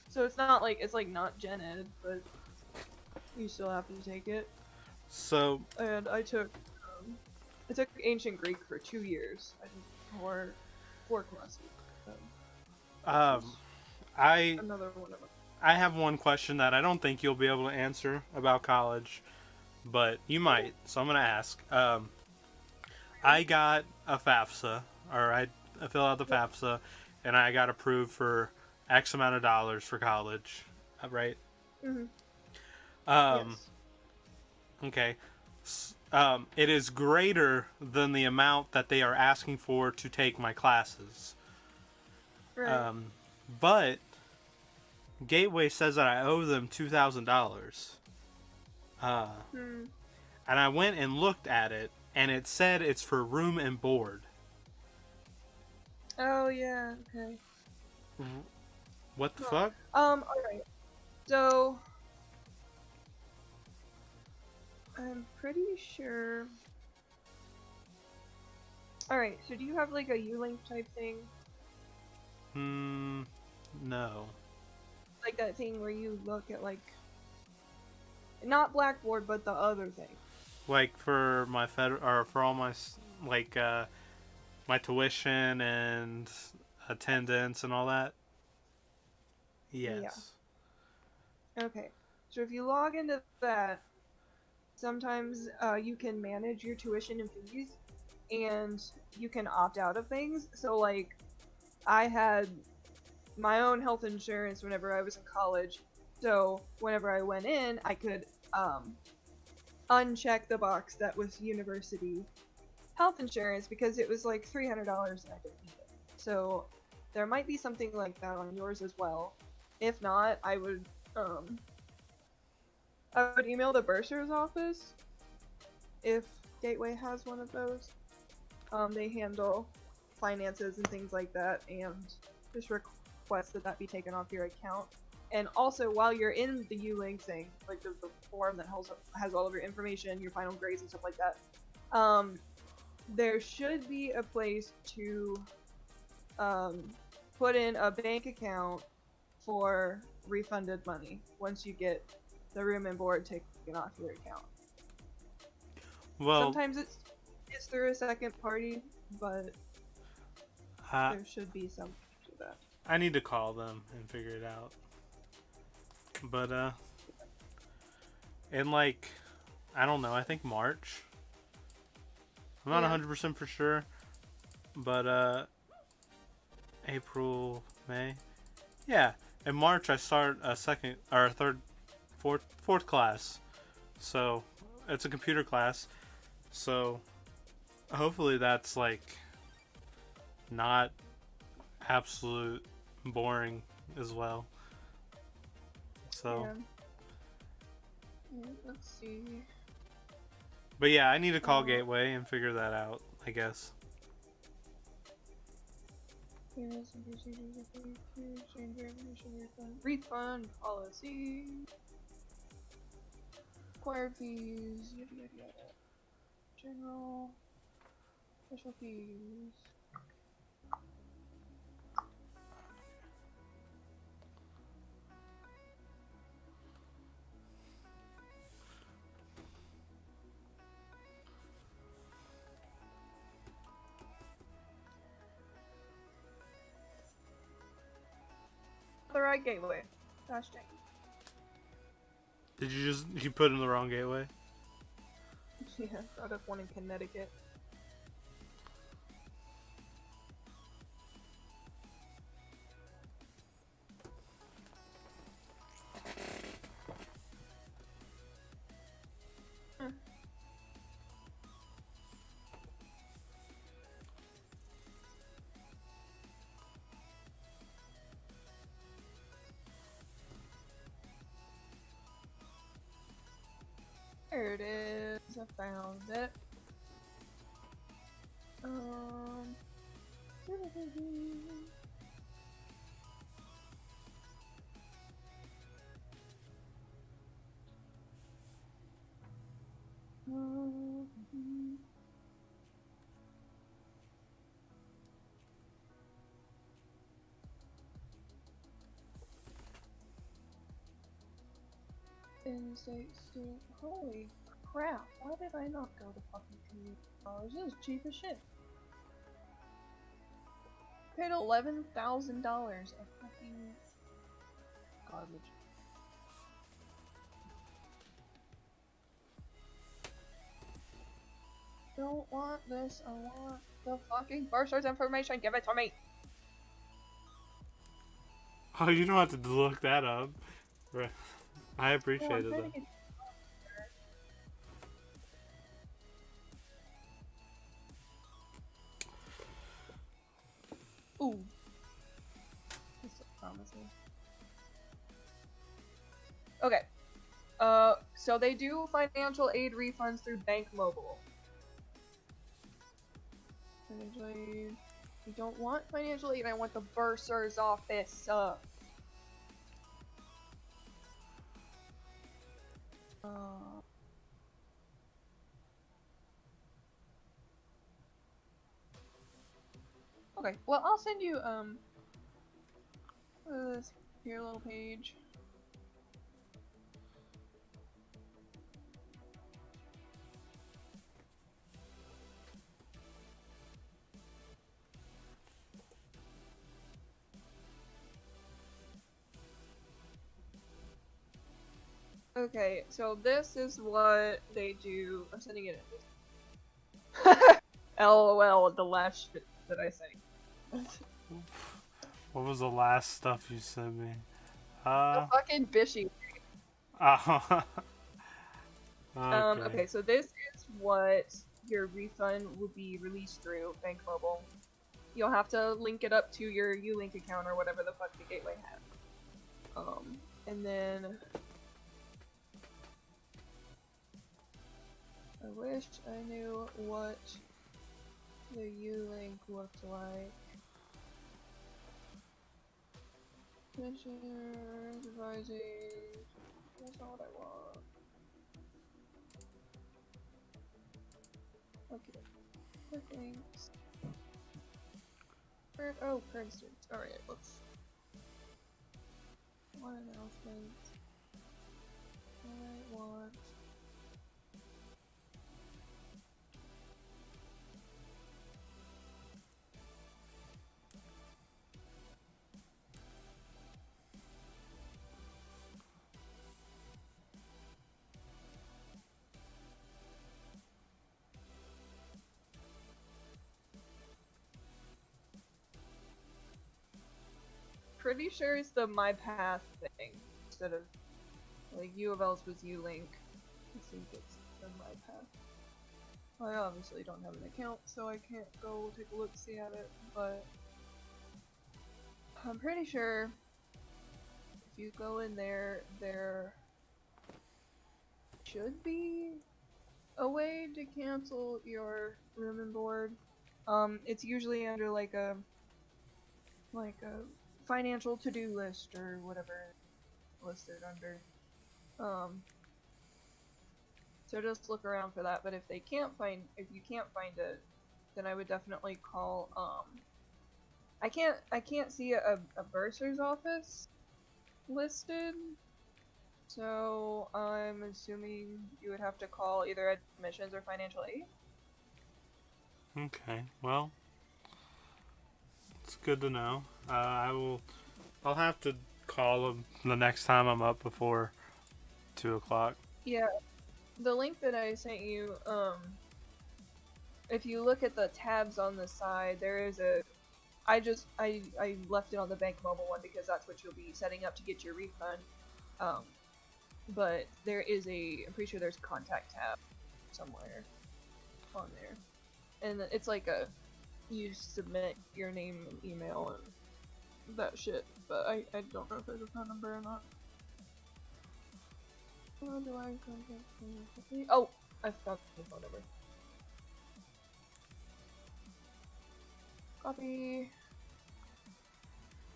So it's not like not gen ed, but you still have to take it. So And I took ancient Greek for 2 years. I did four classes. I Another one of them. I have one question that I don't think you'll be able to answer about college, but you might. So I'm gonna ask. I got a FAFSA, or I filled out the FAFSA, and I got approved for X amount of dollars for college, right? Mm-hmm. Um, Yes. Okay. It is greater than the amount that they are asking for to take my classes. Right. But Gateway says that I owe them $2,000. Hmm. And I went and looked at it, and it said it's for room and board. Oh yeah. Okay. What the fuck? Alright. So I'm pretty sure. Alright, so do you have like a Ulink type thing? No. Like that thing where you look at like not Blackboard but the other thing. Like for my or for all my my tuition and attendance and all that. Yes. Okay. So if you log into that, sometimes you can manage your tuition and fees, and you can opt out of things. So like, I had my own health insurance whenever I was in college, so whenever I went in, I could uncheck the box that was university health insurance because it was like $300 and I didn't need it. So there might be something like that on yours as well. If not, I would email the bursar's office if Gateway has one of those. They handle finances and things like that, and just request that be taken off your account. And also, while you're in the Ulink thing, like the form that has all of your information, your final grades and stuff like that, there should be a place to put in a bank account for refunded money once you get the room and board taken off your account. Well, sometimes it's through a second party, but there should be something to that. I need to call them and figure it out. But in like, I don't know, I think March. I'm not 100% for sure, but April, May. Yeah, in March I start a second or a third, fourth class. So it's a computer class. So hopefully that's like not absolute boring as well. So let's see. But yeah, I need to call Gateway and figure that out, I guess. Refund policy. Acquired fees. Yada yada yada. General. Special fees. The right gateway. Gosh dang. Did you put in the wrong gateway? Yeah, brought up one in Connecticut. There it is. I found it. Um. In-state student. Holy crap! Why did I not go to fucking community college? This is cheap as shit. Paid $11,000 of fucking garbage. Don't want this. I want the fucking bursar's information. Give it to me. Oh, you don't have to look that up. Right. I appreciated No, that. Ooh. This looks promising. Okay. So they do financial aid refunds through Bank Mobile. Financial aid. I don't want financial aid, I want the bursar's office. Okay, well I'll send you this here little page. Okay, so this is what they do. I'm sending it in. LOL at the last shit that I say. What was the last stuff you sent me? The fucking bishy. Oh. Okay, so this is what your refund will be released through Bank Mobile. You'll have to link it up to your Ulink account or whatever the fuck the gateway has. And then I wish I knew what the Ulink looked like. Commissioner, advising. That's not what I want. Okay. Quick links. Oh, current students. Alright, let's. One announcement. I want. Pretty sure it's the My Path thing instead of like U of L's was Ulink. I think it's the My Path. I obviously don't have an account, so I can't go take a look see at it, but I'm pretty sure if you go in there, there should be a way to cancel your room and board. It's usually under like a financial to-do list or whatever listed under. So just look around for that, but if you can't find it, then I would definitely call, I can't see a bursar's office listed, so I'm assuming you would have to call either admissions or financial aid. Okay, well, it's good to know. I'll have to call them the next time I'm up before 2 o'clock. Yeah, the link that I sent you, if you look at the tabs on the side, there is a, I left it on the Bank Mobile one because that's what you'll be setting up to get your refund. But there is I'm pretty sure there's a contact tab somewhere on there. And it's like you submit your name and email and that shit, but I don't know if there's a phone number or not. How do I contact them? Oh, I forgot the phone number. Copy.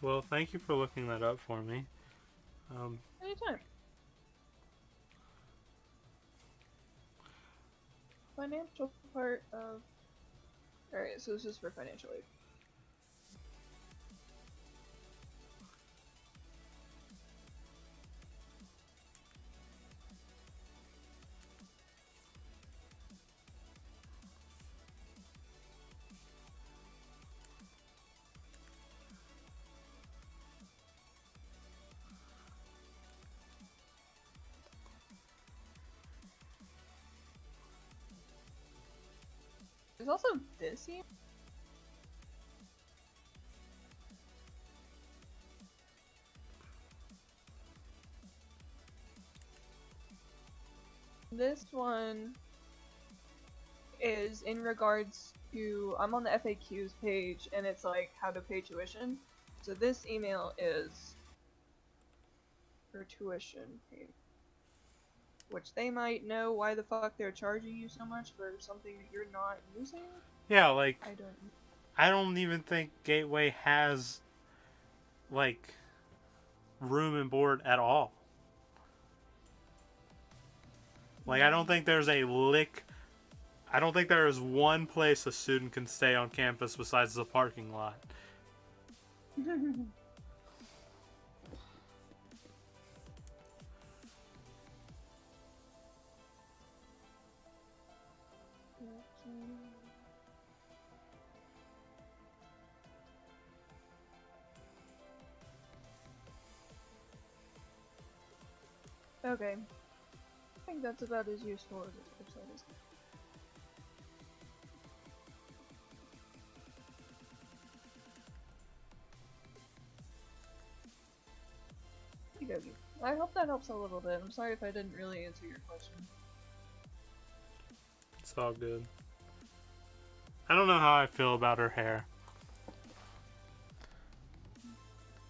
Well, thank you for looking that up for me. Anytime. Financial part of. Alright, so this is for financial aid. There's also this email. This one is in regards to, I'm on the FAQs page and it's like how to pay tuition. So this email is for tuition pay, which they might know why the fuck they're charging you so much for something that you're not using. Yeah, like, I I don't even think Gateway has, like, room and board at all. Like, I don't think there's a lick. I don't think there is one place a student can stay on campus besides the parking lot. Okay. I think that's about as useful as this website is. Okey-dokey. I hope that helps a little bit. I'm sorry if I didn't really answer your question. It's all good. I don't know how I feel about her hair.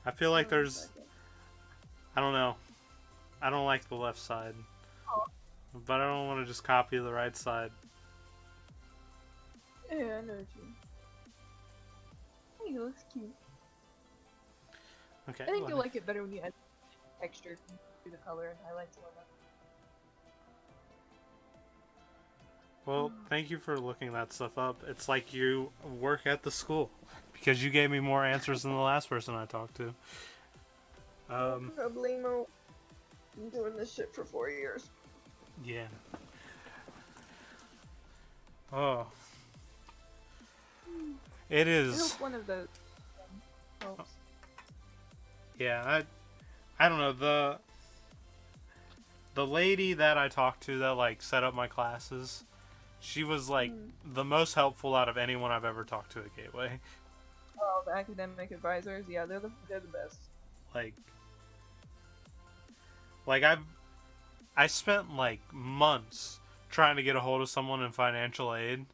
I feel like there's... I don't know. I don't like the left side. Oh. But I don't want to just copy the right side. Yeah, I know what you mean. Oh, he looks cute. Okay. I think you'll like it better when you add texture to the color and highlights and whatnot. Well, thank you for looking that stuff up. It's like you work at the school. Because you gave me more answers than the last person I talked to. Problemo. Been doing this shit for 4 years. Yeah. Oh. It I is. hope one of those helps. Yeah, I don't know, the lady that I talked to that like set up my classes, she was like the most helpful out of anyone I've ever talked to at Gateway. Oh, the academic advisors, yeah, they're the best. Like I spent like months trying to get a hold of someone in financial aid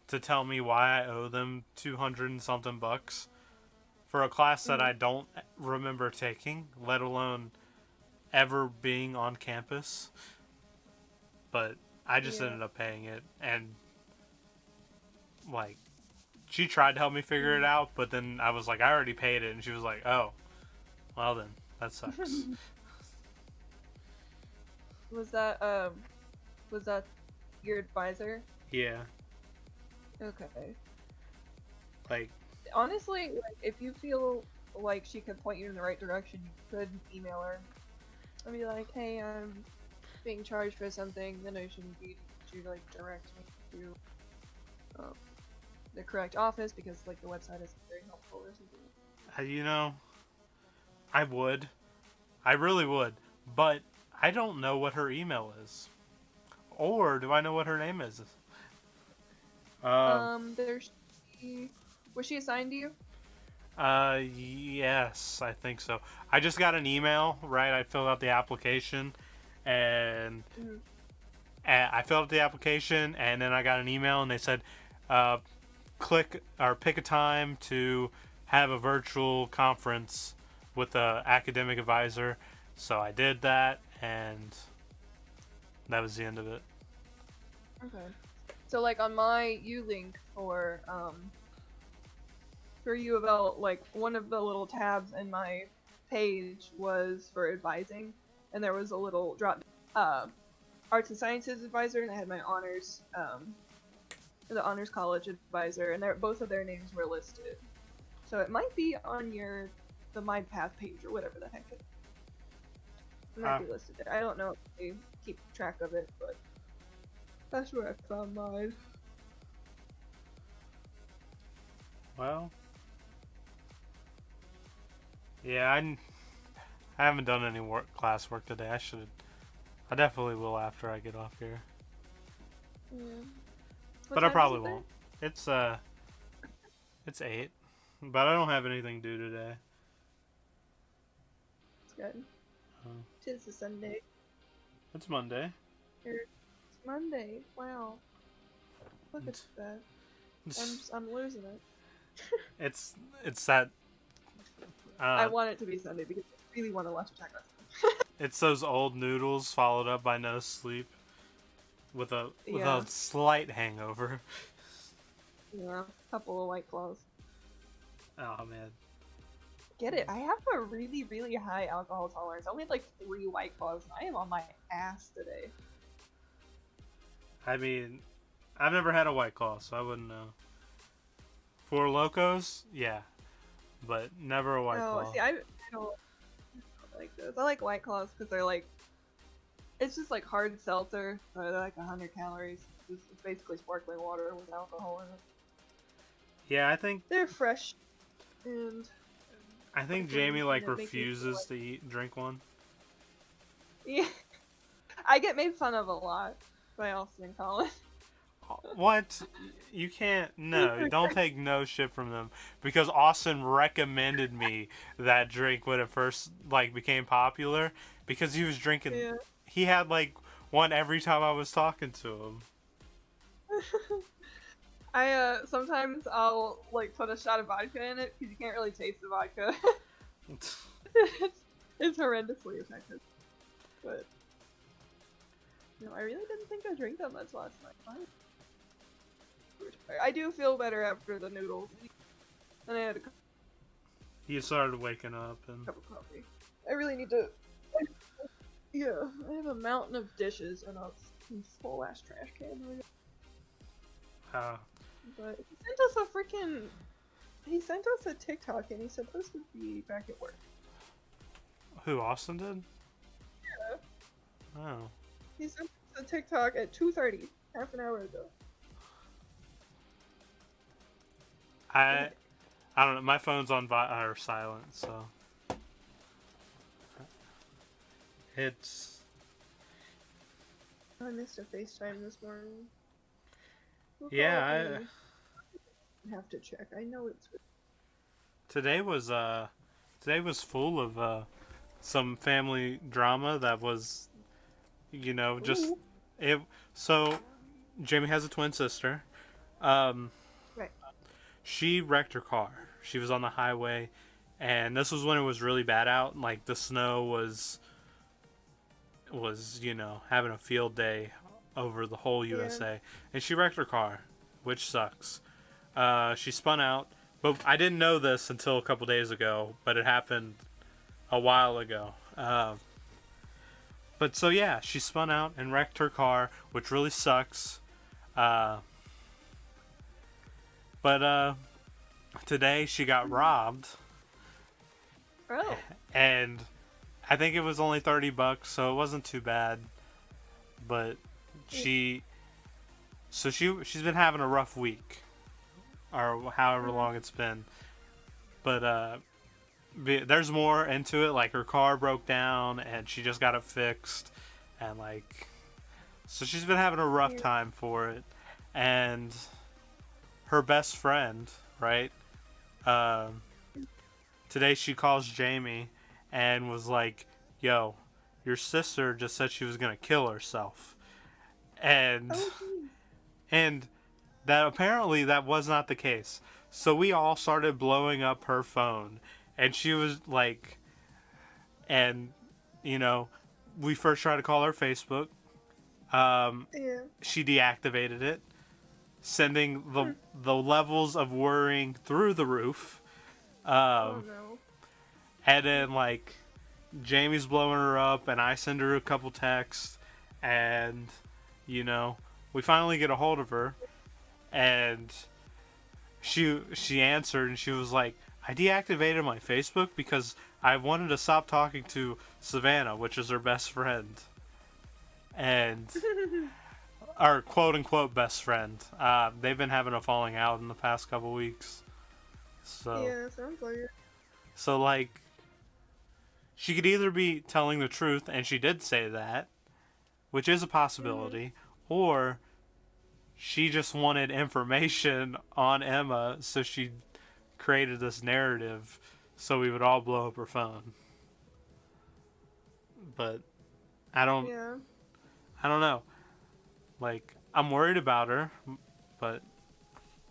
to tell me why I owe them 200 and something bucks for a class that I don't remember taking, let alone ever being on campus. But I just ended up paying it, and like she tried to help me figure it out, but then I was like, I already paid it, and she was like, oh, well then, that sucks. Was that your advisor? Yeah. Okay. Like, honestly, like, if you feel like she could point you in the right direction, you could email her and be like, hey, I'm being charged for something, then I shouldn't be to like direct me to the correct office because like the website isn't very helpful or something. you know, I would. I really would. But I don't know what her email is. Or do I know what her name is? Was she assigned to you? Yes, I think so. I just got an email, right? I filled out the application, and I filled out the application, and then I got an email, and they said, click or pick a time to have a virtual conference with the academic advisor. So I did that, and that was the end of it. Okay. So like on my U-Link for U of L, like one of the little tabs in my page was for advising, and there was a little drop arts and sciences advisor, and I had my honors the honors college advisor, and both of their names were listed. So it might be on the My Path page or whatever the heck it might be listed there. I don't know if they keep track of it, but that's where I found mine. Well, yeah, I haven't done any classwork today. I definitely will after I get off here. Yeah. But I probably won't. It's 8, but I don't have anything due today. It's good. Tis a Sunday. It's Monday. It's Monday. Wow. Look at that. I'm losing it. It's that. I want it to be Sunday because I really want to watch Attack on Titan. It's those old noodles followed up by no sleep, with a Yeah. slight hangover. Yeah, a couple of White Claws. Oh man. Get it? I have a really, really high alcohol tolerance. I only had like 3 White Claws, and I am on my ass today. I mean, I've never had a White Claw, so I wouldn't know. 4 Locos, yeah, but never a White Claw. See, I don't like those. I like White Claws because they're like, it's just like hard seltzer. So they're like 100 calories. It's basically sparkling water with alcohol in it. Yeah, I think they're fresh, and Jamie like refuses to drink one. Yeah, I get made fun of a lot by Austin and Colin. What? You can't. No, don't take no shit from them, because Austin recommended me that drink when it first became popular, because he was drinking. Yeah. He had one every time I was talking to him. Sometimes I'll put a shot of vodka in it because you can't really taste the vodka. it's horrendously effective. But no, I really didn't think I drank that much last night. I do feel better after the noodles. And I had a You started waking up and cup of coffee. I really need to. Yeah, I have a mountain of dishes and a full ass trash can. But he sent us a TikTok, and he's supposed to be back at work. Who, Austin did? Yeah. Oh. He sent us a TikTok at 2:30, half an hour ago. I don't know. My phone's on silent, so it's. I missed a FaceTime this morning. Yeah, I have to check. I know it's. Today was full of some family drama that was, just Ooh. it. So, Jamie has a twin sister. Right. She wrecked her car. She was on the highway, and this was when it was really bad out. The snow was having a field day over the whole USA, and she wrecked her car, which sucks. She spun out, but I didn't know this until a couple days ago, but it happened a while ago. But so yeah, she spun out and wrecked her car, which really sucks. But today she got robbed. Oh. And I think it was only $30, so it wasn't too bad. But she's been having a rough week, or however long it's been. But there's more into it. Her car broke down, and she just got it fixed, and so she's been having a rough time for it. And her best friend, right? Today she calls Jamie and was like, "Yo, your sister just said she was gonna kill herself," and that apparently that was not the case. So we all started blowing up her phone, and she was we first tried to call her Facebook. Yeah. She deactivated it, sending Hmm. the levels of worrying through the roof. Oh Um, no. and then like Jamie's blowing her up, and I send her a couple texts, and you know we finally get a hold of her, and she answered, and she was like, I deactivated my Facebook because I wanted to stop talking to Savannah, which is her best friend, and our quote unquote best friend. They've been having a falling out in the past couple weeks. So Yeah, sounds like it. so like she could either be telling the truth, and she did say that, which is a possibility, or she just wanted information on Emma, so she created this narrative so we would all blow up her phone. But I don't Yeah. I don't know. Like, I'm worried about her, but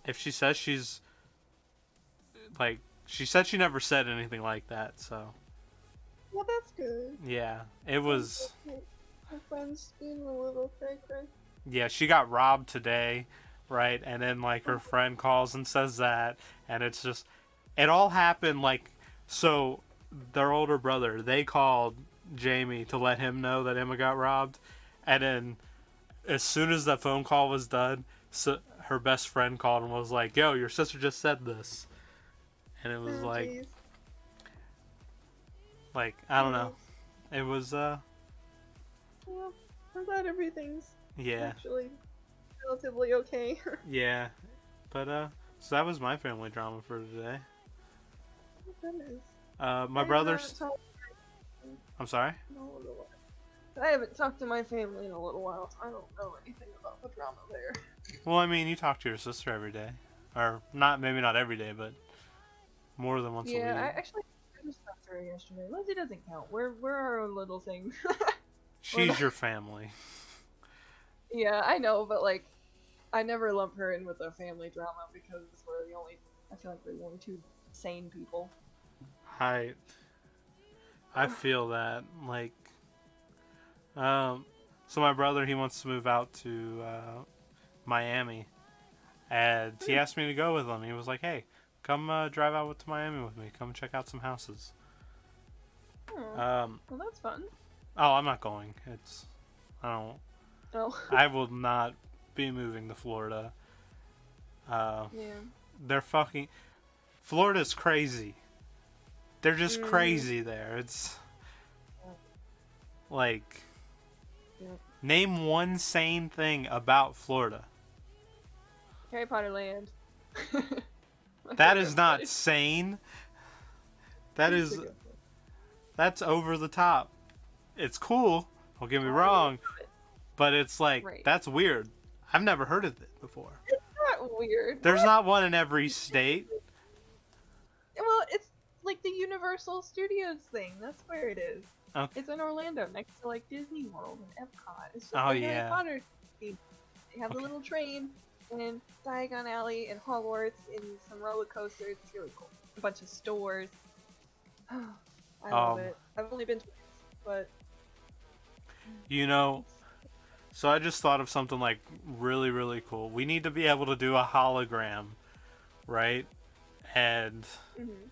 if she says she's like she said she never said anything like that, so Well, that's good. yeah. It was My friend's being a little cray cray. yeah, she got robbed today, right? And then like her friend calls and says that, and it's just it all happened like so their older brother, they called Jamie to let him know that Emma got robbed, and then as soon as that phone call was done, so her best friend called and was like, "Yo, your sister just said this," and it was Oh, jeez. like I don't know, it was Well, I'm glad everything's yeah actually relatively okay. yeah, but so that was my family drama for today. Oh, goodness. My I brother's. haven't talked I'm sorry. in a little while. I haven't talked to my family in a little while, so I don't know anything about the drama there. Well, I mean, you talk to your sister every day, or not maybe not every day, but more than once a Yeah, week. I just talked to her yesterday. Lindsay doesn't count. We're our own little thing. She's your family. Yeah, I know, but like, I never lump her in with the family drama because we're the only. I feel like we're the only two sane people. I feel that like so my brother, he wants to move out to Miami, and he asked me to go with him. He was like, "Hey, come drive out to Miami with me. Come check out some houses." Oh, well, that's fun. Oh, I'm not going. It's I don't. Oh, I will not be moving to Florida. yeah. They're fucking. Florida's crazy. They're just Mm. crazy there. It's like Yeah. name one sane thing about Florida. Harry Potter Land. My That favorite is not place. sane. That It's is a good place. that's over the top. It's cool. Don't get me I wrong, love it. but it's like Right. that's weird. I've never heard of it before. It's not weird. There's not one in every state. Well, it's like the Universal Studios thing. That's where it is. Okay. It's in Orlando, next to like Disney World and Epcot. It's just Oh, like yeah. Harry Potter. They have Okay. the little train and Diagon Alley and Hogwarts and some roller coasters. It's really cool. A bunch of stores. I love it. I've only been twice, but You know, so I just thought of something like really, really cool. We need to be able to do a hologram, right? And mhm.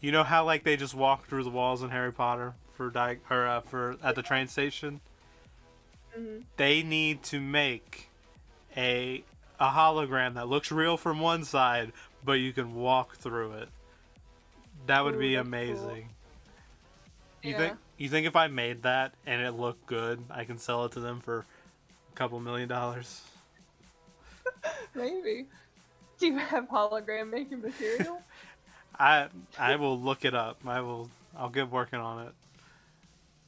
you know how like they just walk through the walls in Harry Potter for for at the train station? Mhm. They need to make a hologram that looks real from one side, but you can walk through it. That would Ooh, be that's cool. amazing. Yeah. You think if I made that and it looked good, I can sell it to them for a couple $1 million? Maybe. Do you have hologram making material? I will look it up. I'll get working on it.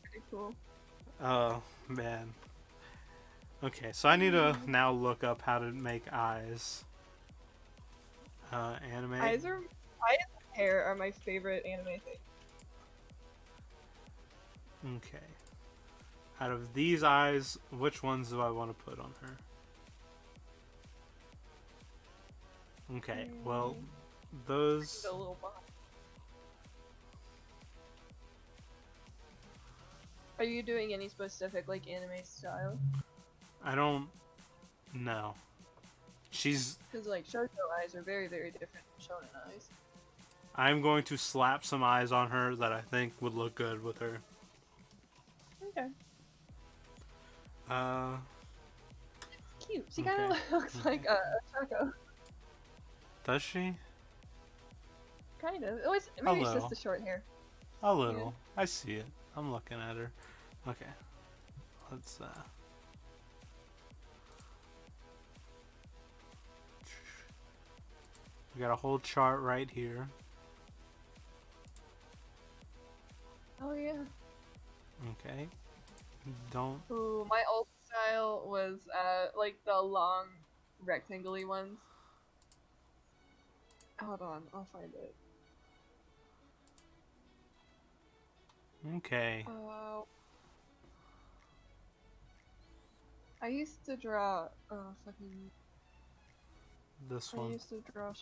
Pretty cool. Oh man. Okay, so I need to now look up how to make eyes. Animate. Eyes and hair are my favorite anime thing. Okay. Out of these eyes, which ones do I want to put on her? Okay, well, those. The little box. Are you doing any specific like anime style? I don't know. She's. Because like shoujo eyes are very, very different from shonen eyes. I'm going to slap some eyes on her that I think would look good with her. Okay. Uh, Cute. She kind of Okay. looks like a Chaco. does she? Kind of. Maybe it's little. just the short hair. A little. I see it. I'm looking at her. Okay. Let's we got a whole chart right here. Oh yeah. Okay. Don't. Ooh, my old style was like the long rectangle-y ones. Hold on, I'll find it. Okay. I used to draw fucking This I one. used to draw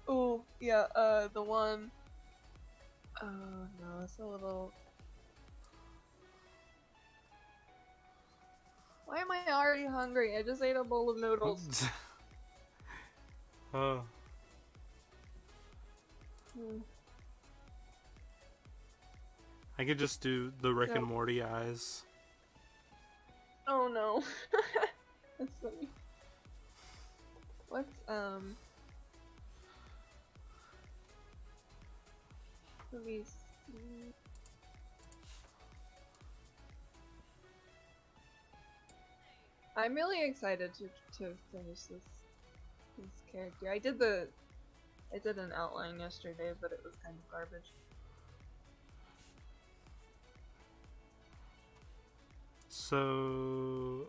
Oh, yeah, the one oh no, it's a little Why am I already hungry? I just ate a bowl of noodles. Oh. Hmm. I could just do the Rick and No. Morty eyes. Oh no. That's funny. What's let me see. I'm really excited to finish this character. I did an outline yesterday, but it was kind of garbage. So,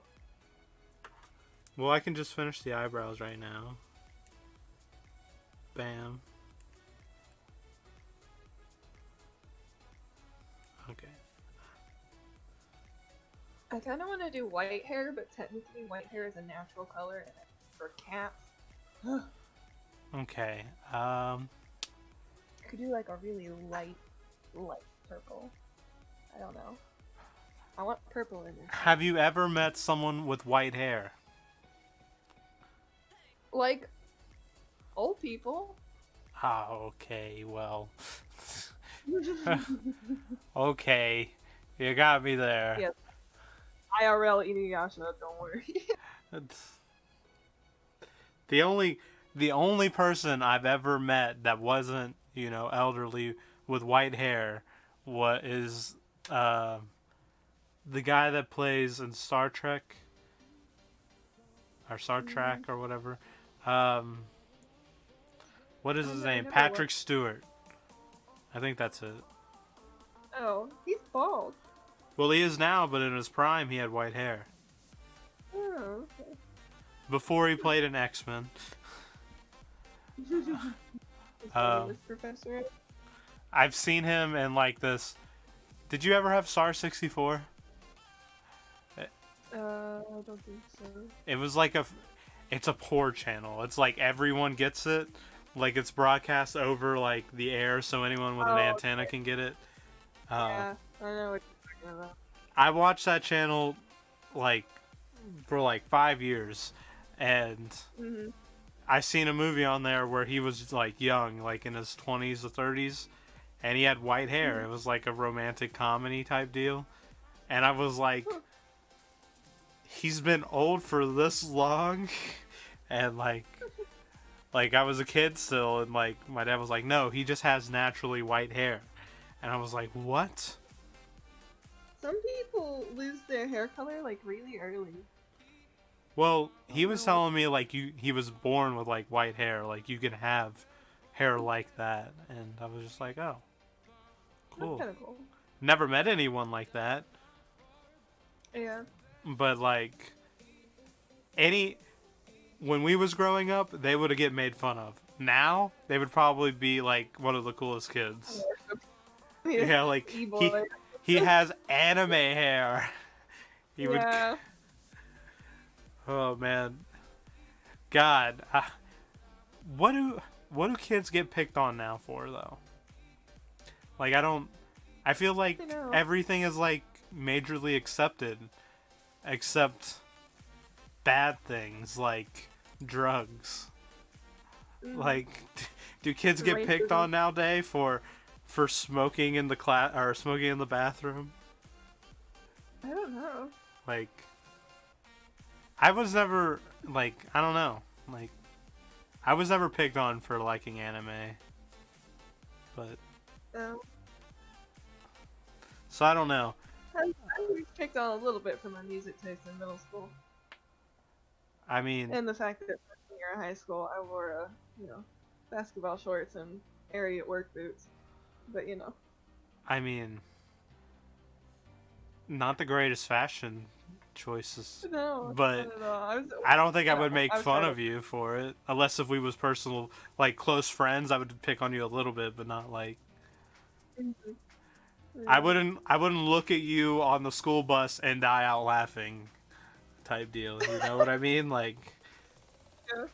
well, I can just finish the eyebrows right now. Bam. Okay. I kind of want to do white hair, but technically white hair is a natural color for cats. Okay. I could do like a really light purple. I don't know. I want purple in it. Have you ever met someone with white hair? Like old people. Ah, okay, well. Okay. You got me there. Yeah. IRL Inuyasha, don't worry. It's- The only person I've ever met that wasn't, elderly with white hair is the guy that plays in Star Trek or Star Trek or whatever. What is his name? never Patrick Stewart. I think that's it. Oh, he's bald. Well, he is now, but in his prime, he had white hair. Oh, okay. Before he played in X-Men. Is this professor? I've seen him in like this. Did you ever have Star 64? I don't think so. It was like it's a poor channel. It's like everyone gets it. Like it's broadcast over like the air so anyone with an antenna can get it. Yeah, I know what you're talking about. I watched that channel like for like 5 years, and I seen a movie on there where he was like young, like in his 20s or 30s, and he had white hair. It was like a romantic comedy type deal, and I was like, he's been old for this long, and like I was a kid still, and like my dad was like, no, he just has naturally white hair, and I was like, what? Some people lose their hair color like really early. Well, he was telling me like he was born with like white hair, like you can have hair like that, and I was just like, oh, cool. That's kind of cool. Never met anyone like that, Yeah. but like when we was growing up, they would have get made fun of. Now they would probably be like one of the coolest kids. Yeah, like E-boy. he has anime hair. He would. Yeah. Oh man, God, what do kids get picked on now for though? Like I don't I feel like I know. everything is like majorly accepted, except bad things like drugs. Like, do kids get picked Racism. on nowadays for smoking in the class or smoking in the bathroom? I don't know. Like, I was never like, I don't know, like, I was never picked on for liking anime, but No. so I don't know. I was picked on a little bit for my music taste in middle school, I mean, and the fact that freshman year in high school I wore basketball shorts and Ariat work boots. But I mean, not the greatest fashion choices. no, But not at all. I don't think I would no, make I was fun trying of you for it. Unless if we was personal, like close friends, I would pick on you a little bit, but not like I wouldn't look at you on the school bus and die out laughing type deal. You know what I mean? Like Yeah.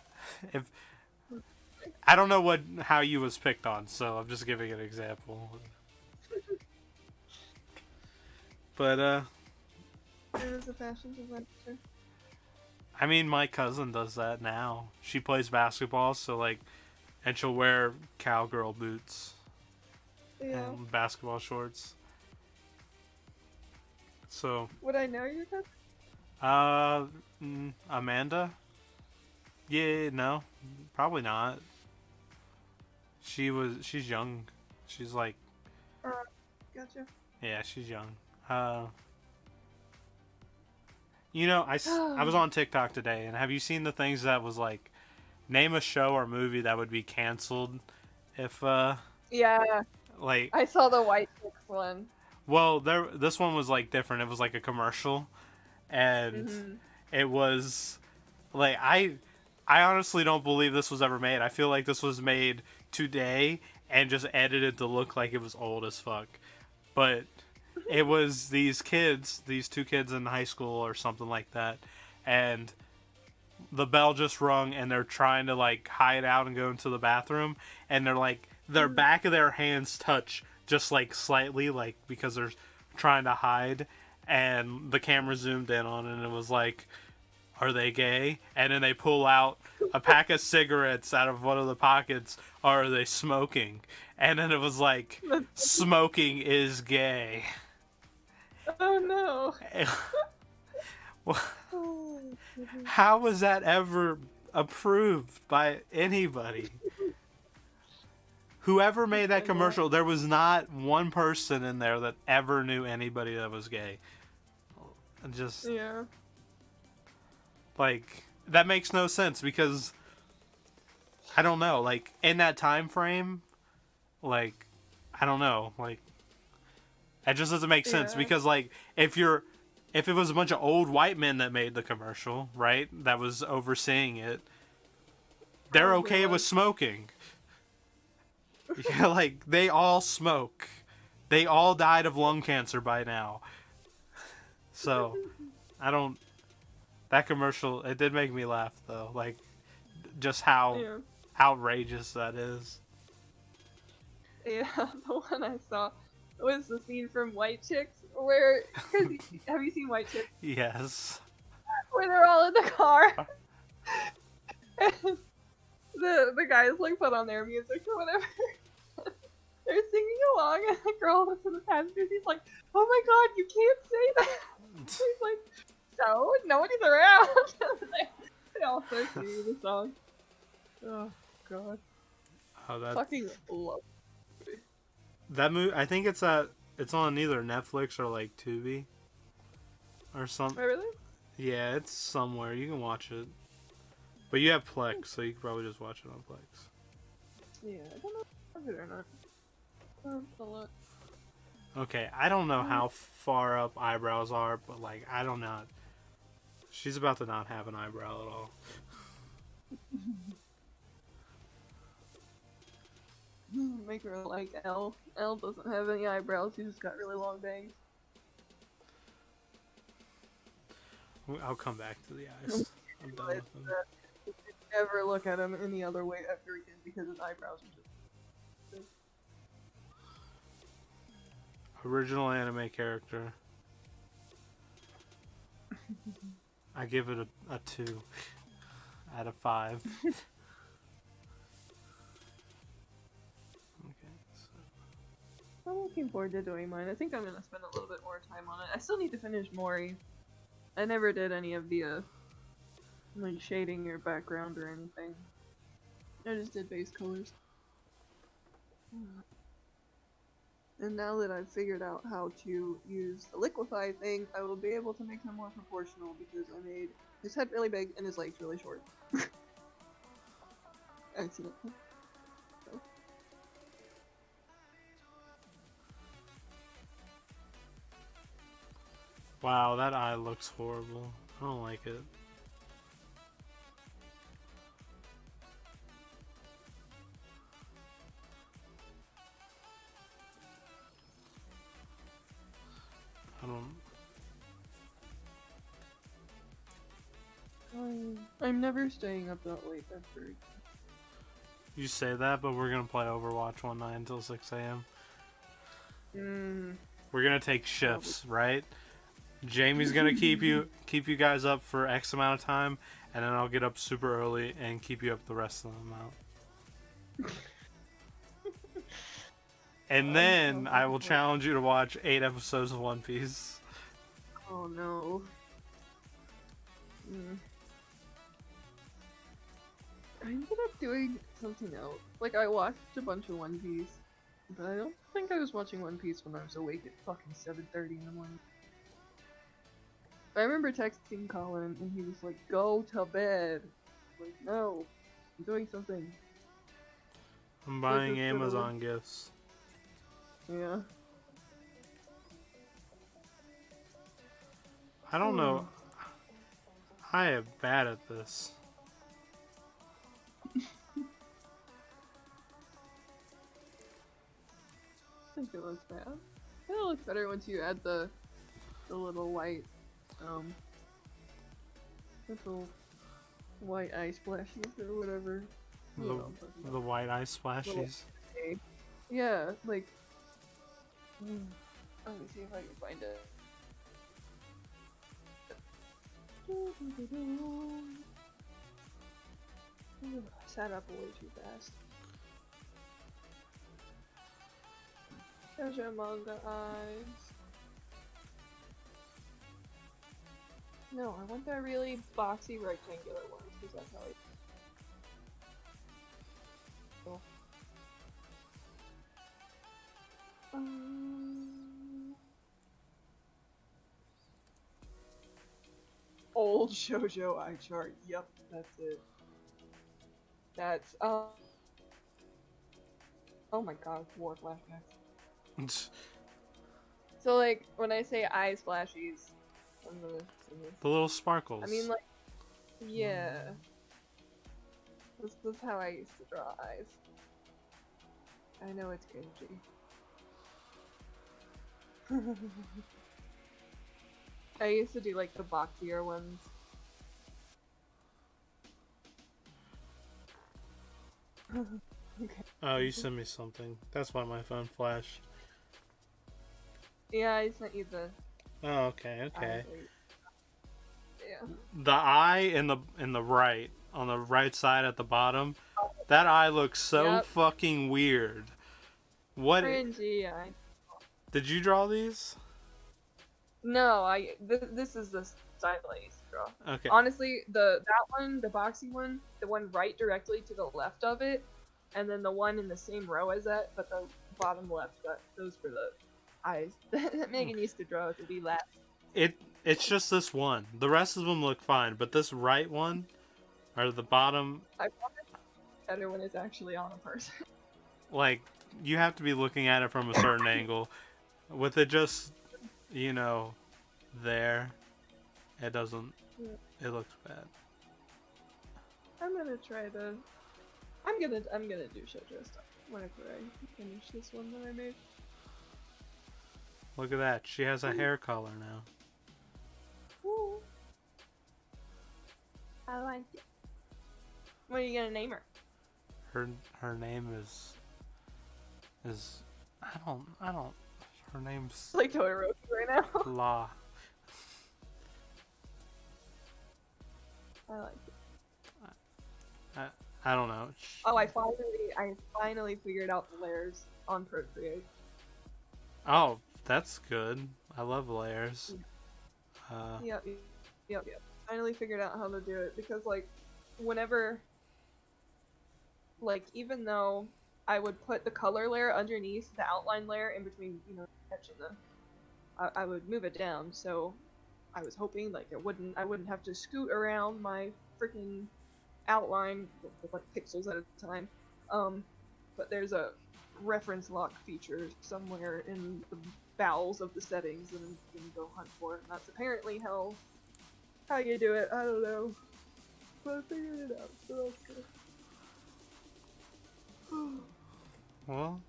if I don't know how you was picked on, so I'm just giving an example. But It was a fashion designer. I mean, my cousin does that now. She plays basketball, so like, and she'll wear cowgirl boots Yeah. and basketball shorts. So, Would I know your cousin? Amanda? Yeah, no, probably not. She's young. She's like, Gotcha. yeah, she's young. I was on TikTok today, and have you seen the things that was like, name a show or movie that would be canceled if, Yeah, like, I saw the White Chicks one. well, this one was like different. It was like a commercial, and it was like I honestly don't believe this was ever made. I feel like this was made today and just edited to look like it was old as fuck. But it was these two kids in high school or something like that, and the bell just rung and they're trying to like hide out and go into the bathroom, and they're like their back of their hands touch just like slightly, like because they're trying to hide, and the camera zoomed in on it and it was like, are they gay? And then they pull out a pack of cigarettes out of one of the pockets. Are they smoking? And then it was like, smoking is gay. Oh no. Well, how was that ever approved by anybody? Whoever made that commercial, there was not one person in there that ever knew anybody that was gay. Just Yeah. like, that makes no sense because I don't know, like in that time frame, like I don't know, like it just doesn't make sense Yeah. because like if it was a bunch of old white men that made the commercial, right? That was overseeing it. They're Probably okay with was. smoking. Yeah, like they all smoke. They all died of lung cancer by now. So, I don't. That commercial, it did make me laugh though. Like, just how Yeah. outrageous that is. Yeah, the one I saw was the scene from White Chicks where, cause have you seen White Chicks? Yes. Where they're all in the car. And the guys like put on their music or whatever. They're singing along, and the girl that's in the passenger seat's like, "Oh my god, you can't say that." He's like, "So nobody's around." they all start singing the song. Oh god, Oh, that fucking love. that movie. I think it's on either Netflix or like Tubi, or something. Oh, really? Yeah, it's somewhere. You can watch it, but you have Plex, so you can probably just watch it on Plex. Yeah, I don't know if I have it or not. A lot. Okay, I don't know how far up eyebrows are, but like I don't know. She's about to not have an eyebrow at all. Make her like Elle. Elle doesn't have any eyebrows. She's just got really long bangs. I'll come back to the eyes. I'm done with them. Never look at him any other way ever again because his eyebrows are just. Original anime character. I give it a 2 out of 5. Okay. So. I'm looking forward to doing mine. I think I'm gonna spend a little bit more time on it. I still need to finish Mori. I never did any of the like shading or background or anything. I just did base colors. And now that I've figured out how to use the liquefy thing, I will be able to make them more proportional because I made his head really big and his legs really short. Accidentally. So. Wow, that eye looks horrible. I don't like it. I don't... I'm never staying up that late, that's very good. You say that, but we're gonna play Overwatch one night until 6 a.m. We're gonna take shifts, right? Jamie's gonna keep you guys up for X amount of time, and then I'll get up super early and keep you up the rest of the amount. And then I will challenge you to watch 8 episodes of One Piece. Oh no. I ended up doing something else. Like, I watched a bunch of One Piece, but I don't think I was watching One Piece when I was awake at fucking 7:30 in the morning. I remember texting Colin, and he was like, "Go to bed." I was like, no, I'm doing something. I'm buying just Amazon gifts. Yeah. I don't know. I am bad at this. I think it looks bad. It looks better once you add the little white, little white eye splashes or whatever. You know what I'm talking about. The white eye splashies. Yeah, like. Let me see if I can find it. I sat up way too fast. Shoujo manga eyes. No, I want the really boxy rectangular ones because that's how I. Cool. Old shoujo eye chart. Yep, that's it. That's oh my god, war flashbacks. So like when I say eye splashies, I'm gonna sing this. The little sparkles. I mean like, yeah. This is how I used to draw eyes. I know it's cringy. I used to do like the boxier ones. Okay. Oh, you sent me something. That's why my phone flashed. Yeah, I sent you the. Oh, okay, okay. Yeah. The eye in the right, on the right side at the bottom, that eye looks so fucking weird. What? Cringy eye. Did you draw these? No, this is the style I used to draw. Okay. Honestly, that one, the boxy one, the one right directly to the left of it, and then the one in the same row as that, but the bottom left, those were the eyes that Megan used to draw to be last. It's just this one. The rest of them look fine, but this right one, or the bottom. I promise it's better when it's actually on a person. Like, you have to be looking at it from a certain angle. With it just, you know, there, it doesn't. Yeah. It looks bad. I'm gonna do shoujo stuff whenever I finish this one that I made. Look at that. She has a hair color now. Ooh. I like it. What are you gonna name her? Her name is I don't Her name's Like Todoroki right now. La. I like it. I don't know. Oh, I finally figured out the layers on Procreate. Oh, that's good. I love layers. Yep. Finally figured out how to do it because, like, whenever, like, even though I would put the color layer underneath the outline layer in between, you know, sketching them, I would move it down. So I was hoping like I wouldn't have to scoot around my freaking outline with like pixels at a time. But there's a reference lock feature somewhere in the bowels of the settings that I'm gonna go hunt for, and that's apparently how you do it. I don't know, but I figured it out, so that's good. Well,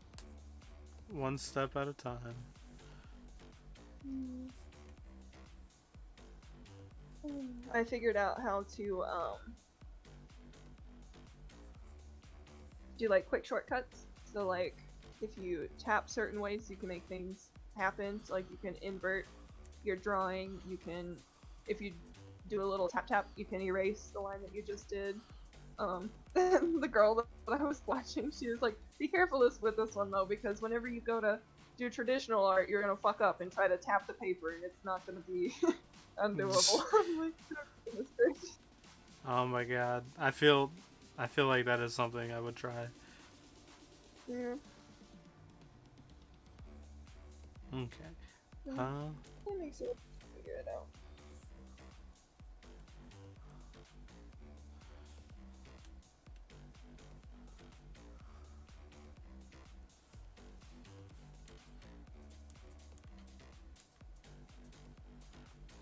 one step at a time. I figured out how to do like quick shortcuts. So like if you tap certain ways, you can make things happen. So like you can invert your drawing. You can, if you do a little tap tap, you can erase the line that you just did. The girl that I was watching, she was like, "Be careful with this one though, because whenever you go to do traditional art, you're gonna fuck up and try to tap the paper, and it's not gonna be undoable." I'm like, "Goodness gracious." Oh my god. I feel like that is something I would try. Yeah. Okay. It makes it figure it out.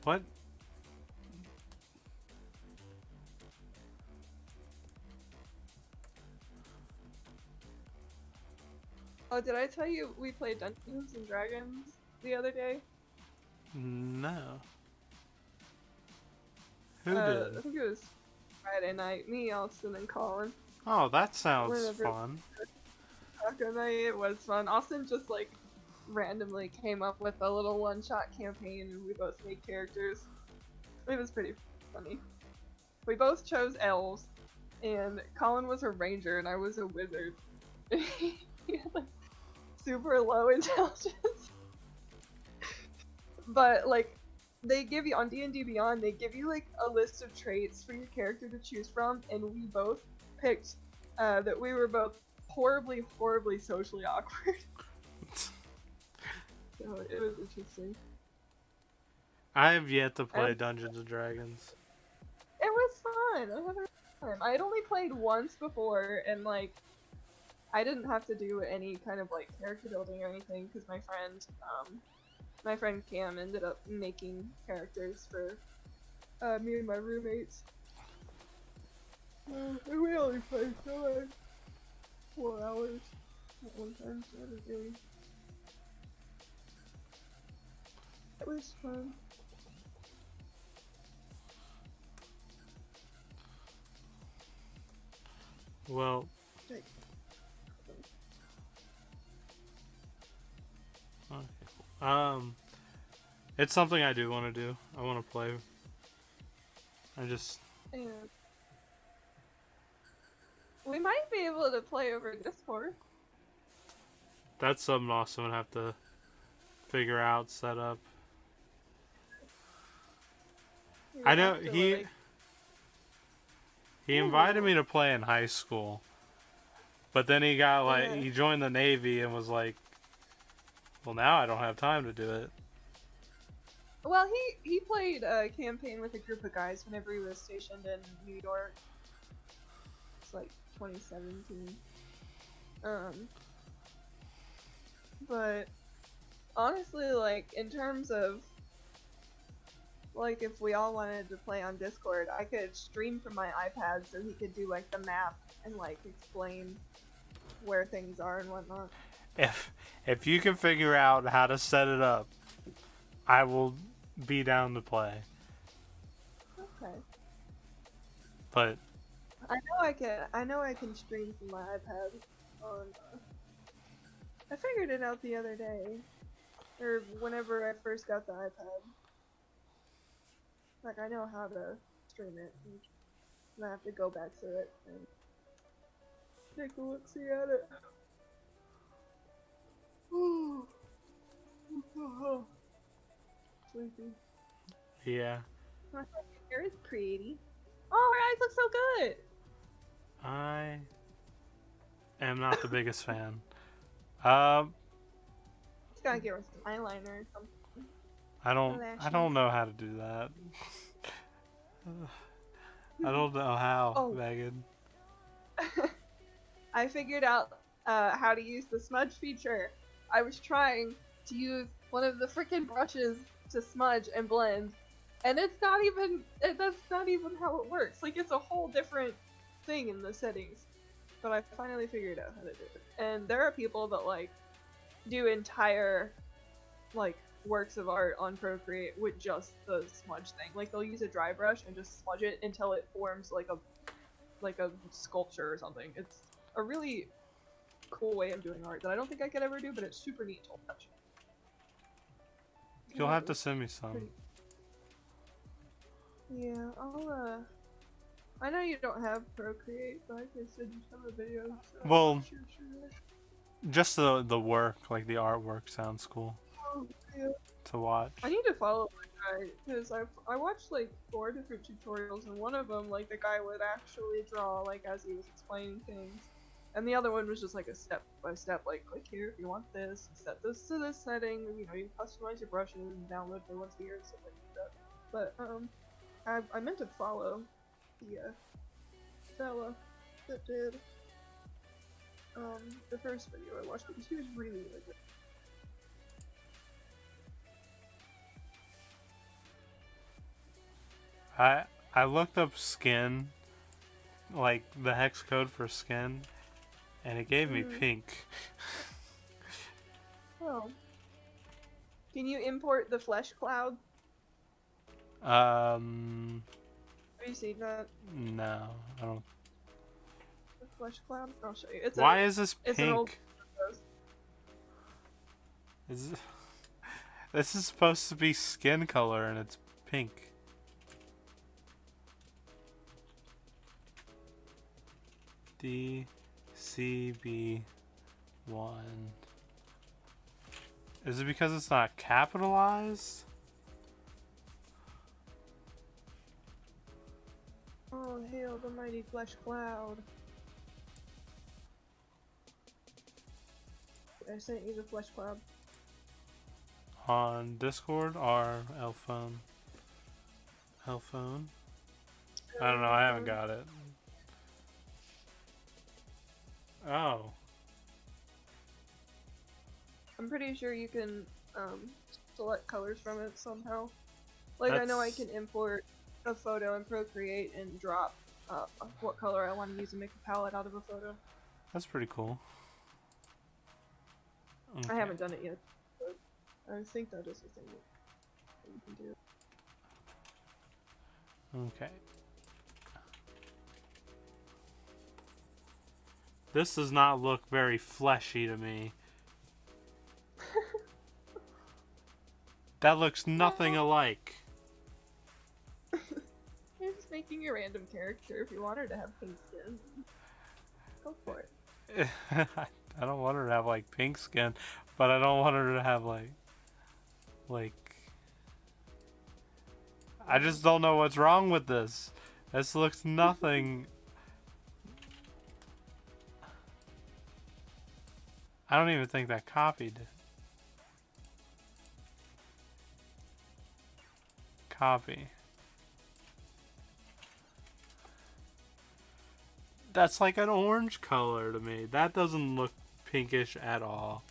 What? Oh, did I tell you we played Dungeons and Dragons the other day? No. Who I did? think it was Friday night. Me, Austin, and Colin. Oh, that sounds Whatever. fun. Taco night. It was fun. Austin just like randomly came up with a little one-shot campaign, and we both made characters. It was pretty funny. We both chose elves, and Colin was a ranger, and I was a wizard. He had like super low intelligence, but like they give you on D&D Beyond, they give you like a list of traits for your character to choose from, and we both picked that we were both horribly socially awkward. So it was interesting. I have yet to play Dungeons and Dragons. It was fun. I had a good time. I had only played once before, and like I didn't have to do any kind of like character building or anything because my friend Cam ended up making characters for me and my roommates. And we only played for like 4 hours at one time, so it was really... It was fun. Well, okay. It's something I do want to do. I want to play. Yeah. We might be able to play over Discord. That's something awesome. I have to figure out, set up. I know he invited me to play in high school, but then he got like he joined the Navy and was like, "Well, now I don't have time to do it." Well, he played a campaign with a group of guys whenever he was stationed in New York. It's like 2017. But honestly, like in terms of like if we all wanted to play on Discord, I could stream from my iPad so he could do like the map and like explain where things are and whatnot. If you can figure out how to set it up, I will be down to play. Okay. But I know I can stream from my iPad on I figured it out the other day. or whenever I first got the iPad. Like, I know how to stream it, and I have to go back through it and take a look, see at it. Sleepy. Yeah. My hair is pretty. Oh, her eyes look so good! I am not the biggest fan. Um, Just gotta get her some eyeliner or something. I Lashes. don't know how to do that. I don't know how, Oh. Megan. I figured out how to use the smudge feature. I was trying to use one of the freaking brushes to smudge and blend, and that's not even how it works. Like, it's a whole different thing in the settings. But I finally figured out how to do it. And there are people that like do entire like works of art on Procreate with just the smudge thing. Like, they'll use a dry brush and just smudge it until it forms like a sculpture or something. It's a really cool way of doing art that I don't think I could ever do, but it's super neat to watch. You'll have to send me some. Yeah, I know you don't have Procreate, but I can send you some of the videos. So Well, sure. just the work, like the artwork, sounds cool Oh, yeah. to watch. I need to follow my guy because I watched like 4 different tutorials, and one of them, like, the guy would actually draw like as he was explaining things, and the other one was just like a step by step, like, click here if you want this, set this to this setting, you know, you customize your brushes and download new ones here and stuff like that. But I meant to follow the fella that did the first video I watched because he was really good. I looked up skin, like the hex code for skin, and it gave me pink. Oh. Can you import the flesh cloud? Have Have you seen that? no, I don't. The flesh cloud? I'll show you. It's Why is this it's an old pink? This is supposed to be skin color and it's pink. DCB1. Is it because it's not capitalized? Oh, hail the mighty flesh cloud. I sent you the flesh cloud. On Discord or Elphone? Elphone? I don't know, I haven't got it. Oh. I'm pretty sure you can select colors from it somehow. Like, I know I can import a photo in Procreate and drop what color I want to use and make a palette out of a photo. That's pretty cool. Okay. I haven't done it yet, but I think that is a thing that you can do. Okay. This does not look very fleshy to me. That looks nothing alike. You're just making a random character. If you want her to have pink skin, go for it. I don't want her to have like pink skin, but I don't want her to have like I just don't know what's wrong with this. This looks nothing. I don't even think that copied it. Copy. That's like an orange color to me. That doesn't look pinkish at all.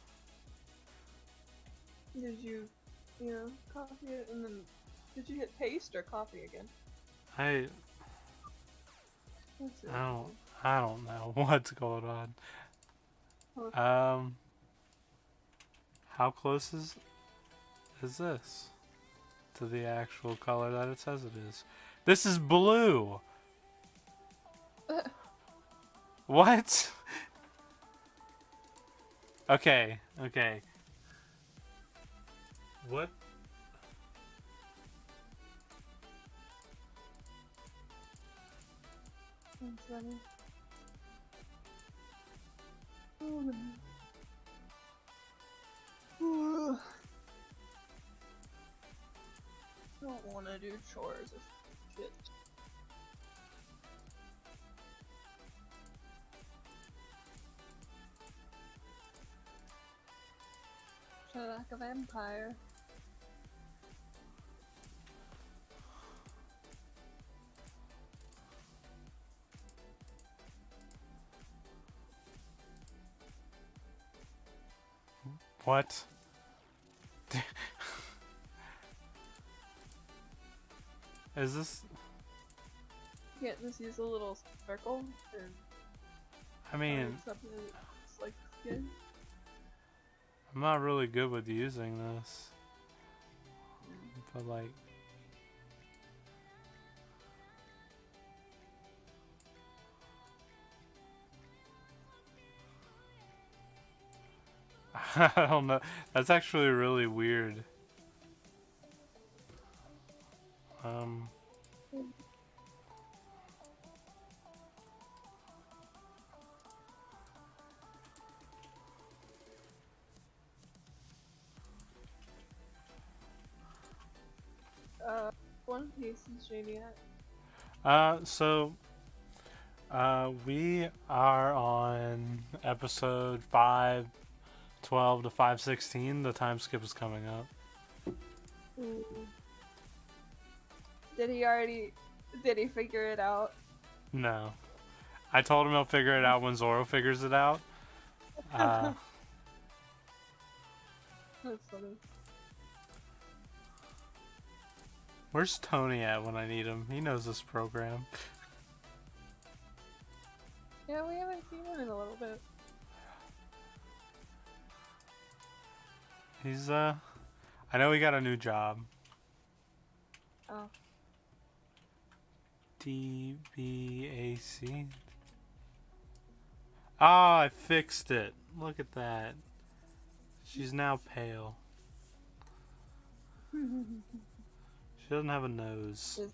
Did you copy it and then did you hit paste or copy again? I Let's see. don't know what's going on. Huh. How close is this to the actual color that it says it is? This is blue. What? Okay. What? That's funny. Oh man. Don't want to do chores or shit. Shut like a vampire. What? Is this? You can't just use a little circle or I mean, something that looks like skin. I'm not really good with using this. But like... I don't know. That's actually really weird. One Piece is shady at. We are on episode 512 to 516. The time skip is coming up. Did he figure it out? No. I told him he'll figure it out when Zoro figures it out. That's funny. Where's Tony at when I need him? He knows this program. Yeah, we haven't seen him in a little bit. He's, I know he got a new job. Oh. DBAC. Ah, I fixed it. Look at that. She's now pale. She doesn't have a nose. Just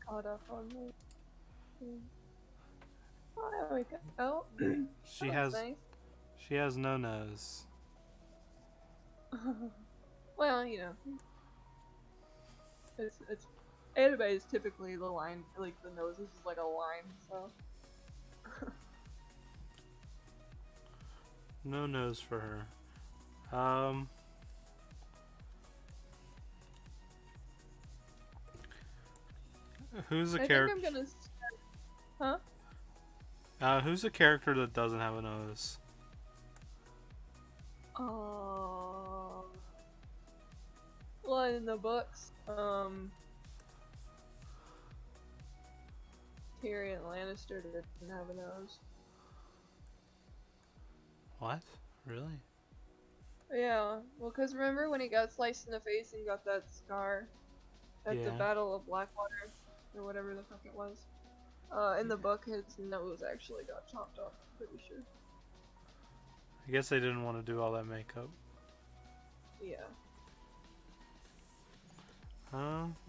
caught up on me. Oh, there we go. Oh, She that has was nice. she has no nose. Well, you know, it's anime is typically the line, like the nose is just like a line, so. No nose for her. Who's a I character? think I'm gonna. Huh? Who's a character that doesn't have a nose? Well, in the books, Tyrion Lannister didn't have a nose. What? Really? Yeah, well, cause remember when he got sliced in the face and got that scar at the Yeah. Battle of Blackwater, or whatever the fuck it was. In the book, his nose actually got chopped off. I'm pretty sure. I guess they didn't want to do all that makeup. Yeah.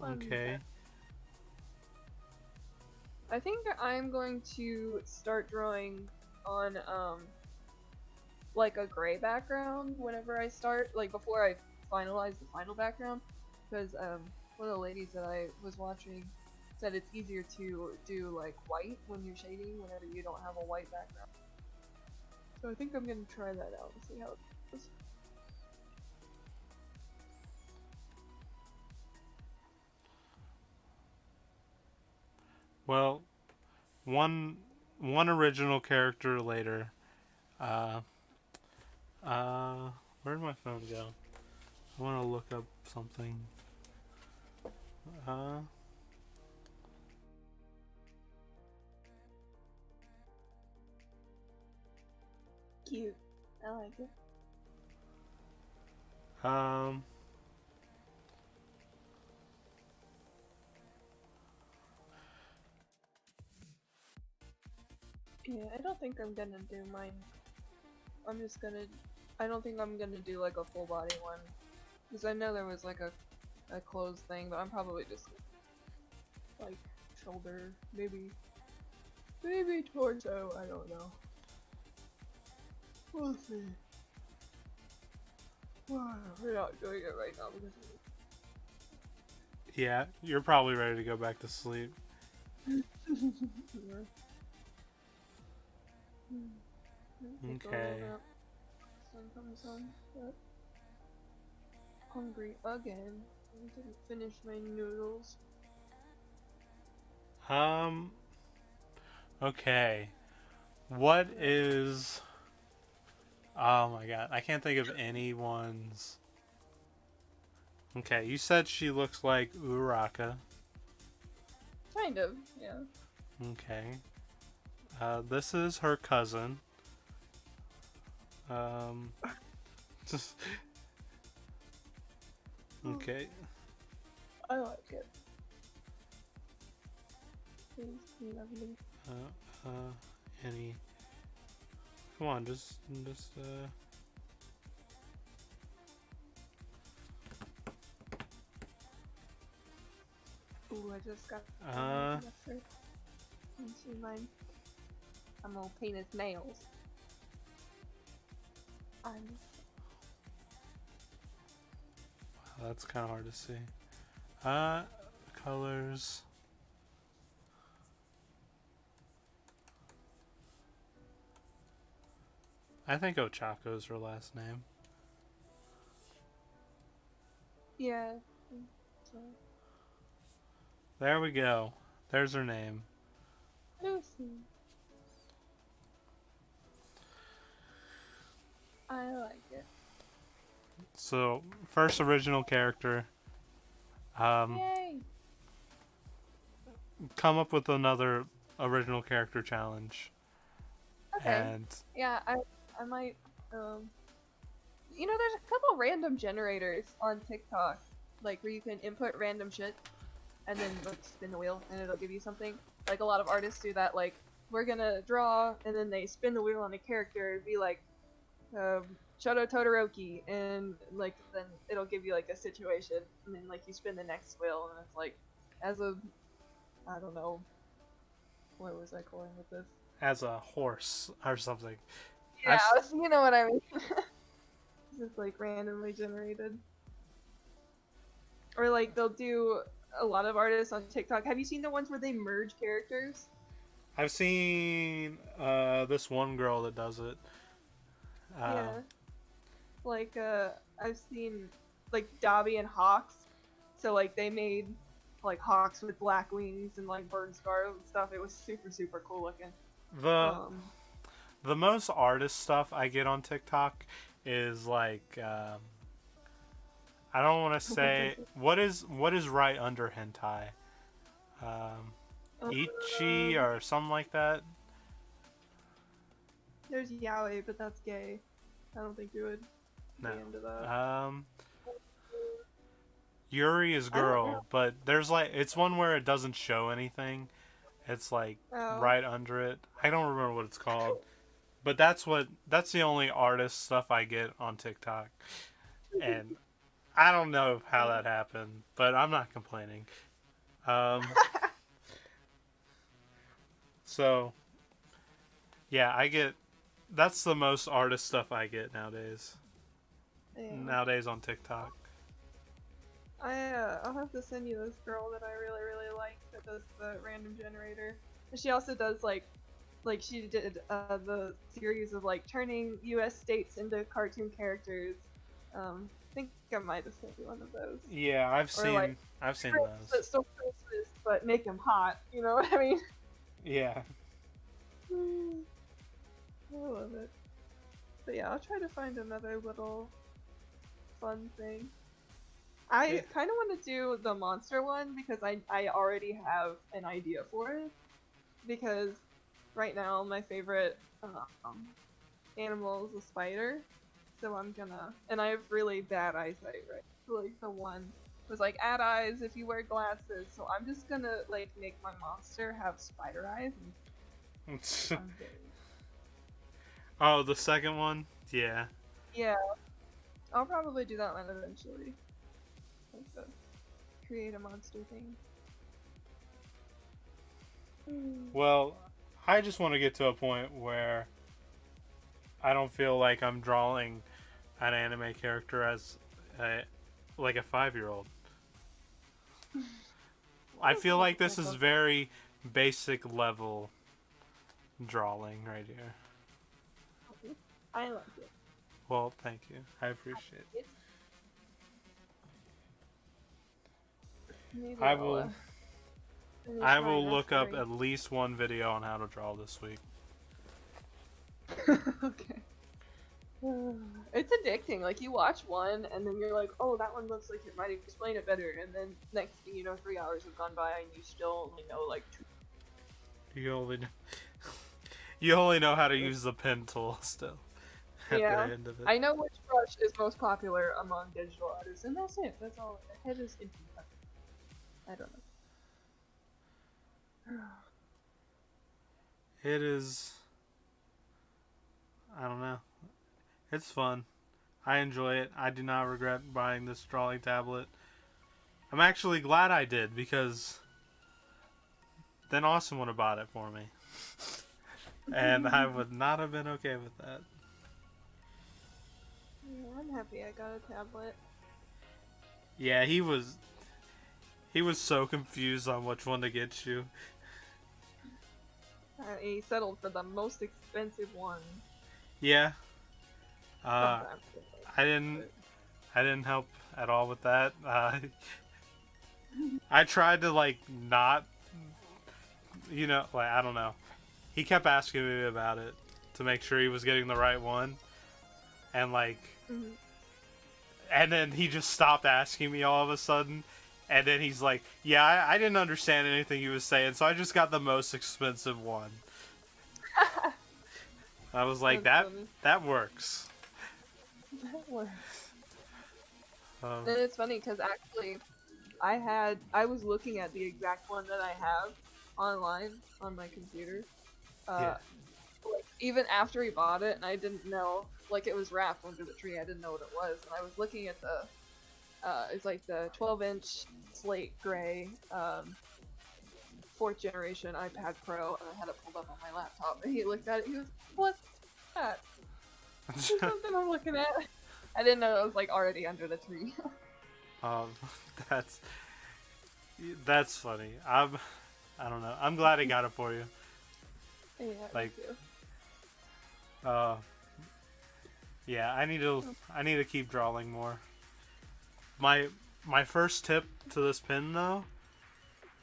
Okay. I think I'm going to start drawing on like a gray background whenever I start, like before I finalize the final background, because one of the ladies that I was watching said it's easier to do like white when you're shading whenever you don't have a white background. So I think I'm gonna try that out and see how it goes. Well, one original character later. Where'd my phone go? I want to look up something. Cute. I like it. Yeah, I don't think I'm gonna do mine. I'm just gonna. I don't think I'm gonna do like a full body one. Because I know there was like a clothes thing, but I'm probably just like shoulder, maybe torso. I don't know. We'll see. We're not doing it right now because Yeah, you're probably ready to go back to sleep. Okay. Sun comes on, but hungry again. I didn't finish my noodles. Okay. What is... Oh my god, I can't think of anyone's... Okay, you said she looks like Uraka. Kind of, yeah. Okay. This is her cousin. Okay. I like it. It's lovely. Any... Come on, just. Ooh, I just got. Let me see mine. I'm gonna paint his nails. That's kind of hard to see. Colors. I think Ochako's her last name. Yeah. So, There we go. There's her name. Lucy. I like it. So, first original character. Yay! Come up with another original character challenge. Okay. And Yeah, I might. You know, there's a couple random generators on TikTok, like where you can input random shit, and then like spin the wheel, and it'll give you something. Like a lot of artists do that. Like we're gonna draw, and then they spin the wheel on a character. It'd be like Shoto Todoroki, and like then it'll give you like a situation, and then like you spin the next wheel, and it's like as a I don't know, what was I calling with this? as a horse or something. Yeah, you know what I mean. It's just like randomly generated. Or like they'll do a lot of artists on TikTok. Have you seen the ones where they merge characters? I've seen this one girl that does it. Yeah. Like I've seen like Dobby and Hawks. So like they made like Hawks with black wings and like bird scars and stuff. It was super super cool looking. The most artist stuff I get on TikTok is like I don't want to say what is right under hentai. Ichi or something like that. There's yaoi, but that's gay. I don't think you would be into that. Yuri is girl, but there's like it's one where it doesn't show anything. It's like right under it. I don't remember what it's called. But that's the only artist stuff I get on TikTok. And I don't know how that happened, but I'm not complaining. So yeah, that's the most artist stuff I get nowadays. Yeah. Nowadays on TikTok. I'll have to send you this girl that I really really like that does the random generator. And she also does like she did the series of like turning U.S. states into cartoon characters. I think I might have sent you one of those. Yeah, I've seen those. But still Christmas, but make them hot. You know what I mean? Yeah. I love it. But yeah, I'll try to find another little fun thing. I kind of want to do the monster one because I already have an idea for it. Because right now my favorite animal is a spider. So I'm gonna... And I have really bad eyesight, right? So like the one was like, add eyes if you wear glasses. So I'm just gonna like make my monster have spider eyes. Oh, the second one? Yeah. Yeah. I'll probably do that one eventually. Like the create a monster thing. Well, I just want to get to a point where I don't feel like I'm drawing an anime character as like a 5-year-old. I feel like this is very basic level drawing right here. I like it. Well, thank you. I appreciate it. Maybe I will finish I my will look up story. at least one video on how to draw this week. Okay. It's addicting. Like you watch one and then you're like, oh, that one looks like it might explain it better, and then next thing you know, 3 hours have gone by and you still only know like 2. You only know how to use the pen tool still. At Yeah. the end of it. I know which brush is most popular among digital artists, and that's it. That's all. It is infinite. I don't know. It is. I don't know. It's fun. I enjoy it. I do not regret buying this drawing tablet. I'm actually glad I did, because then Austin would have bought it for me. And I would not have been okay with that. Yeah, I'm happy I got a tablet. Yeah, he was so confused on which one to get you. He settled for the most expensive one. Yeah. Sometimes. I didn't help at all with that. I tried to like not, like I don't know. He kept asking me about it to make sure he was getting the right one, and like, and then he just stopped asking me all of a sudden, and then he's like, "Yeah, I didn't understand anything he was saying, so I just got the most expensive one." I was like, That's that works. That works. And it's funny because actually, I was looking at the exact one that I have online on my computer. Yeah. Like, even after he bought it, and I didn't know, like it was wrapped under the tree. I didn't know what it was, and I was looking at the, it's like the 12-inch slate gray, 4th generation iPad Pro, and I had it pulled up on my laptop. And he looked at it. He was, "What's that?" Is something I'm looking at. I didn't know it was like already under the tree. That's funny. I don't know. I'm glad I got it for you. Yeah, Like, me too. Yeah, I need to keep drawing more. My first tip to this pen though,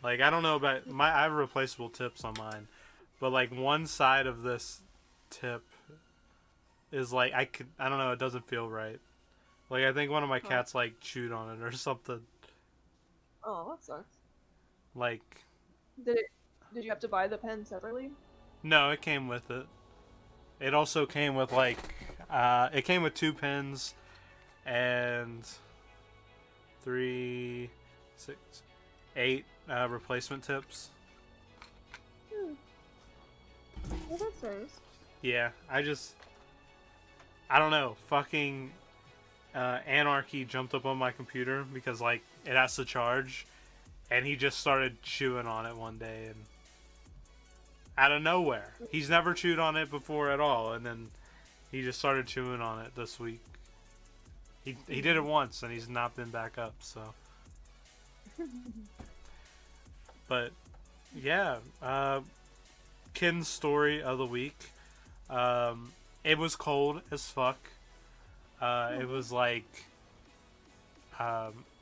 like I don't know about I have replaceable tips on mine, but like one side of this tip is like I don't know, it doesn't feel right. Like I think one of my cats like chewed on it or something. Oh, that sucks. Like, Did you have to buy the pen separately? no, it came with it. It also came with like it came with 2 pens and 3, 6, 8 replacement tips. Well, that's nice. Yeah, I don't know. Fucking Anarchy jumped up on my computer because like it has to charge, and he just started chewing on it one day, and out of nowhere, he's never chewed on it before at all, and then he just started chewing on it this week. He did it once, and he's not been back up. So, but yeah, Kin's story of the week. It was cold as fuck. It was like 18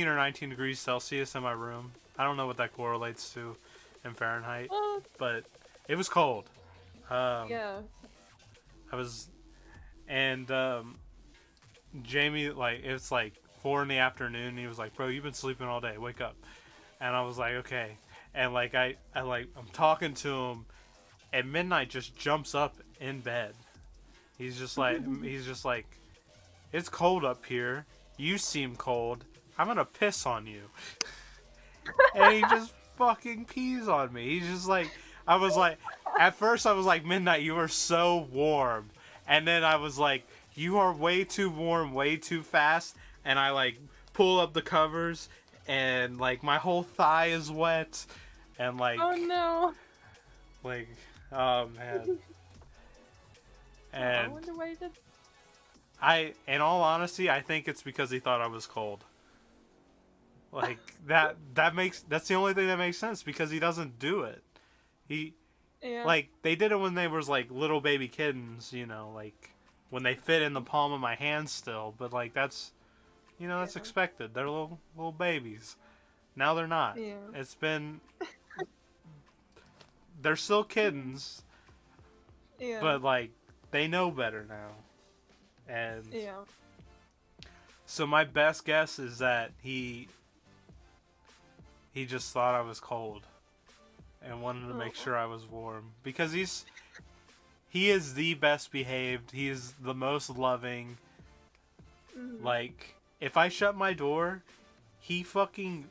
or 19 degrees Celsius in my room. I don't know what that correlates to in Fahrenheit, but it was cold. Yeah. Jamie, like, it's like 4 in the afternoon, and he was like, "Bro, you've been sleeping all day. Wake up." And I was like, "Okay." And like I'm talking to him, and Midnight just jumps up in bed. He's just like, "It's cold up here. You seem cold. I'm gonna piss on you." And he just fucking pees on me. He's just like, I was like, at first I was like, "Midnight, you are so warm." And then I was like, you are way too warm, way too fast, and I like pull up the covers, and like my whole thigh is wet, and Oh no. like, oh man. I And wonder why you did. in all honesty, I think it's because he thought I was cold. Like that's the only thing that makes sense, because he doesn't do it. He Yeah. Like, they did it when they was like little baby kittens, you know, like when they fit in the palm of my hand still, but like that's that's Yeah. expected. They're little babies. Now they're not. Yeah. It's been they're still kittens, Yeah. but like they know better now. And Yeah. so my best guess is that he just thought I was cold and wanted to make Oh. sure I was warm, because he is the best behaved. He is the most loving. Mhm. Like, if I shut my door, he fucking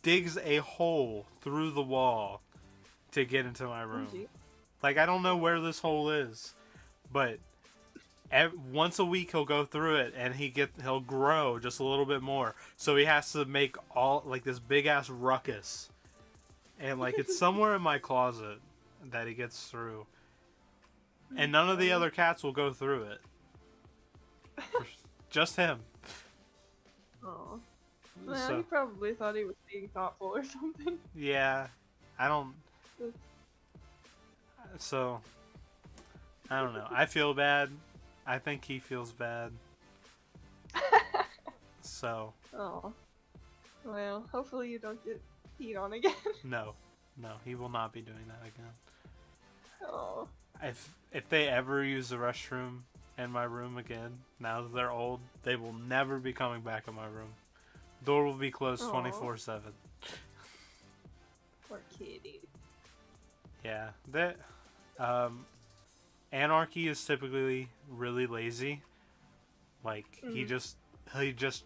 digs a hole through the wall to get into my room. Gee. Like, I don't know where this hole is, but once a week he'll go through it, and he'll grow just a little bit more. So he has to make all like this big ass ruckus, and like it's somewhere in my closet that he gets through, and none of the other cats will go through it. Just him. Oh. Well, So he probably thought he was being thoughtful or something. yeah, I don't. So I don't know. I feel bad. I think he feels bad. So Oh. Well, hopefully you don't get peed on again. no, he will not be doing that again. Oh. If they ever use the restroom in my room again, now that they're old, they will never be coming back in my room. Door will be closed Aw. 24/7. Poor kitty. Yeah, that Anarchy is typically really lazy. Like he just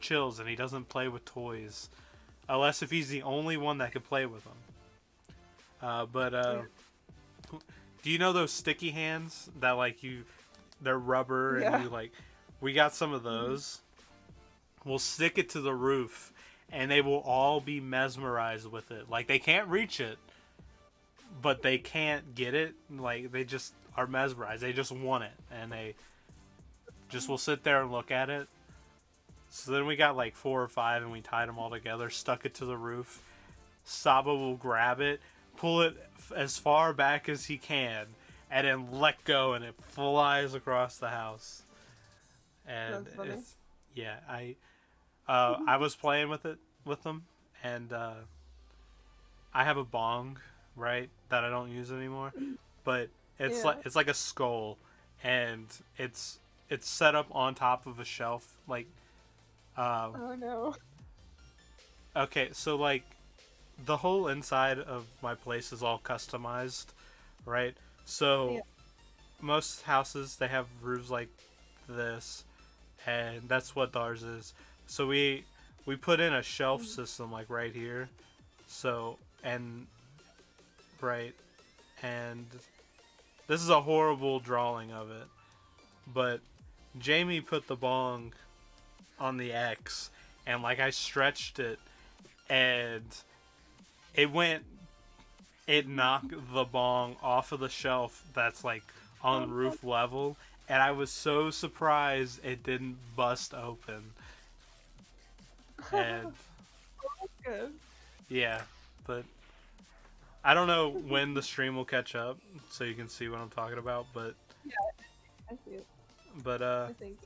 chills and he doesn't play with toys, unless if he's the only one that could play with them. Do you know those sticky hands that like they're rubber and Yeah. you like? We got some of those. We'll stick it to the roof, and they will all be mesmerized with it. Like they can't reach it, but they can't get it. Like they just are mesmerized. They just want it, and they just will sit there and look at it. So then we got like 4 or 5, and we tied them all together, stuck it to the roof. Saba will grab it, pull it as far back as he can, and then let go, and it flies across the house. And That's funny. I was playing with them, and I have a bong, right, that I don't use anymore, but it's Yeah. like a skull, and it's set up on top of a shelf, like. Oh no. Okay, so like the whole inside of my place is all customized, right? So Yeah. most houses, they have roofs like this, and that's what ours is. So we put in a shelf system like right here. So right, and this is a horrible drawing of it, but Jamie put the bong on the X, and like I stretched it, and it knocked the bong off of the shelf that's like on roof level, and I was so surprised it didn't bust open. And Good. yeah, but I don't know when the stream will catch up so you can see what I'm talking about, but I see it. but I think.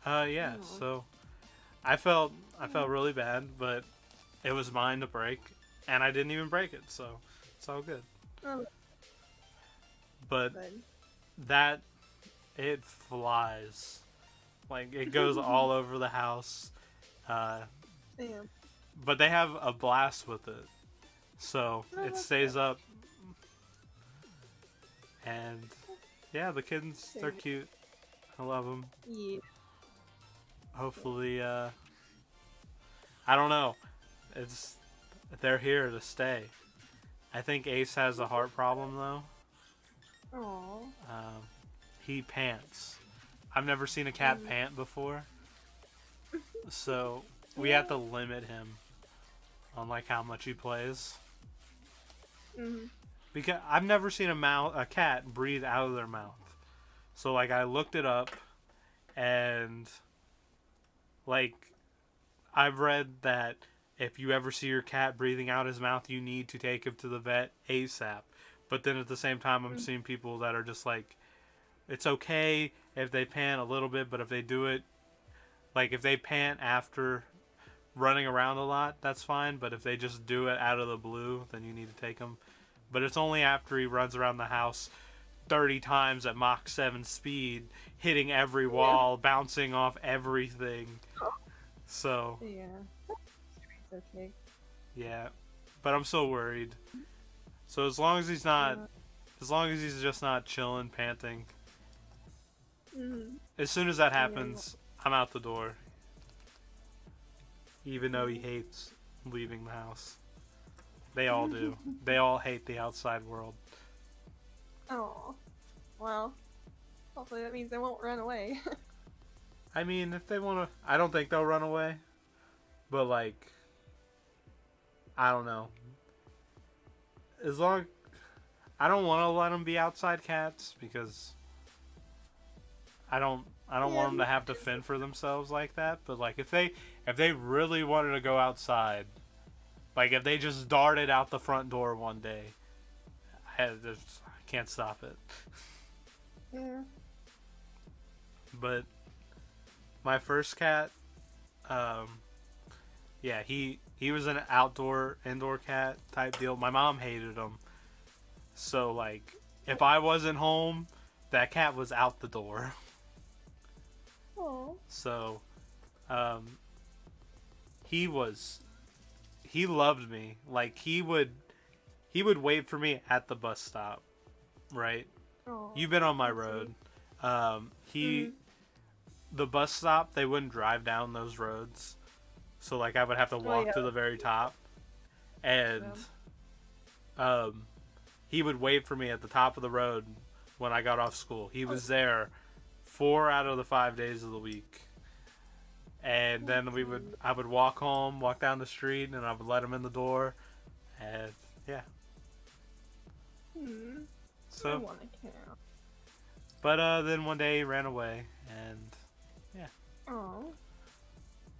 yeah, Aw. so I felt really bad, but it was mine to break, and I didn't even break it, so it's all good. Oh, But good. that it flies, like it goes all over the house. Damn. But they have a blast with it, so Oh, it that's stays up. And yeah, the kittens, they're Very- cute. I love them. Yeah. Hopefully, I don't know. They're here to stay. I think Ace has a heart problem though. Aww. he pants. I've never seen a cat pant before, so we have to limit him on like how much he plays. Because I've never seen a cat breathe out of their mouth. So like I looked it up, and like I've read that if you ever see your cat breathing out his mouth, you need to take him to the vet ASAP. But then at the same time, I'm seeing people that are just like, it's okay if they pant a little bit, but if they do it, like if they pant after running around a lot, that's fine. But if they just do it out of the blue, then you need to take them. But it's only after he runs around the house 30 times at Mach 7 speed, hitting every wall, bouncing off everything. So. Yeah. It's okay. Yeah. But I'm so worried. So as long as he's not, as long as he's just not chilling, panting. As soon as that happens, I'm out the door. Even though he hates leaving the house. They all do. They all hate the outside world. Oh. Well, hopefully that means they won't run away. I mean, if they want to, I don't think they'll run away. But like, I don't know. As long, I don't want to let them be outside cats because I don't want them to have to fend for themselves like that. But like, if they really wanted to go outside, like if they just darted out the front door one day, I can't stop it. Yeah. But my first cat, yeah, he was an indoor cat type deal. My mom hated him. So, like, if I wasn't home, that cat was out the door. Oh. So, he loved me. Like, he would wait for me at the bus stop, right? Oh. You've been on my road. The bus stop, they wouldn't drive down those roads. So, like, I would have to walk to the very top. And, he would wait for me at the top of the road when I got off school. He was there 4 out of the 5 days of the week. And then I would walk home, walk down the street, and I would let him in the door. And, yeah. So, I want a cat. but, then one day he ran away, and, yeah. Oh.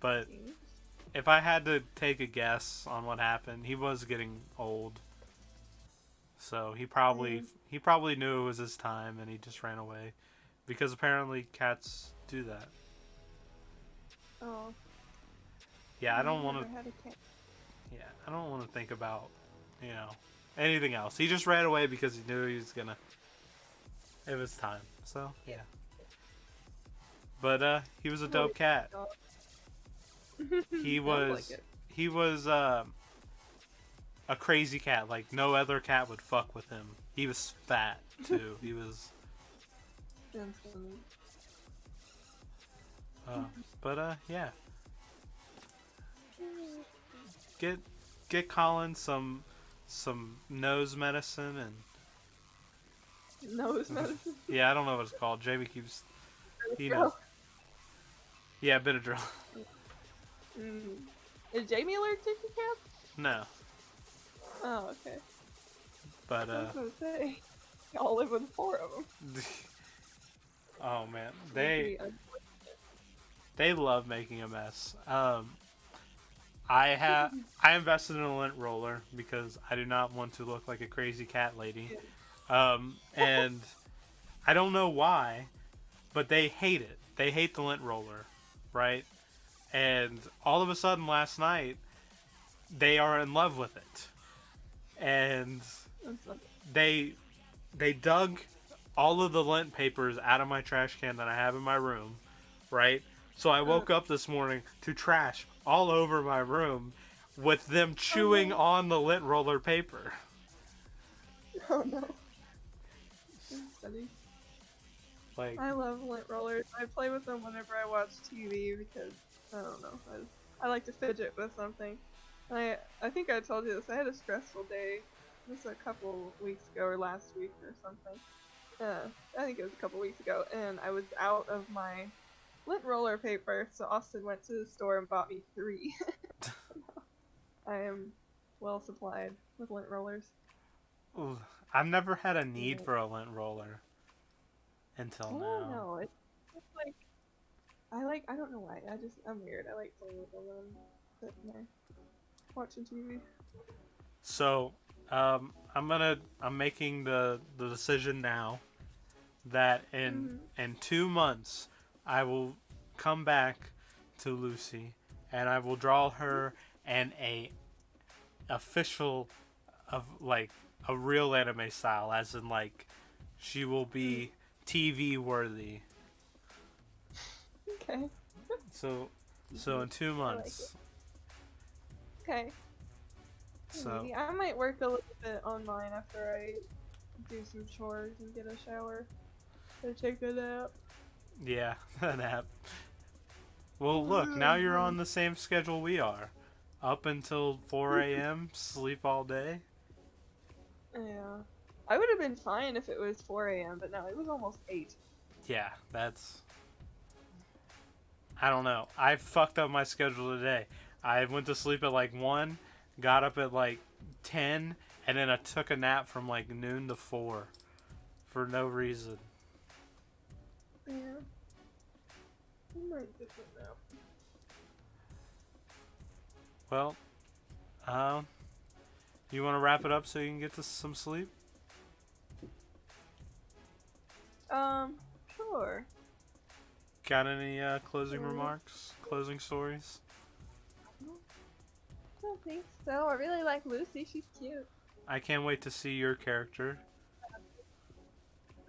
But if I had to take a guess on what happened, he was getting old. So he probably knew it was his time and he just ran away. Because apparently cats do that. Oh. Yeah, I don't want to. Yeah. I don't want to think about, anything else. He just ran away because he knew he was gonna. It was time. So yeah. But he was a dope cat. He was a crazy cat. Like no other cat would fuck with him. He was fat too. He was. Yeah. Get Colin some nose medicine and nose medicine. Yeah, I don't know what it's called. Jamie keeps he knows. Yeah, Benadryl. Is Jamie allergic to cats? No. Oh, okay. But I was gonna say, y'all live with 4 of them. Oh man, they love making a mess. I invested in a lint roller because I do not want to look like a crazy cat lady. And I don't know why, but they hate it. They hate the lint roller, right? And all of a sudden last night, they are in love with it. And they dug all of the lint papers out of my trash can that I have in my room, right? So I woke up this morning to trash all over my room with them chewing on the lint roller paper. Oh no. That's funny. Like, I love lint rollers. I play with them whenever I watch TV because, I don't know, I like to fidget with something. I think I told you this, I had a stressful day, this a couple weeks ago or last week or something. I think it was a couple weeks ago, and I was out of my lint roller paper, so Austin went to the store and bought me 3. I am well supplied with lint rollers. Ooh, I've never had a need Yeah. for a lint roller until I don't now. know. It's just like I don't know why. I'm weird. I like playing with them when I'm sitting there watching TV. So, I'm making the decision now that in 2 months I will come back to Lucy and I will draw her in a official of like a real anime style, as in like she will be TV worthy. Okay. So in two I like months. Okay. So Maybe I might work a little bit on mine after I do some chores and get a shower and take a nap. yeah, an app. Well, look, now you're on the same schedule we are. Up until 4 a.m., sleep all day. Yeah. I would have been fine if it was 4 a.m., but no, it was almost 8. Yeah, that's. I don't know. I fucked up my schedule today. I went to sleep at like 1, got up at like 10, and then I took a nap from like noon to 4 for no reason. Yeah. I might get a nap. Well, you want to wrap it up so you can get to some sleep? Sure. Got any closing Mm. remarks? Closing stories? I don't think so. I really like Lucy. She's cute. I can't wait to see your character.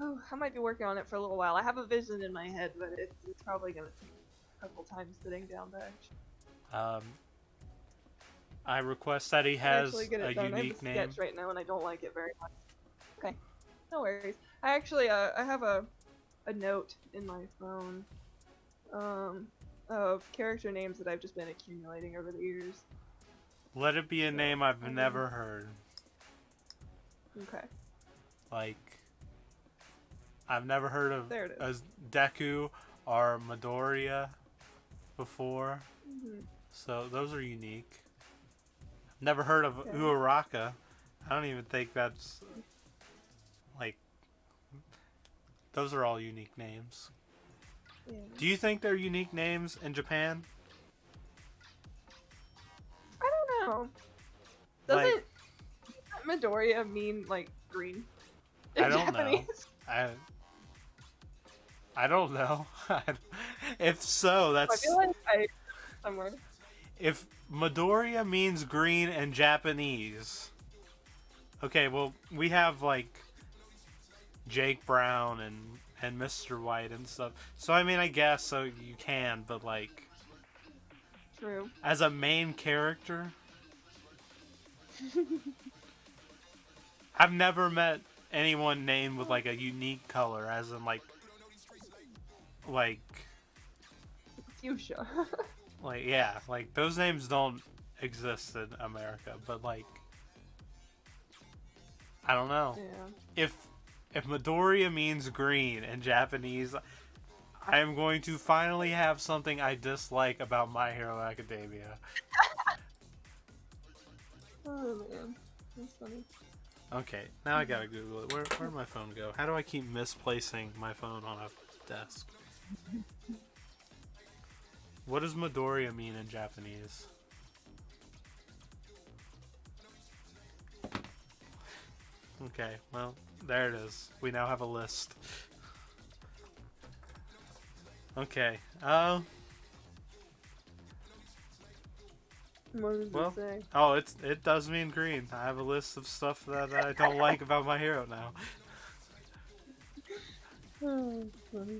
Oh, I might be working on it for a little while. I have a vision in my head, but it's probably gonna take a couple times sitting down to actually I request that he has get a it done. I have unique a name. sketch right now, and I don't like it very much. Okay, no worries. I actually I have a note in my phone of character names that I've just been accumulating over the years. Let it be a So, name I've never heard. Okay, Like, I've never heard of there it is. Deku or Midoriya before, Mm-hmm. so those are unique. Never heard of Okay. Uraraka. I don't even think that's like. Those are all unique names. Yeah. Do you think they're unique names in Japan? I don't know. Doesn't Midoriya mean like green? I in don't know. Japanese? I don't know. If so, I that's feel like I somewhere. if Midoriya means green in Japanese. Okay, well we have like Jake Brown and Mr. White and stuff. So I mean, I guess so you can, but like True. as a main character, I've never met anyone named with like a unique color, as in like Fuchsia. yeah, like those names don't exist in America, but like I don't know. Yeah. If Midoriya means green in Japanese, I am going to finally have something I dislike about My Hero Academia. Oh man, that's funny. Okay, now I gotta Google it. Where'd my phone go? How do I keep misplacing my phone on a desk? What does Midoriya mean in Japanese? Okay, well, there it is. We now have a list. Okay, What does well, it say? oh, it does mean green. I have a list of stuff that I don't like about My Hero now. Oh, funny.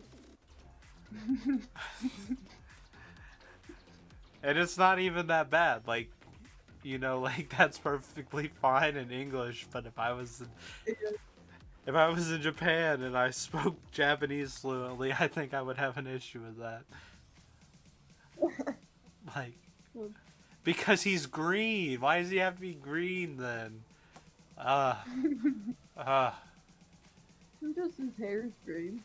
And it's not even that bad. Like, you know, like that's perfectly fine in English. But if I was in Japan and I spoke Japanese fluently, I think I would have an issue with that. Like, because he's green. Why does he have to be green then? Just his hair's green.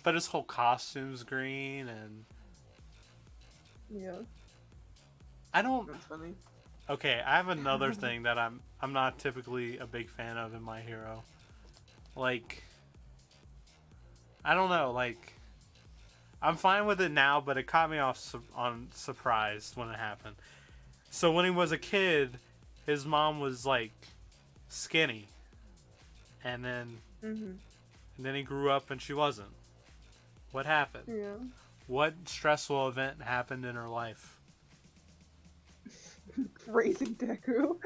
But his whole costume's green, and Yeah, I don't. that's funny. Okay, I have another thing that I'm not typically a big fan of in My Hero. Like, I don't know, like, I'm fine with it now, but it caught me off surprised when it happened. So when he was a kid, his mom was like skinny, and then he grew up and she wasn't. What happened? Yeah. What stressful event happened in her life? Raising Deku.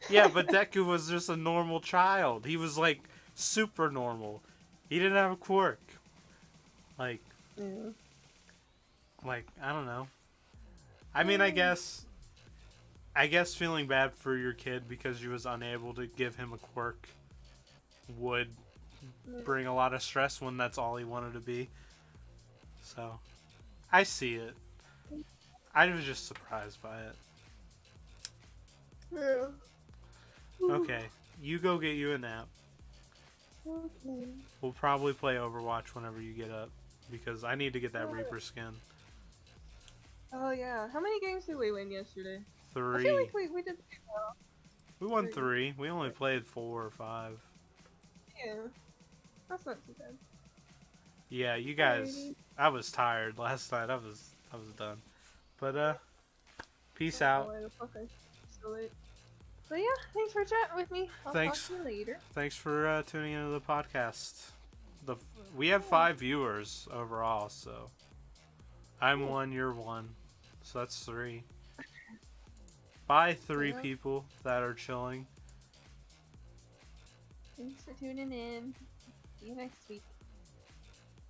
Yeah, but Deku was just a normal child. He was like super normal. He didn't have a quirk. Like, Yeah. I don't know. I mean, I guess feeling bad for your kid because you was unable to give him a quirk would bring a lot of stress when that's all he wanted to be. So, I see it. I was just surprised by it. Yeah. Okay, you go get you a nap. Okay. We'll probably play Overwatch whenever you get up, because I need to get that Reaper skin. Oh yeah. How many games did we win yesterday? I 3. feel like we did pretty well. We won 3. We only played 4 or 5. Yeah. That's not too bad. Yeah, you guys. Alrighty. I was tired last night. I was done. But peace out. Why the fuck I so late. But yeah, thanks for chatting with me. I'll Thanks. talk to you later. Thanks for tuning into the podcast. We have 5 viewers overall, so I'm 1, you're 1, so that's 3. Bye, 3 Yeah. people that are chilling. Thanks for tuning in. See you next week.